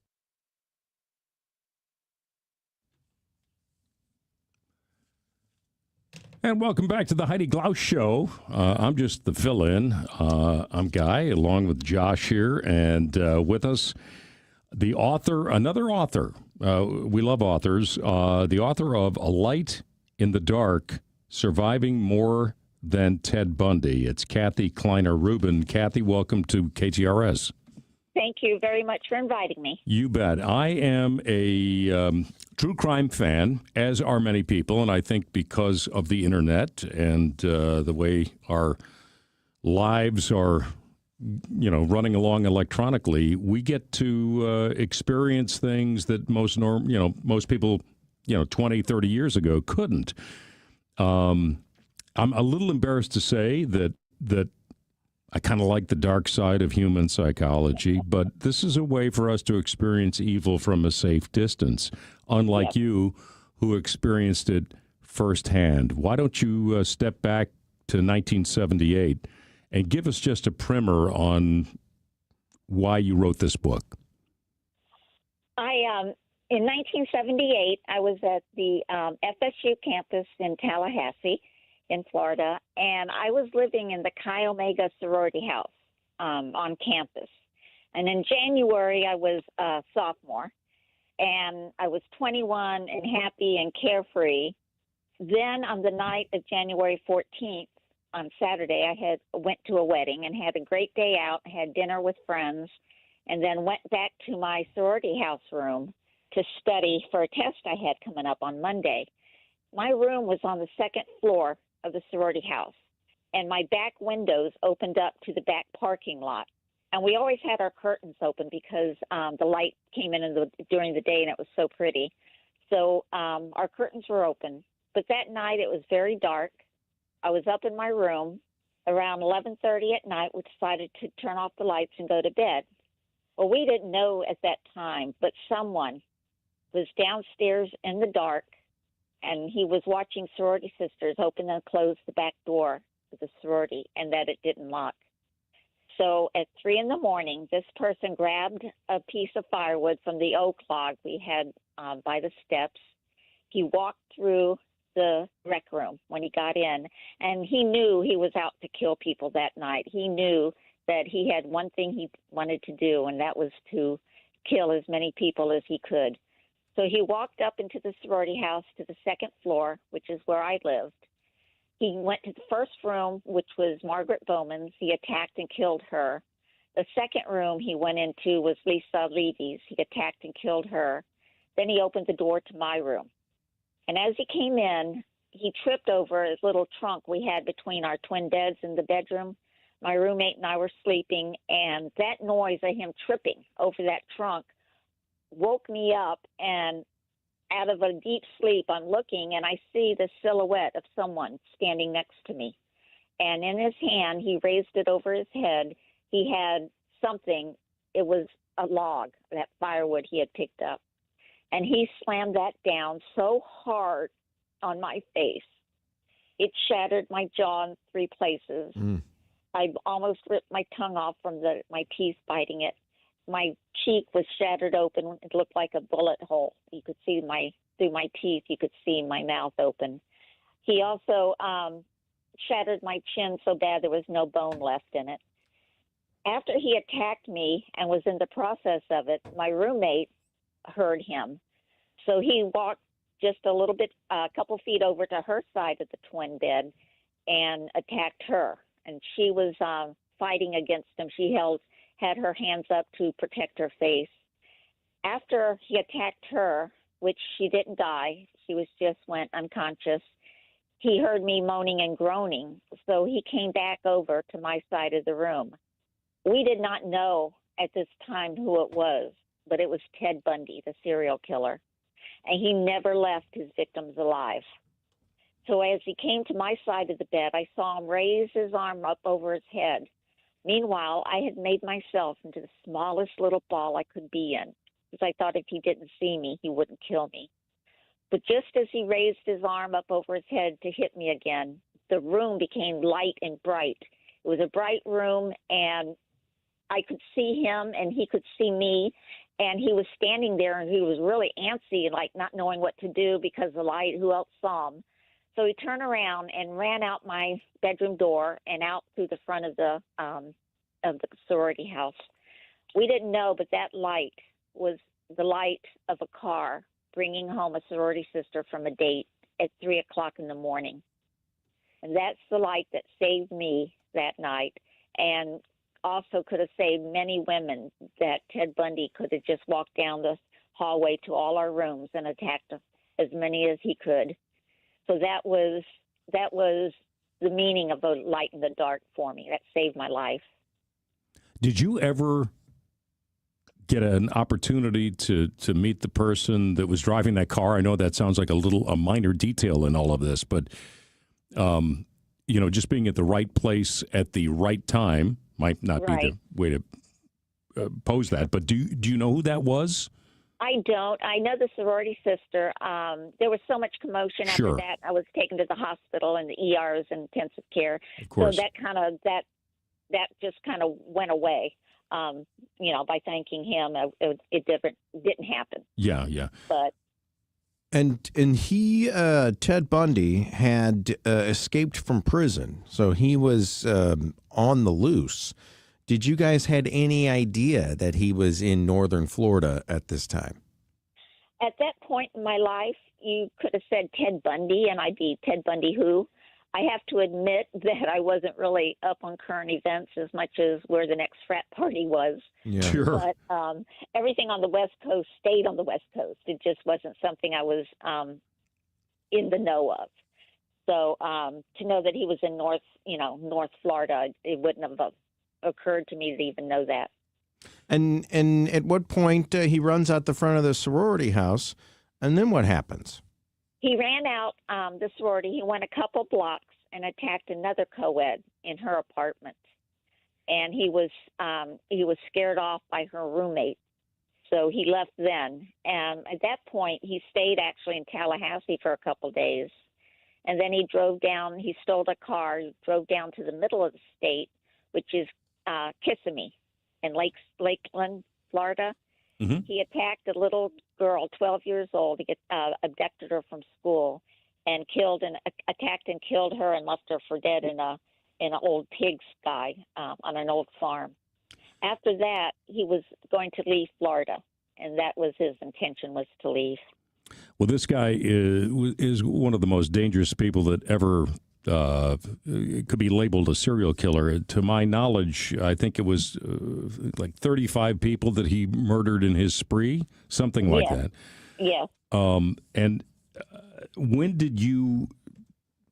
And welcome back to the Heidi Glaus Show. I'm just the fill-in. I'm Guy, along with Josh here, and with us, the author, another author. We love authors. The author of A Light in the Dark, Surviving More Than Ted Bundy. It's Kathy Kleiner-Rubin. Kathy, welcome to KTRS. Thank you very much for inviting me. You bet. I am a true crime fan, as are many people, and I think because of the internet and the way our lives are, running along electronically, we get to experience things that most people, 20, 30 years ago couldn't. I'm a little embarrassed to say that I kind of like the dark side of human psychology, but this is a way for us to experience evil from a safe distance, unlike you who experienced it firsthand. Why don't you step back to 1978 and give us just a primer on why you wrote this book? In 1978, I was at the FSU campus in Tallahassee, in Florida, and I was living in the Chi Omega sorority house on campus. And in January, I was a sophomore, and I was 21 and happy and carefree. Then on the night of January 14th, on Saturday, I went to a wedding and had a great day out, had dinner with friends, and then went back to my sorority house room to study for a test I had coming up on Monday. My room was on the second floor of the sorority house, and my back windows opened up to the back parking lot. And we always had our curtains open because the light came in during the day, and it was so pretty. So our curtains were open. But that night, it was very dark. I was up in my room. Around 11:30 at night, we decided to turn off the lights and go to bed. Well, we didn't know at that time, but someone was downstairs in the dark, and he was watching sorority sisters open and close the back door of the sorority, and that it didn't lock. So at 3 a.m, this person grabbed a piece of firewood from the oak log we had by the steps. He walked through the rec room when he got in, and he knew he was out to kill people that night. He knew that he had one thing he wanted to do, and that was to kill as many people as he could. So he walked up into the sorority house to the second floor, which is where I lived. He went to the first room, which was Margaret Bowman's. He attacked and killed her. The second room he went into was Lisa Levy's. He attacked and killed her. Then he opened the door to my room. And as he came in, he tripped over his little trunk we had between our twin beds in the bedroom. My roommate and I were sleeping, and that noise of him tripping over that trunk woke me up, and out of a deep sleep, I'm looking, and I see the silhouette of someone standing next to me. And in his hand, he raised it over his head. He had something. It was a log, that firewood he had picked up. And he slammed that down so hard on my face, it shattered my jaw in 3 places. I almost ripped my tongue off from my teeth biting it. My cheek was shattered open. It looked like a bullet hole. You could see through my teeth, you could see my mouth open. He also shattered my chin so bad there was no bone left in it. After he attacked me and was in the process of it, my roommate heard him. So he walked just a couple feet over to her side of the twin bed and attacked her. And she was fighting against him. She had her hands up to protect her face. After he attacked her, which she didn't die, she went unconscious, he heard me moaning and groaning. So he came back over to my side of the room. We did not know at this time who it was, but it was Ted Bundy, the serial killer. And he never left his victims alive. So as he came to my side of the bed, I saw him raise his arm up over his head. Meanwhile, I had made myself into the smallest little ball I could be in, because I thought if he didn't see me, he wouldn't kill me. But just as he raised his arm up over his head to hit me again, the room became light and bright. It was a bright room, and I could see him, and he could see me, and he was standing there, and he was really antsy, like not knowing what to do because of the light. Who else saw him? So he turned around and ran out my bedroom door and out through the front of the sorority house. We didn't know, but that light was the light of a car bringing home a sorority sister from a date at 3 o'clock in the morning. And that's the light that saved me that night, and also could have saved many women that Ted Bundy could have just walked down the hallway to all our rooms and attacked as many as he could. So that was the meaning of the light in the dark for me. That saved my life. Did you ever get an opportunity to meet the person that was driving that car? I know that sounds like a minor detail in all of this, but just being at the right place at the right time might not be the way to pose that. But do you know who that was? I don't. I know the sorority sister. There was so much commotion after that. I was taken to the hospital and the ERs and intensive care. Of course. So that just kind of went away. by thanking him. It didn't happen. Yeah. But And he, Ted Bundy, had escaped from prison, so he was on the loose. Did you guys had any idea that he was in northern Florida at this time? at that point in my life, you could have said Ted Bundy, and I'd be Ted Bundy who. I have to admit that I wasn't really up on current events as much as where the next frat party was. Yeah. Sure. But everything on the West Coast stayed on the West Coast. It just wasn't something I was in the know of. So to know that he was in North Florida, it wouldn't have occurred to me to even know that. And at what point he runs out the front of the sorority house, and then what happens? He ran out the sorority. He went a couple blocks and attacked another co-ed in her apartment, and he was scared off by her roommate. So he left then, and at that point he stayed actually in Tallahassee for a couple days, and then he drove down. He stole a car, drove down to the middle of the state, which is Kissimmee in Lakeland, Florida. Mm-hmm. He attacked a little girl, 12 years old. He abducted her from school and attacked and killed her and left her for dead in an old pigsty on an old farm. After that, he was going to leave Florida, and that was his intention, was to leave. Well, this guy is one of the most dangerous people that ever could be labeled a serial killer. To my knowledge, I think it was like 35 people that he murdered in his spree, something like that. Yeah. And when did you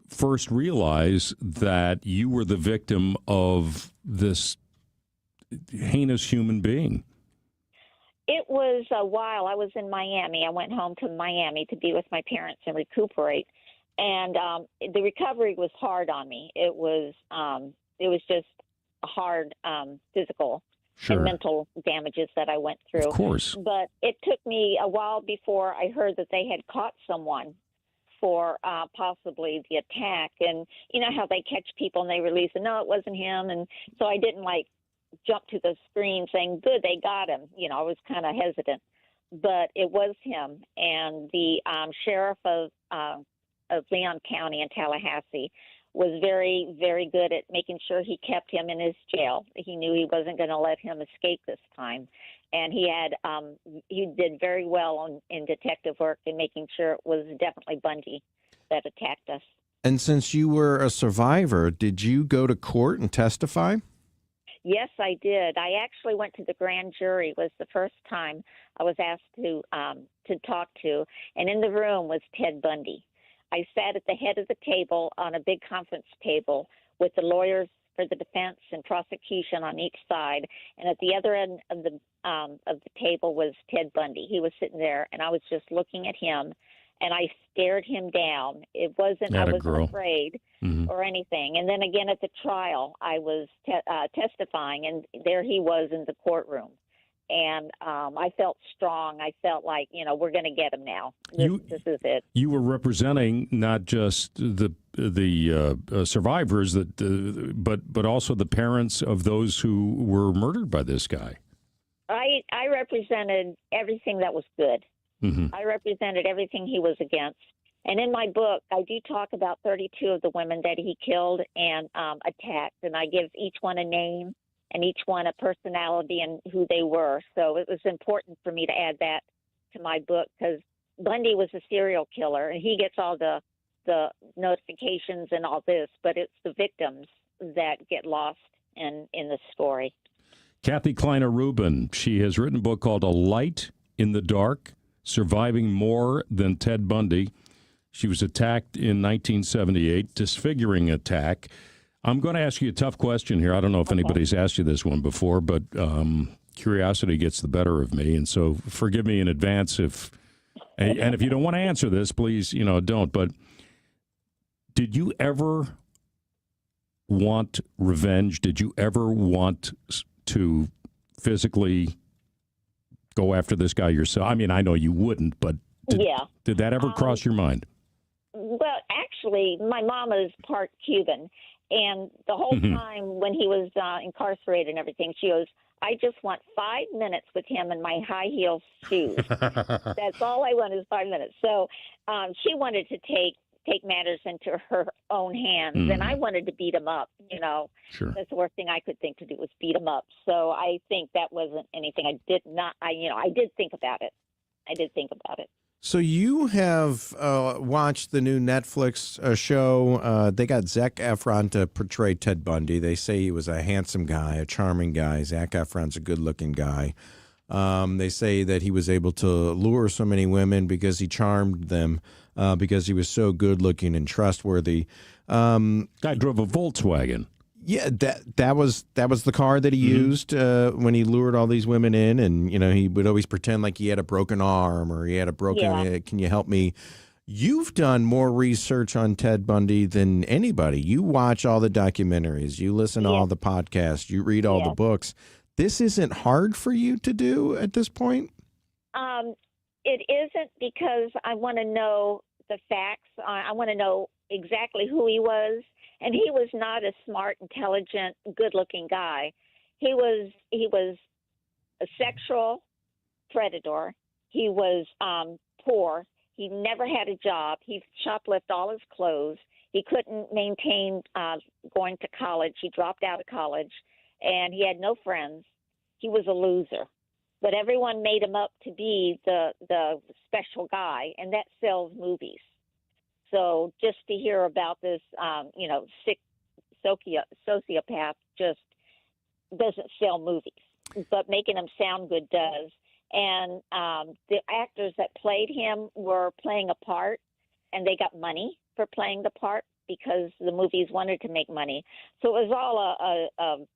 first realize that you were the victim of this heinous human being? It was a while. I was in Miami. I went home to Miami to be with my parents and recuperate. And the recovery was hard on me. It was just hard physical and mental damages that I went through. Of course. But it took me a while before I heard that they had caught someone for possibly the attack. And you know how they catch people and they release it. No, it wasn't him. And so I didn't jump to the screen saying, good, they got him. I was kind of hesitant. But it was him. And the sheriff of Leon County in Tallahassee was very, very good at making sure he kept him in his jail. He knew he wasn't going to let him escape this time. And he did very well in detective work in making sure it was definitely Bundy that attacked us. And since you were a survivor, did you go to court and testify? Yes, I did. I actually went to the grand jury. It was the first time I was asked to talk to, and in the room was Ted Bundy. I sat at the head of the table on a big conference table with the lawyers for the defense and prosecution on each side, and at the other end of the table was Ted Bundy. He was sitting there, and I was just looking at him, and I stared him down. I wasn't afraid or anything. And then again at the trial, I was testifying, and there he was in the courtroom. And I felt strong. I felt like, we're going to get him now. This is it. You were representing not just the survivors, but also the parents of those who were murdered by this guy. I represented everything that was good. Mm-hmm. I represented everything he was against. And in my book, I do talk about 32 of the women that he killed and attacked, and I give each one a name and each one a personality and who they were. So it was important for me to add that to my book because Bundy was a serial killer, and he gets all the notifications and all this, but it's the victims that get lost in the story. Kathy Kleiner-Rubin, she has written a book called A Light in the Dark, Surviving More Than Ted Bundy. She was attacked in 1978, disfiguring attack. I'm going to ask you a tough question here. I don't know if anybody's asked you this one before, but curiosity gets the better of me, and so forgive me in advance if if you don't want to answer this, please, don't. But did you ever want revenge? Did you ever want to physically go after this guy yourself? I mean, I know you wouldn't, but did that ever cross your mind? Well, actually, my mama is part Cuban. And the whole time when he was incarcerated and everything, she goes, I just want 5 minutes with him in my high heel shoes. That's all I want is 5 minutes. So she wanted to take matters into her own hands, and I wanted to beat him up. Sure. That's the worst thing I could think to do was beat him up. So I think that wasn't anything. I did think about it. So you have watched the new Netflix show. They got Zac Efron to portray Ted Bundy. They say he was a handsome guy, a charming guy. Zac Efron's a good-looking guy. They say that he was able to lure so many women because he charmed them, because he was so good-looking and trustworthy. Guy drove a Volkswagen. Yeah, that was the car that he used when he lured all these women in, and he would always pretend like he had a broken arm or he had a broken. Can you help me? You've done more research on Ted Bundy than anybody. You watch all the documentaries, you listen to all the podcasts, you read all the books. This isn't hard for you to do at this point? It isn't, because I want to know the facts. I want to know exactly who he was. And he was not a smart, intelligent, good-looking guy. He was a sexual predator. He was poor. He never had a job. He shoplifted all his clothes. He couldn't maintain going to college. He dropped out of college, and he had no friends. He was a loser. But everyone made him up to be the special guy, and that sells movies. So just to hear about this, sick sociopath just doesn't sell movies, but making him sound good does. And the actors that played him were playing a part, and they got money for playing the part because the movies wanted to make money. So it was all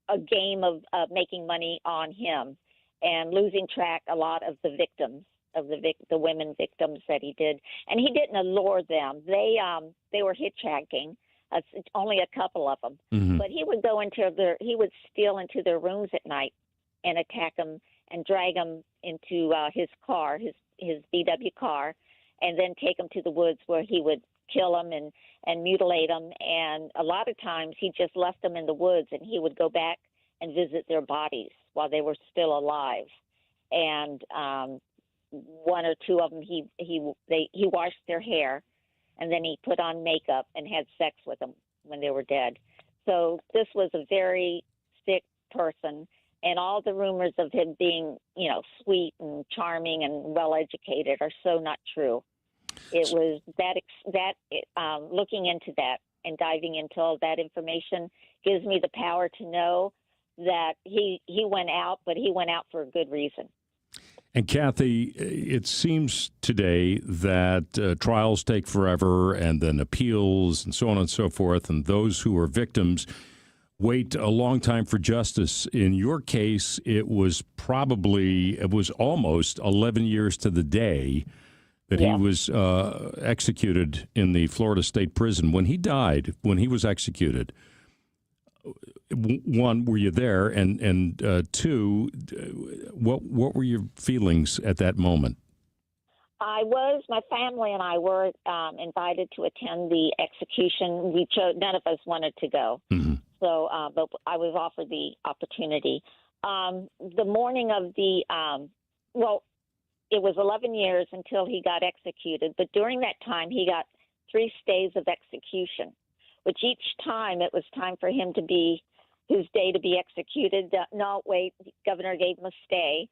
a game of making money on him and losing track a lot of the victims. Of the women victims that he did, and he didn't allure them. They were hitchhiking. Only a couple of them, but he would he would steal into their rooms at night and attack them and drag them into his car, his VW car, and then take them to the woods where he would kill them and mutilate them. And a lot of times he just left them in the woods, and he would go back and visit their bodies while they were still alive. And one or two of them, he washed their hair, and then he put on makeup and had sex with them when they were dead. So this was a very sick person, and all the rumors of him being, sweet and charming and well educated are so not true. It was looking into that and diving into all that information gives me the power to know that he went out, but he went out for a good reason. And Kathy, it seems today that trials take forever, and then appeals and so on and so forth, and those who are victims wait a long time for justice. In your case, it was almost 11 years to the day that he was executed in the Florida State Prison. When he died, when he was executed, one, were you there? And two, what were your feelings at that moment? My family and I were invited to attend the execution. None of us wanted to go. So, but I was offered the opportunity. The morning of it was 11 years until he got executed. But during that time, he got 3 stays of execution, which each time it was time for him to be his day to be executed. No, wait, the governor gave him a stay,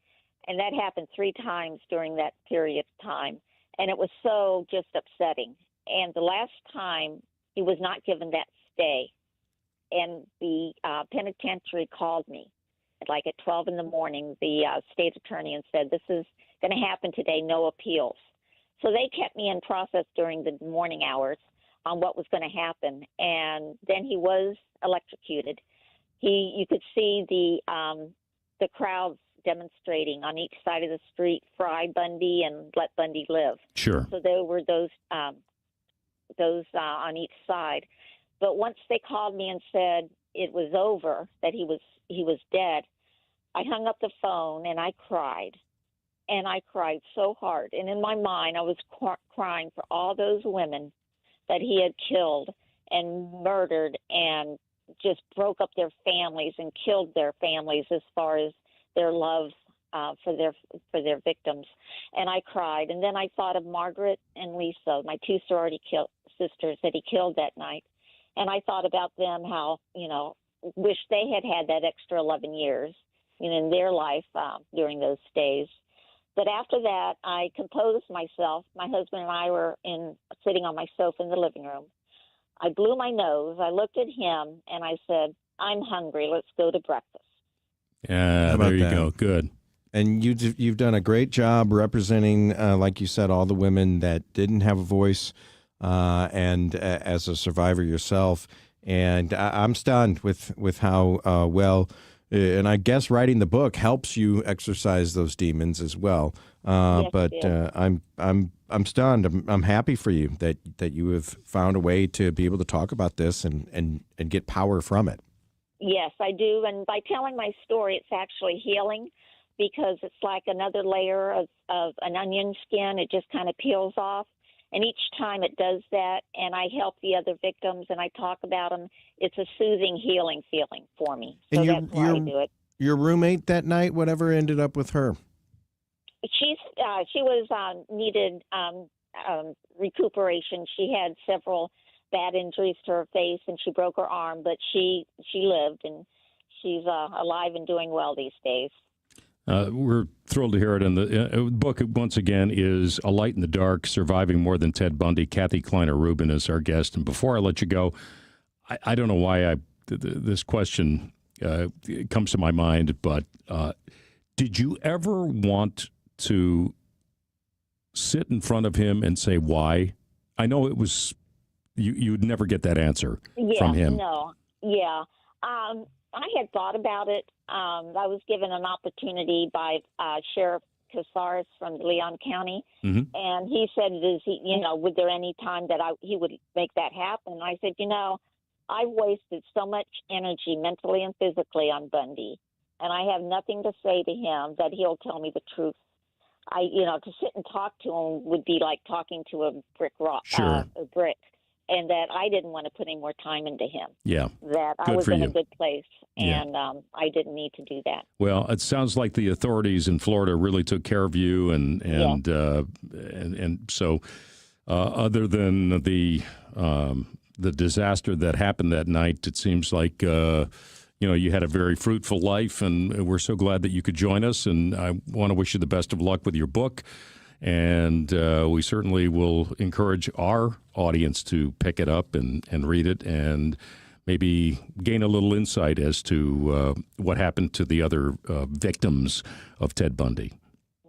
and that happened 3 times during that period of time, and it was so just upsetting. And the last time he was not given that stay, and the penitentiary called me at 12 in the morning, the state attorney, and said, "This is going to happen today, no appeals." So they kept me in process during the morning hours on what was going to happen, and then he was electrocuted. You could see the crowds demonstrating on each side of the street, "Fry Bundy" and "Let Bundy live." Sure. So there were those on each side. But once they called me and said it was over, that he was dead, I hung up the phone and I cried. And I cried so hard. And in my mind, I was crying for all those women that he had killed and murdered and just broke up their families and killed their families as far as their love for their victims. And I cried. And then I thought of Margaret and Lisa, my two sorority sisters that he killed that night. And I thought about them, how, wish they had had that extra 11 years in their life during those days. But after that, I composed myself. My husband and I were sitting on my sofa in the living room. I blew my nose. I looked at him and I said, "I'm hungry. Let's go to breakfast." Yeah, there you go. Good. And you've done a great job representing, like you said, all the women that didn't have a voice, and as a survivor yourself. And I'm stunned with how well, and I guess writing the book helps you exercise those demons as well. Yes, but I'm stunned. I'm happy for you that you have found a way to be able to talk about this and get power from it. Yes, I do. And by telling my story, it's actually healing, because it's like another layer of an onion skin. It just kind of peels off. And each time it does that, and I help the other victims and I talk about them, it's a soothing, healing feeling for me. So And that's why I do it. Your roommate that night, whatever ended up with her? She was needed recuperation. She had several bad injuries to her face, and she broke her arm, but she lived, and she's alive and doing well these days. We're thrilled to hear it. And the book, once again, is A Light in the Dark, Surviving More Than Ted Bundy. Kathy Kleiner-Rubin is our guest. And before I let you go, I don't know why this question comes to my mind, but did you ever want to sit in front of him and say why? I know it was you'd never get that answer from him. No, yeah. I had thought about it. I was given an opportunity by Sheriff Casares from Leon County, and he said, would there any time that he would make that happen? I said, I've wasted so much energy mentally and physically on Bundy, and I have nothing to say to him that he'll tell me the truth. To sit and talk to him would be like talking to a brick, and that I didn't want to put any more time into him. Yeah. That I was in a good place, and I didn't need to do that. Well, it sounds like the authorities in Florida really took care of you, and so other than the disaster that happened that night, it seems like you had a very fruitful life, and we're so glad that you could join us. And I want to wish you the best of luck with your book. And we certainly will encourage our audience to pick it up and read it and maybe gain a little insight as to what happened to the other victims of Ted Bundy.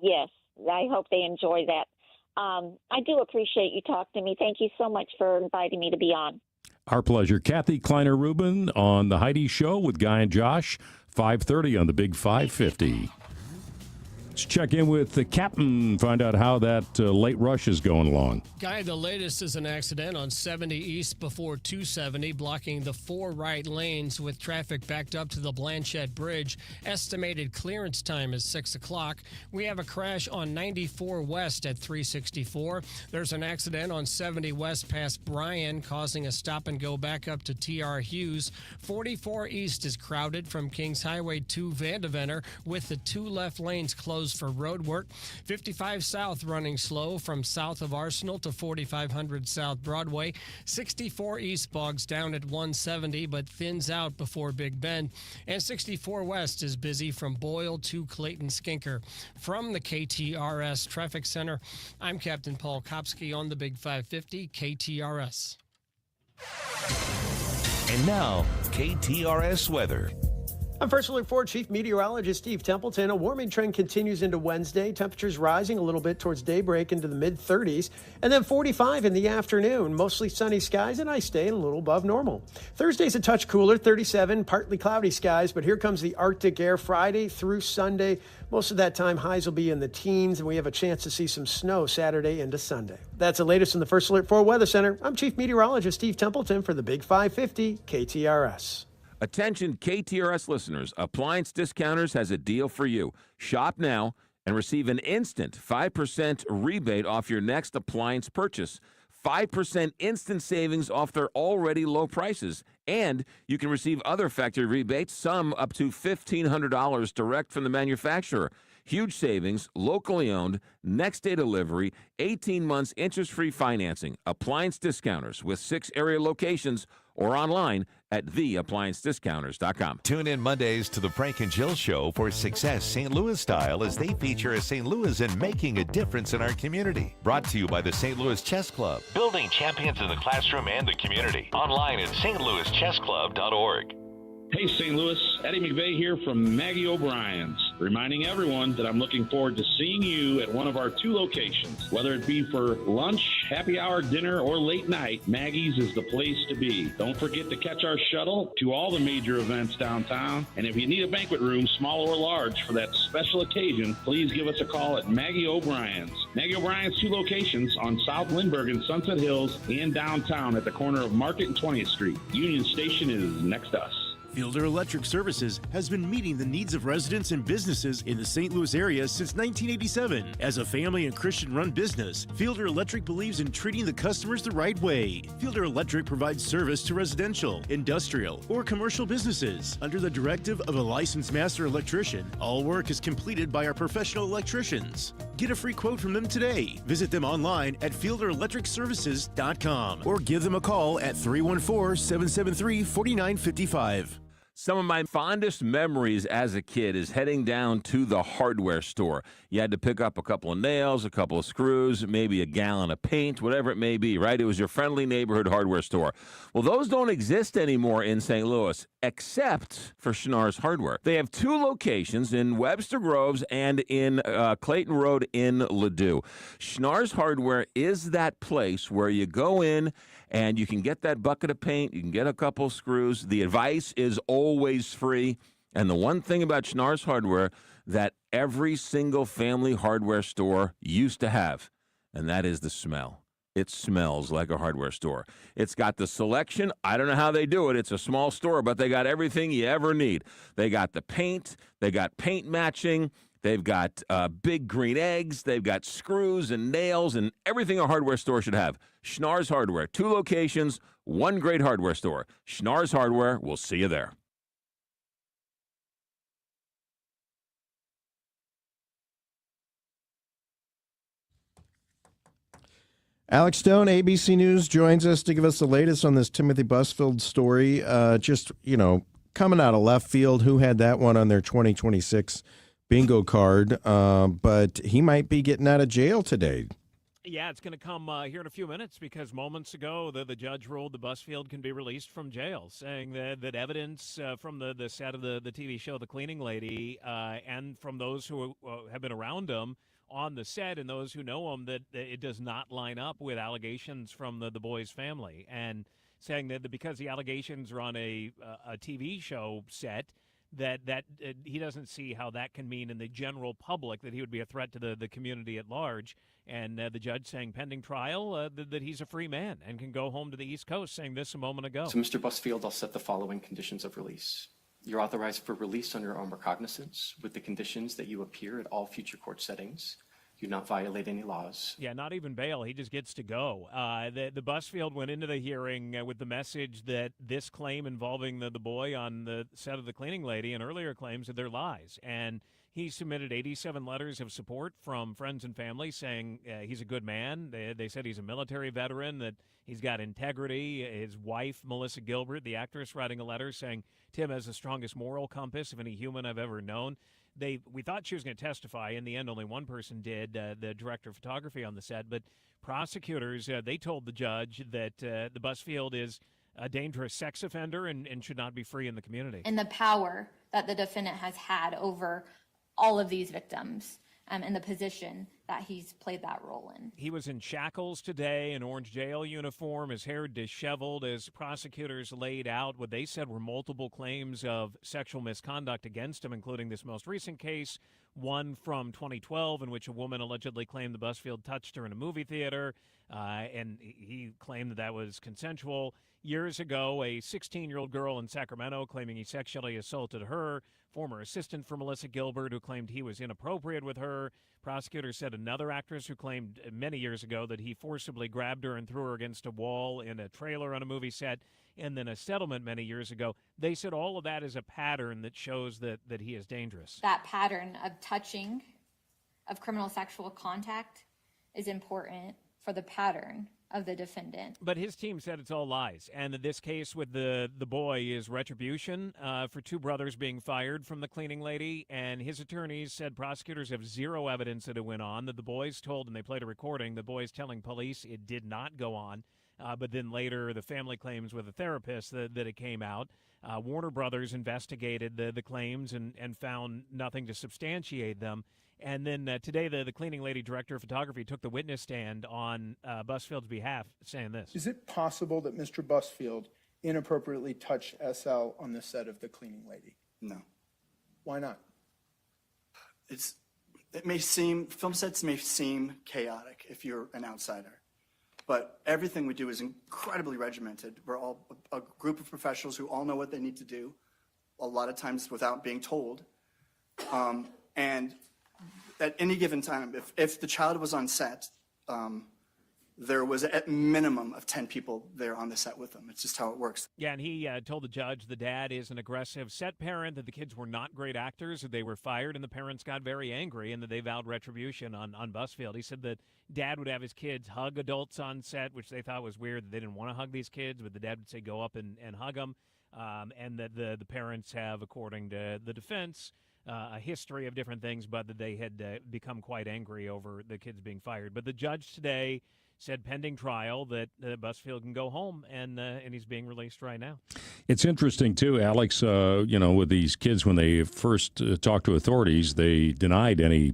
Yes, I hope they enjoy that. I do appreciate you talking to me. Thank you so much for inviting me to be on. Our pleasure. Kathy Kleiner-Rubin on The Heidi Show with Guy and Josh, 5:30 on the Big 550. Let's check in with the captain, find out how that late rush is going along. Guy, the latest is an accident on 70 East before 270, blocking the 4 right lanes with traffic backed up to the Blanchette Bridge. Estimated clearance time is 6 o'clock. We have a crash on 94 West at 364. There's an accident on 70 West past Bryan, causing a stop and go back up to TR Hughes. 44 East is crowded from Kings Highway to Vandeventer, with the 2 left lanes closed for road work. 55 South running slow from south of Arsenal to 4500 South Broadway. 64 East bogs down at 170 but thins out before Big Bend. And 64 West is busy from Boyle to Clayton Skinker. From the KTRS Traffic Center, I'm Captain Paul Kopsky on the Big 550 KTRS. And now, KTRS weather. I'm First Alert 4 Chief Meteorologist Steve Templeton. A warming trend continues into Wednesday. Temperatures rising a little bit towards daybreak into the mid-30s. And then 45 in the afternoon. Mostly sunny skies, a nice day and a little above normal. Thursday's a touch cooler, 37, partly cloudy skies. But here comes the Arctic air Friday through Sunday. Most of that time, highs will be in the teens, and we have a chance to see some snow Saturday into Sunday. That's the latest in the First Alert 4 Weather Center. I'm Chief Meteorologist Steve Templeton for the Big 550 KTRS. Attention KTRS listeners, Appliance Discounters has a deal for you. Shop now and receive an instant 5% rebate off your next appliance purchase. 5% instant savings off their already low prices And you can receive other factory rebates, some up to $1,500 direct from the manufacturer. Huge savings, locally owned, next day delivery, 18 months interest-free financing. Appliance Discounters with 6 area locations or online at theappliancediscounters.com. Tune in Mondays to the Frank and Jill Show for Success St. Louis Style as they feature a St. Louisan making a difference in our community. Brought to you by the St. Louis Chess Club. Building champions in the classroom and the community. Online at stlouischesskclub.org. Hey, St. Louis, Eddie McVeigh here from Maggie O'Brien's, reminding everyone that I'm looking forward to seeing you at one of our 2 locations. Whether it be for lunch, happy hour, dinner, or late night, Maggie's is the place to be. Don't forget to catch our shuttle to all the major events downtown. And if you need a banquet room, small or large, for that special occasion, please give us a call at Maggie O'Brien's. Maggie O'Brien's 2 locations on South Lindbergh and Sunset Hills and downtown at the corner of Market and 20th Street. Union Station is next to us. Fielder Electric Services has been meeting the needs of residents and businesses in the St. Louis area since 1987. As a family and Christian-run business, Fielder Electric believes in treating the customers the right way. Fielder Electric provides service to residential, industrial, or commercial businesses. Under the directive of a licensed master electrician, all work is completed by our professional electricians. Get a free quote from them today. Visit them online at fielderelectricservices.com or give them a call at 314-773-4955. Some of my fondest memories as a kid is heading down to the hardware store. You had to pick up a couple of nails, a couple of screws, maybe a gallon of paint, whatever it may be, right? It was your friendly neighborhood hardware store. Well, those don't exist anymore in St. Louis, except for Schnarr's Hardware. They have 2 locations in Webster Groves and in Clayton Road in Ladue. Schnarr's Hardware is that place where you go in and you can get that bucket of paint, you can get a couple screws. The advice is always free. And the one thing about Schnarr's Hardware that every single family hardware store used to have, and that is the smell. It smells like a hardware store. It's got the selection. I don't know how they do it. It's a small store, but they got everything you ever need. They got the paint. They got paint matching. They've got big green eggs. They've got screws and nails and everything a hardware store should have. Schnarr's Hardware, 2 locations, 1 great hardware store. Schnarr's Hardware, we'll see you there. Alex Stone, ABC News, joins us to give us the latest on this Timothy Busfield story. Just, coming out of left field, who had that one on their 2026 bingo card, but he might be getting out of jail today. Yeah, it's going to come here in a few minutes because moments ago the judge ruled the Busfield can be released from jail, saying that evidence from the set of the TV show The Cleaning Lady and from those who have been around him on the set and those who know him that it does not line up with allegations from the boy's family, and saying that because the allegations are on a TV show set, that he doesn't see how that can mean in the general public that he would be a threat to the community at large. And the judge saying pending trial that he's a free man and can go home to the East Coast, saying this a moment ago. So, Mr. Busfield, I'll set the following conditions of release. You're authorized for release on your own recognizance with the conditions that you appear at all future court settings. You not violate any laws. Yeah, not even bail. He just gets to go. The Busfield went into the hearing with the message that this claim involving the boy on the set of The Cleaning Lady and earlier claims that they're lies. And he submitted 87 letters of support from friends and family saying he's a good man. They said he's a military veteran, that he's got integrity. His wife, Melissa Gilbert, the actress, writing a letter saying Tim has the strongest moral compass of any human I've ever known. We thought she was going to testify. In the end, only one person did, the director of photography on the set. But prosecutors, they told the judge that the Busfield is a dangerous sex offender and should not be free in the community. And the power that the defendant has had over all of these victims and the position that he's played that role in. He was in shackles today, an orange jail uniform, his hair disheveled, as prosecutors laid out what they said were multiple claims of sexual misconduct against him, including this most recent case, one from 2012 in which a woman allegedly claimed the Busfield touched her in a movie theater, and he claimed that was consensual. Years ago, a 16-year-old girl in Sacramento claiming he sexually assaulted her, former assistant for Melissa Gilbert who claimed he was inappropriate with her. Prosecutors said another actress who claimed many years ago that he forcibly grabbed her and threw her against a wall in a trailer on a movie set. and then a settlement many years ago. They said all of that is a pattern that shows that he is dangerous. That pattern of touching, of criminal sexual contact, is important for the pattern of the defendant. But his team said it's all lies, and this case with the boy is retribution for two brothers being fired from the cleaning lady, and his attorneys said prosecutors have zero evidence that it went on, that the boys told, and they played a recording, the boys telling police it did not go on, but then later the family claims with a therapist that it came out. Warner Brothers investigated the claims and found nothing to substantiate them. And then today, the cleaning lady director of photography took the witness stand on Busfield's behalf, saying this. Is it possible that Mr. Busfield inappropriately touched SL on the set of The Cleaning Lady? No. Why not? Film sets may seem chaotic if you're an outsider, but everything we do is incredibly regimented. We're all a group of professionals who all know what they need to do, a lot of times without being told. And at any given time, if the child was on set, there was at minimum of 10 people there on the set with them. It's just how it works. Yeah, and he told the judge the dad is an aggressive set parent, that the kids were not great actors, that they were fired, and the parents got very angry, and that they vowed retribution on Busfield. He said that dad would have his kids hug adults on set, which they thought was weird, that they didn't want to hug these kids, but the dad would say go up and hug them, and that the parents have, according to the defense, a history of different things, but that they had become quite angry over the kids being fired. But the judge today said, pending trial, that Busfield can go home, and he's being released right now. It's interesting, too, Alex, with these kids, when they first talked to authorities, they denied any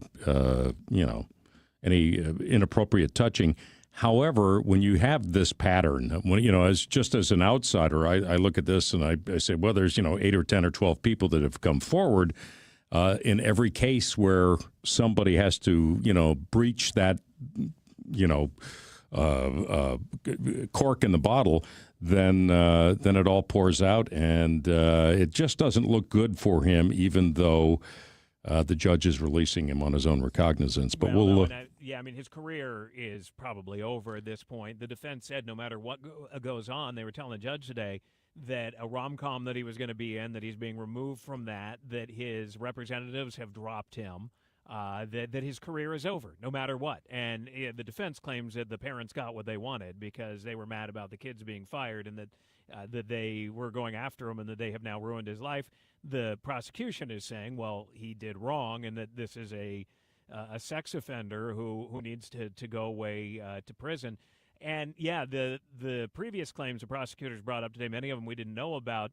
inappropriate touching. However, when you have this pattern, as an outsider, I look at this and I say, well, there's 8 or 10 or 12 people that have come forward. In every case where somebody has to, breach that, cork in the bottle, then it all pours out, and it just doesn't look good for him, even though the judge is releasing him on his own recognizance. But his career is probably over at this point. The defense said no matter what goes on, they were telling the judge today that a rom-com that he was going to be in, that he's being removed from that his representatives have dropped him, that his career is over, no matter what. And the defense claims that the parents got what they wanted because they were mad about the kids being fired, and that they were going after him, and that they have now ruined his life. The prosecution is saying, well, he did wrong, and that this is a sex offender who needs to go away to prison. And, the previous claims the prosecutors brought up today, many of them we didn't know about,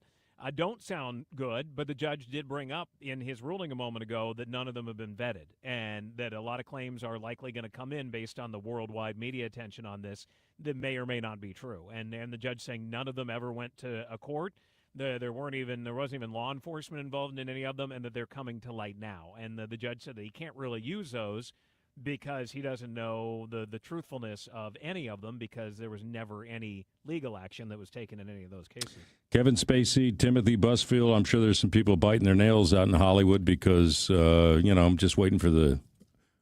don't sound good, but the judge did bring up in his ruling a moment ago that none of them have been vetted, and that a lot of claims are likely going to come in based on the worldwide media attention on this that may or may not be true. And the judge saying none of them ever went to a court. There wasn't even law enforcement involved in any of them, and that they're coming to light now. And the judge said that he can't really use those because he doesn't know the truthfulness of any of them, because there was never any legal action that was taken in any of those cases. Kevin Spacey, Timothy Busfield, I'm sure there's some people biting their nails out in Hollywood because, I'm just waiting for the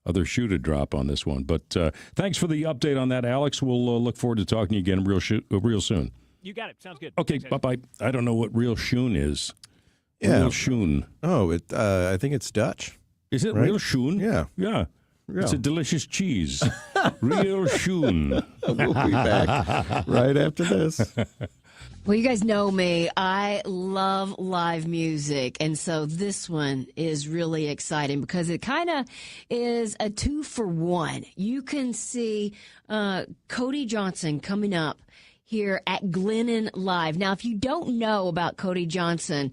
other shoe to drop on this one. But thanks for the update on that, Alex. We'll look forward to talking to you again real soon. You got it. Sounds good. Okay, bye-bye. I don't know what real schoen is. Yeah. Real schoen. Oh, I think it's Dutch. Is it right? real schoen? Yeah. Yeah. It's a delicious cheese. Real schoen. We'll be back right after this. Well, you guys know me. I love live music. And so this one is really exciting because it kind of is a 2-for-1. You can see Cody Johnson coming up here at Glennon Live. Now, if you don't know about Cody Johnson,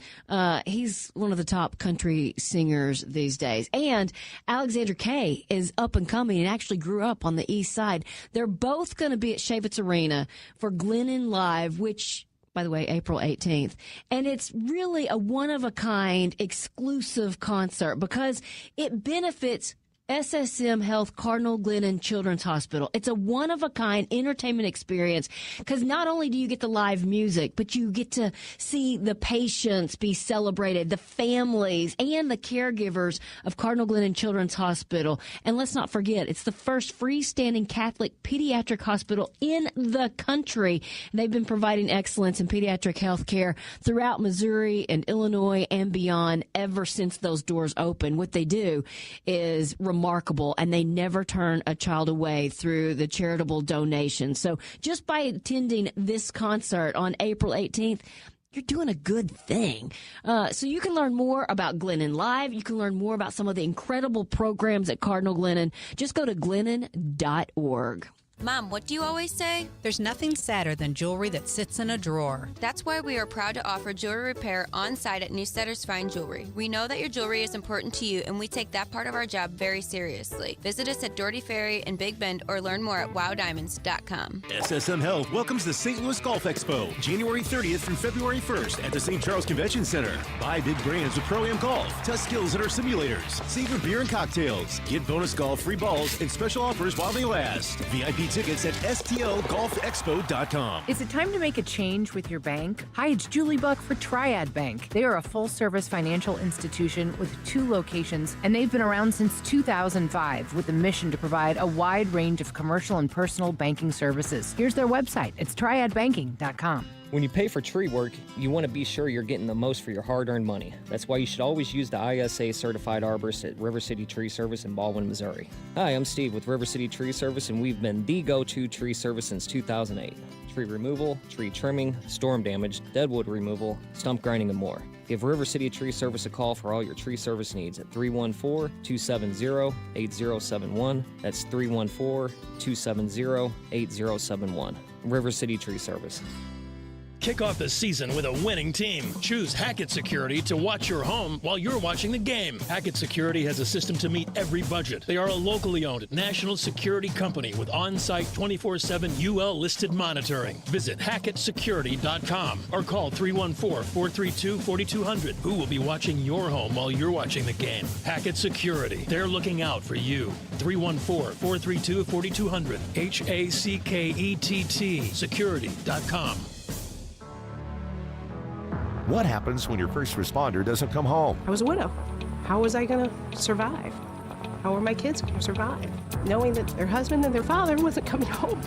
he's one of the top country singers these days. And Alexandra Kay is up and coming and actually grew up on the east side. They're both going to be at Shavitz Arena for Glennon Live, which, by the way, April 18th. And it's really a one-of-a-kind exclusive concert because it benefits SSM Health Cardinal Glennon Children's Hospital. It's a one-of-a-kind entertainment experience because not only do you get the live music, but you get to see the patients be celebrated, the families and the caregivers of Cardinal Glennon Children's Hospital. And let's not forget, it's the first freestanding Catholic pediatric hospital in the country. They've been providing excellence in pediatric health care throughout Missouri and Illinois and beyond ever since those doors opened. What they do is remarkable, and they never turn a child away through the charitable donation. So just by attending this concert on April 18th, you're doing a good thing. So you can learn more about Glennon Live. You can learn more about some of the incredible programs at Cardinal Glennon. Just go to glennon.org. Mom, what do you always say? There's nothing sadder than jewelry that sits in a drawer. That's why we are proud to offer jewelry repair on site at Newstetter's Fine Jewelry. We know that your jewelry is important to you, and we take that part of our job very seriously. Visit us at Doherty Ferry and Big Bend or learn more at wowdiamonds.com. SSM Health welcomes the St. Louis Golf Expo, January 30th through February 1st at the St. Charles Convention Center. Buy big brands of Pro-Am Golf, test skills at our simulators, savor beer and cocktails, get bonus golf, free balls, and special offers while they last. VIP tickets at stlgolfexpo.com. Is it time to make a change with your bank? Hi, it's Julie Buck for Triad Bank. They are a full-service financial institution with 2 locations, and they've been around since 2005 with a mission to provide a wide range of commercial and personal banking services. Here's their website. It's triadbanking.com. When you pay for tree work, you want to be sure you're getting the most for your hard-earned money. That's why you should always use the ISA-certified arborist at River City Tree Service in Baldwin, Missouri. Hi, I'm Steve with River City Tree Service, and we've been the go-to tree service since 2008. Tree removal, tree trimming, storm damage, deadwood removal, stump grinding, and more. Give River City Tree Service a call for all your tree service needs at 314-270-8071. That's 314-270-8071. River City Tree Service. Kick off the season with a winning team. Choose Hackett Security to watch your home while you're watching the game. Hackett Security has a system to meet every budget. They are a locally owned national security company with on-site 24/7 UL-listed monitoring. Visit HackettSecurity.com or call 314-432-4200. Who will be watching your home while you're watching the game? Hackett Security. They're looking out for you. 314-432-4200. HACKETT. Security.com. What happens when your first responder doesn't come home? I was a widow. How was I going to survive? How were my kids going to survive? Knowing that their husband and their father wasn't coming home.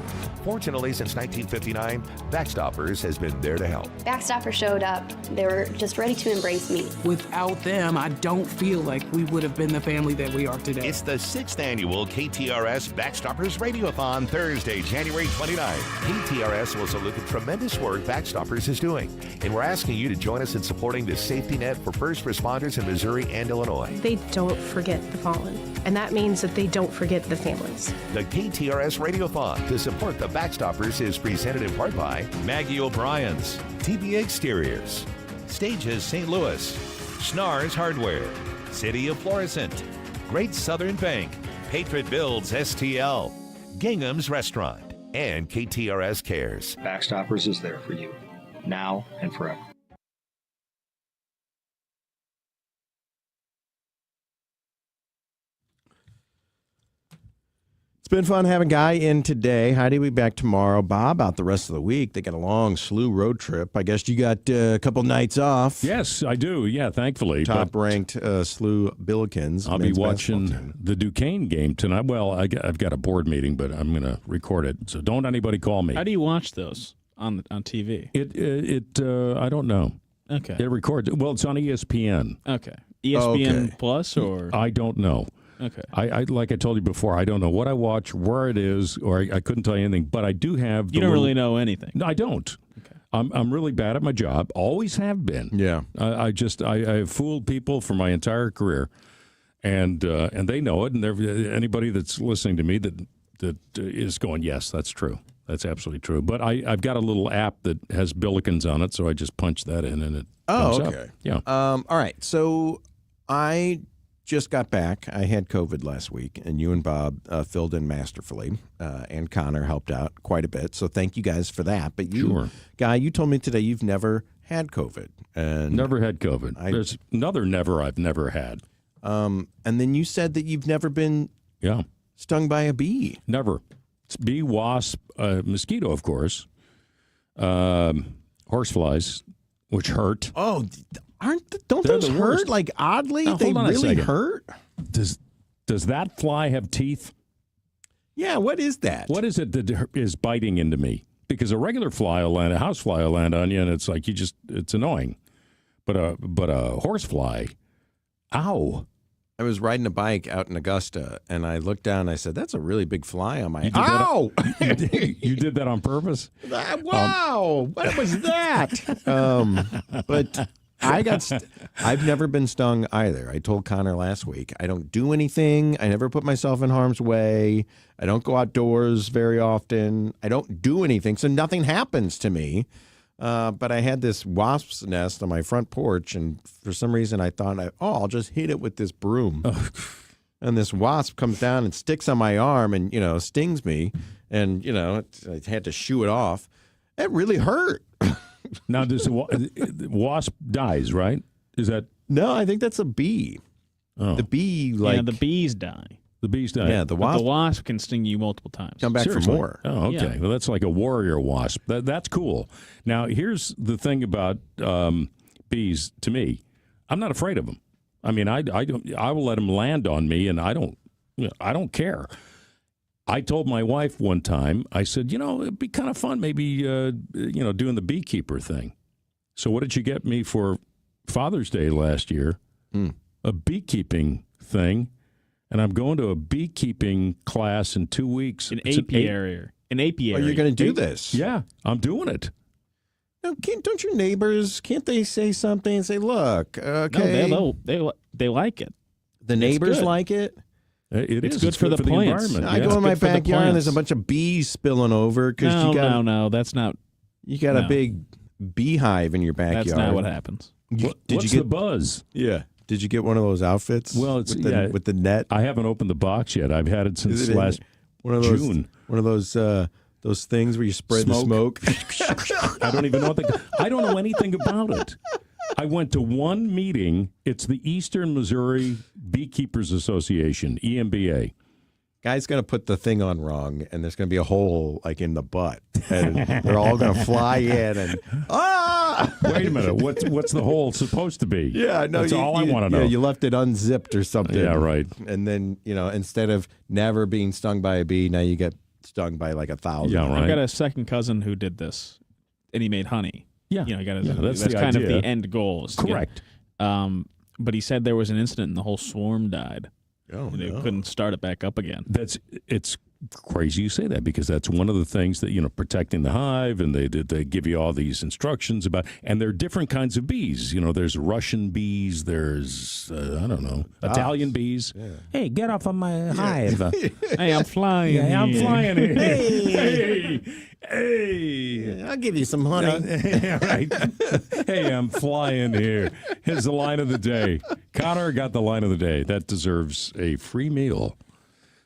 Fortunately, since 1959, Backstoppers has been there to help. Backstoppers showed up. They were just ready to embrace me. Without them, I don't feel like we would have been the family that we are today. It's the 6th annual KTRS Backstoppers Radiothon, Thursday, January 29th. KTRS will salute the tremendous work Backstoppers is doing, and we're asking you to join us in supporting the safety net for first responders in Missouri and Illinois. They don't forget the fallen, and that means that they don't forget the families. The KTRS Radiothon to support the Backstoppers is presented in part by Maggie O'Brien's, TB Exteriors, Stages St. Louis, Schnarr's Hardware, City of Florissant, Great Southern Bank, Patriot Builds STL, Gingham's Restaurant, and KTRS Cares. Backstoppers is there for you, now and forever. It's been fun having Guy in today. Heidi will be back tomorrow. Bob out the rest of the week. They got a long SLU road trip. I guess you got a couple nights off. Yes, I do. Yeah, thankfully. Top-ranked SLU Billikens. I'll be watching the Duquesne game tonight. Well, I've got a board meeting, but I'm going to record it. So don't anybody call me. How do you watch those on TV? I don't know. Okay. It records. Well, it's on ESPN. Okay. ESPN Plus or? I don't know. Okay. I like I told you before, I don't know what I watch, where it is, or I couldn't tell you anything, but I do have... You don't really know anything? No, I don't. Okay. I'm really bad at my job. Always have been. Yeah. I have fooled people for my entire career, and they know it, and anybody that's listening to me that is going, yes, that's true. That's absolutely true. But I've got a little app that has Billikens on it, so I just punch that in, and it comes up. Yeah. All right. So I just got back. I had COVID last week, and you and Bob filled in masterfully, and Connor helped out quite a bit. So thank you guys for that. But you, Guy, you told me today you've never had COVID. And never had COVID. There's another never I've never had. And then you said that you've never been stung by a bee. Never. It's bee, wasp, mosquito, of course. Horseflies, which hurt. Oh, don't those hurt? Like oddly, now, they really hurt. Does that fly have teeth? Yeah. What is that? What is it that is biting into me? Because a regular fly will land, a house fly will land on you, and it's like it's annoying. But a horsefly, ow. I was riding a bike out in Augusta, and I looked down and I said, that's a really big fly on my... Ow! You did that on purpose? Wow! What was that? But I've never been stung either. I told Connor last week, I don't do anything. I never put myself in harm's way. I don't go outdoors very often. I don't do anything, so nothing happens to me. But I had this wasp's nest on my front porch, and for some reason I thought, I'll just hit it with this broom. And this wasp comes down and sticks on my arm and, stings me. And, I had to shoo it off. It really hurt. Now, the wasp dies, right? Is that... No, I think that's a bee. Oh. The bee, the bees die. The bees die. Yeah, the wasp can sting you multiple times. Come back Seriously? for more. Oh, okay. Yeah. Well, that's like a warrior wasp. That's cool. Now, here's the thing about bees. To me, I'm not afraid of them. I mean, I will let them land on me, and I don't care. I told my wife one time, I said, it'd be kind of fun, maybe doing the beekeeper thing. So, what did you get me for Father's Day last year? A beekeeping thing. And I'm going to a beekeeping class in 2 weeks. An apiary. Oh, you're going to do this? Yeah, I'm doing it. No, don't your neighbors, can't they say something and say, look, okay. No, they like it. The neighbors like it? It's good for the plants. environment. I go in my backyard and there's a bunch of bees spilling over. No, that's not. You got a big beehive in your backyard. That's not what happens. What's the buzz? Yeah. Did you get one of those outfits? Well, it's with the net. I haven't opened the box yet. I've had it since last June. One of those things where you spread the smoke. I don't even know I don't know anything about it. I went to one meeting. It's the Eastern Missouri Beekeepers Association, EMBA. Guy's going to put the thing on wrong, and there's going to be a hole like in the butt, and they're all going to fly in and Wait a minute, what's the hole supposed to be? Yeah, no, that's all I want to know. Yeah, you left it unzipped or something. Yeah, right. And then instead of never being stung by a bee, now you get stung by like 1,000. Yeah, right. I've got a second cousin who did this, and he made honey. Yeah, that's the kind idea. of the end goal. Correct. But he said there was an incident and the whole swarm died. Oh, and they couldn't start it back up again. It's crazy you say that, because that's one of the things that protecting the hive, and they give you all these instructions about, and there are different kinds of bees. There's Russian bees, there's I don't know, Italian bees. Yeah. Hey, get off of my hive! Hey, I'm flying. Yeah, I'm flying here. Hey, Yeah, I'll give you some honey. right. Hey, I'm flying here. Here's the line of the day. Connor got the line of the day. That deserves a free meal.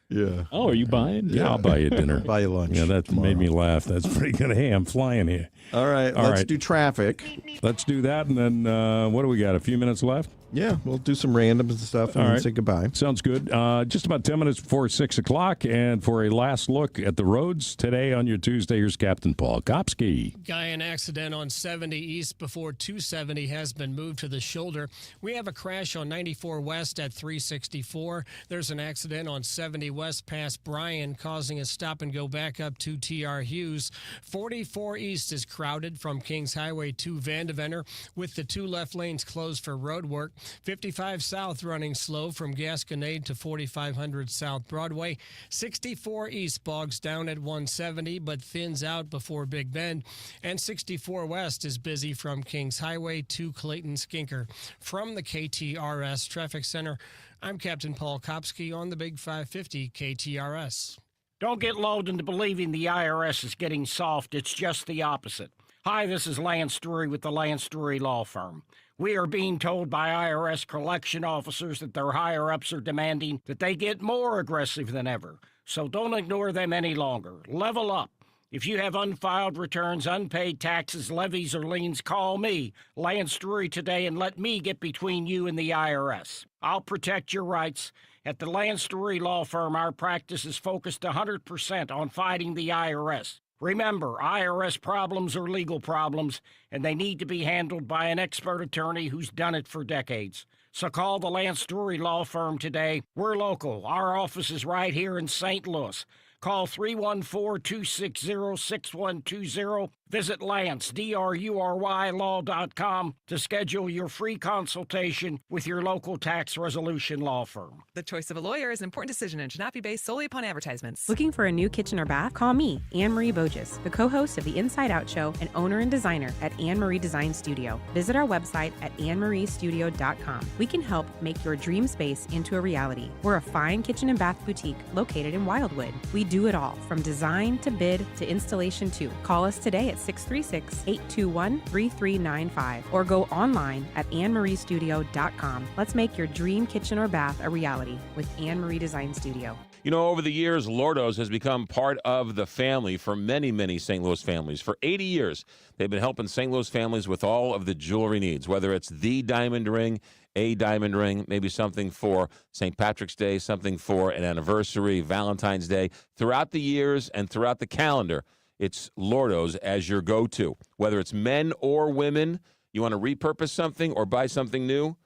Yeah. Oh, are you buying? Yeah, I'll buy you dinner. Buy you lunch. Yeah, that made me laugh. That's pretty good. Hey, I'm flying here. All right, let's do traffic. Let's do that, and then what do we got? A few minutes left? Yeah, we'll do some randoms and stuff and then say goodbye. Sounds good. Just about 10 minutes before 6 o'clock, and for a last look at the roads today on your Tuesday, here's Captain Paul Kopsky. Guy in accident on 70 East before 270 has been moved to the shoulder. We have a crash on 94 West at 364. There's an accident on 70 West past Bryan, causing a stop and go back up to TR Hughes. 44 East is crowded from Kings Highway to Vandeventer, with the 2 left lanes closed for road work. 55 South running slow from Gasconade to 4500 South Broadway. 64 East bogs down at 170 but thins out before Big Bend. And 64 West is busy from Kings Highway to Clayton Skinker. From the KTRS Traffic Center, I'm Captain Paul Kopsky on the Big 550 KTRS. Don't get lulled into believing the IRS is getting soft. It's just the opposite. Hi, this is Lance Drury with the Lance Drury Law Firm. We are being told by IRS collection officers that their higher-ups are demanding that they get more aggressive than ever. So don't ignore them any longer. Level up. If you have unfiled returns, unpaid taxes, levies, or liens, call me, Lance Drury, today, and let me get between you and the IRS. I'll protect your rights. At the Lance Drury Law Firm, our practice is focused 100% on fighting the IRS. Remember, IRS problems are legal problems, and they need to be handled by an expert attorney who's done it for decades. So call the Lance Drury Law Firm today. We're local. Our office is right here in St. Louis. Call 314-260-6120. Visit Lance, DRURY law.com to schedule your free consultation with your local tax resolution law firm. The choice of a lawyer is an important decision and should not be based solely upon advertisements. Looking for a new kitchen or bath? Call me, Anne-Marie Bogus, the co-host of the Inside Out Show and owner and designer at Anne-Marie Design Studio. Visit our website at annemariestudio.com. We can help make your dream space into a reality. We're a fine kitchen and bath boutique located in Wildwood. We do it all, from design to bid to installation too. Call us today at 636-821-3395 or go online at annemariestudio.com. Let's make your dream kitchen or bath a reality with Anne-Marie Design Studio. You know, over the years, Lordo's has become part of the family for many, many St. Louis families. For 80 years, they've been helping St. Louis families with all of the jewelry needs, whether it's the diamond ring, a diamond ring, maybe something for St. Patrick's Day, something for an anniversary, Valentine's Day. Throughout the years and throughout the calendar, it's Lordo's as your go-to. Whether it's men or women, you want to repurpose something or buy something new,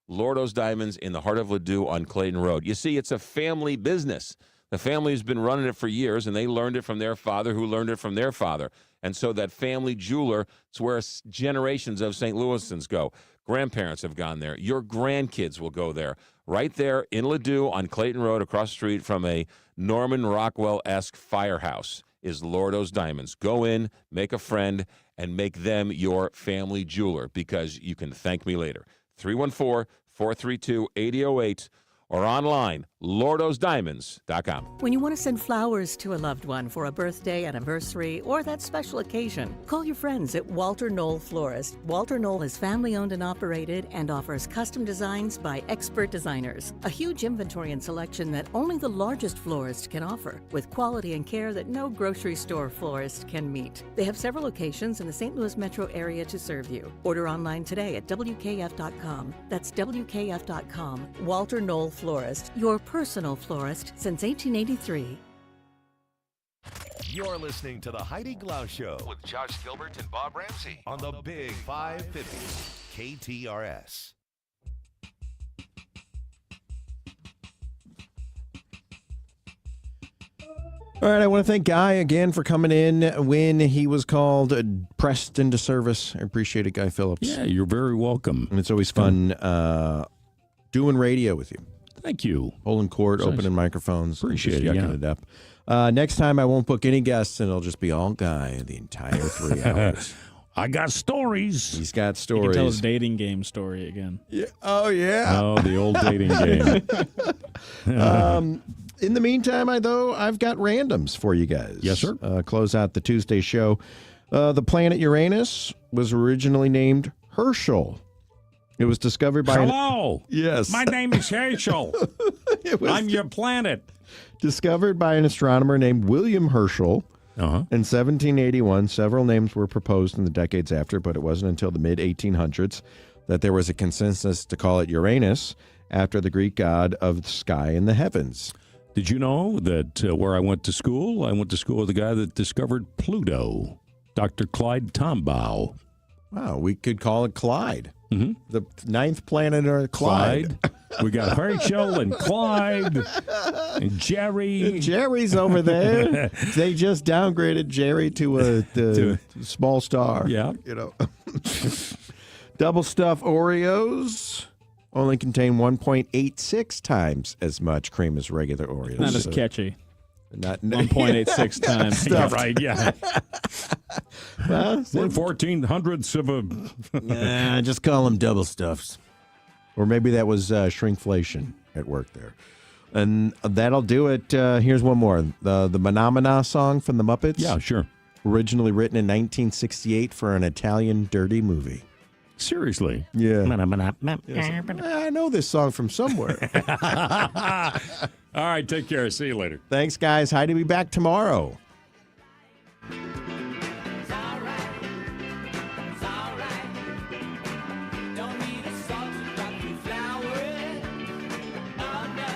Lordo's Diamonds in the heart of Ladue on Clayton Road. You see, it's a family business. The family's been running it for years, and they learned it from their father, who learned it from their father. And so that family jeweler, it's where generations of St. Louisans go. Grandparents have gone there. Your grandkids will go there. Right there in Ladue on Clayton Road, across the street from a Norman Rockwell-esque firehouse, is Lordo's Diamonds. Go in, make a friend, and make them your family jeweler, because you can thank me later. 314-432-8008 or online, lordosdiamonds.com. When you want to send flowers to a loved one for a birthday, anniversary, or that special occasion, call your friends at Walter Knoll Florist. Walter Knoll is family-owned and operated and offers custom designs by expert designers. A huge inventory and selection that only the largest florist can offer, with quality and care that no grocery store florist can meet. They have several locations in the St. Louis metro area to serve you. Order online today at WKF.com. That's WKF.com. Walter Knoll Florist, your personal florist since 1883. You're listening to the Heidi Glaus Show with Josh Gilbert and Bob Ramsey on the Big 550 KTRS. All right, I want to thank Guy again for coming in when he was called pressed into service. I appreciate it, Guy Phillips. Yeah, you're very welcome. And it's always fun doing radio with you. Thank you. Holding court, opening microphones. Appreciate just it, yucking it up. Next time, I won't book any guests, and it'll just be all Guy the entire 3 hours. I got stories. He's got You stories. can tell his dating game story again. Yeah. Oh, yeah. Oh, the old dating game. In the meantime, I've got randoms for you guys. Yes, sir. Close out the Tuesday show. The planet Uranus was originally named Herschel. It was discovered by... Hello. Yes. My name is Herschel. I'm your planet. Discovered by an astronomer named William Herschel. In 1781, several names were proposed in the decades after, but it wasn't until the mid-1800s that there was a consensus to call it Uranus, after the Greek god of the sky and the heavens. Did you know that where I went to school with the guy that discovered Pluto, Dr. Clyde Tombaugh. Wow, we could call it Clyde. Mm-hmm. The ninth planet, or Clyde. We got Herschel and Clyde and Jerry. And Jerry's over there. They just downgraded Jerry to a small star. Yeah. You know. Double stuffed Oreos only contain 1.86 times as much cream as regular Oreos. Not as catchy. Not 1.86 times. Yeah, right, yeah. Well, 1/1400ths of a... Nah, just call them double stuffs. Or maybe that was shrinkflation at work there. And that'll do it. Here's one more. The Manamana song from the Muppets. Yeah, sure. Originally written in 1968 for an Italian dirty movie. Seriously? Yeah. Yes. I know this song from somewhere. All right, take care. See you later. Thanks, guys. Heidi will be back tomorrow.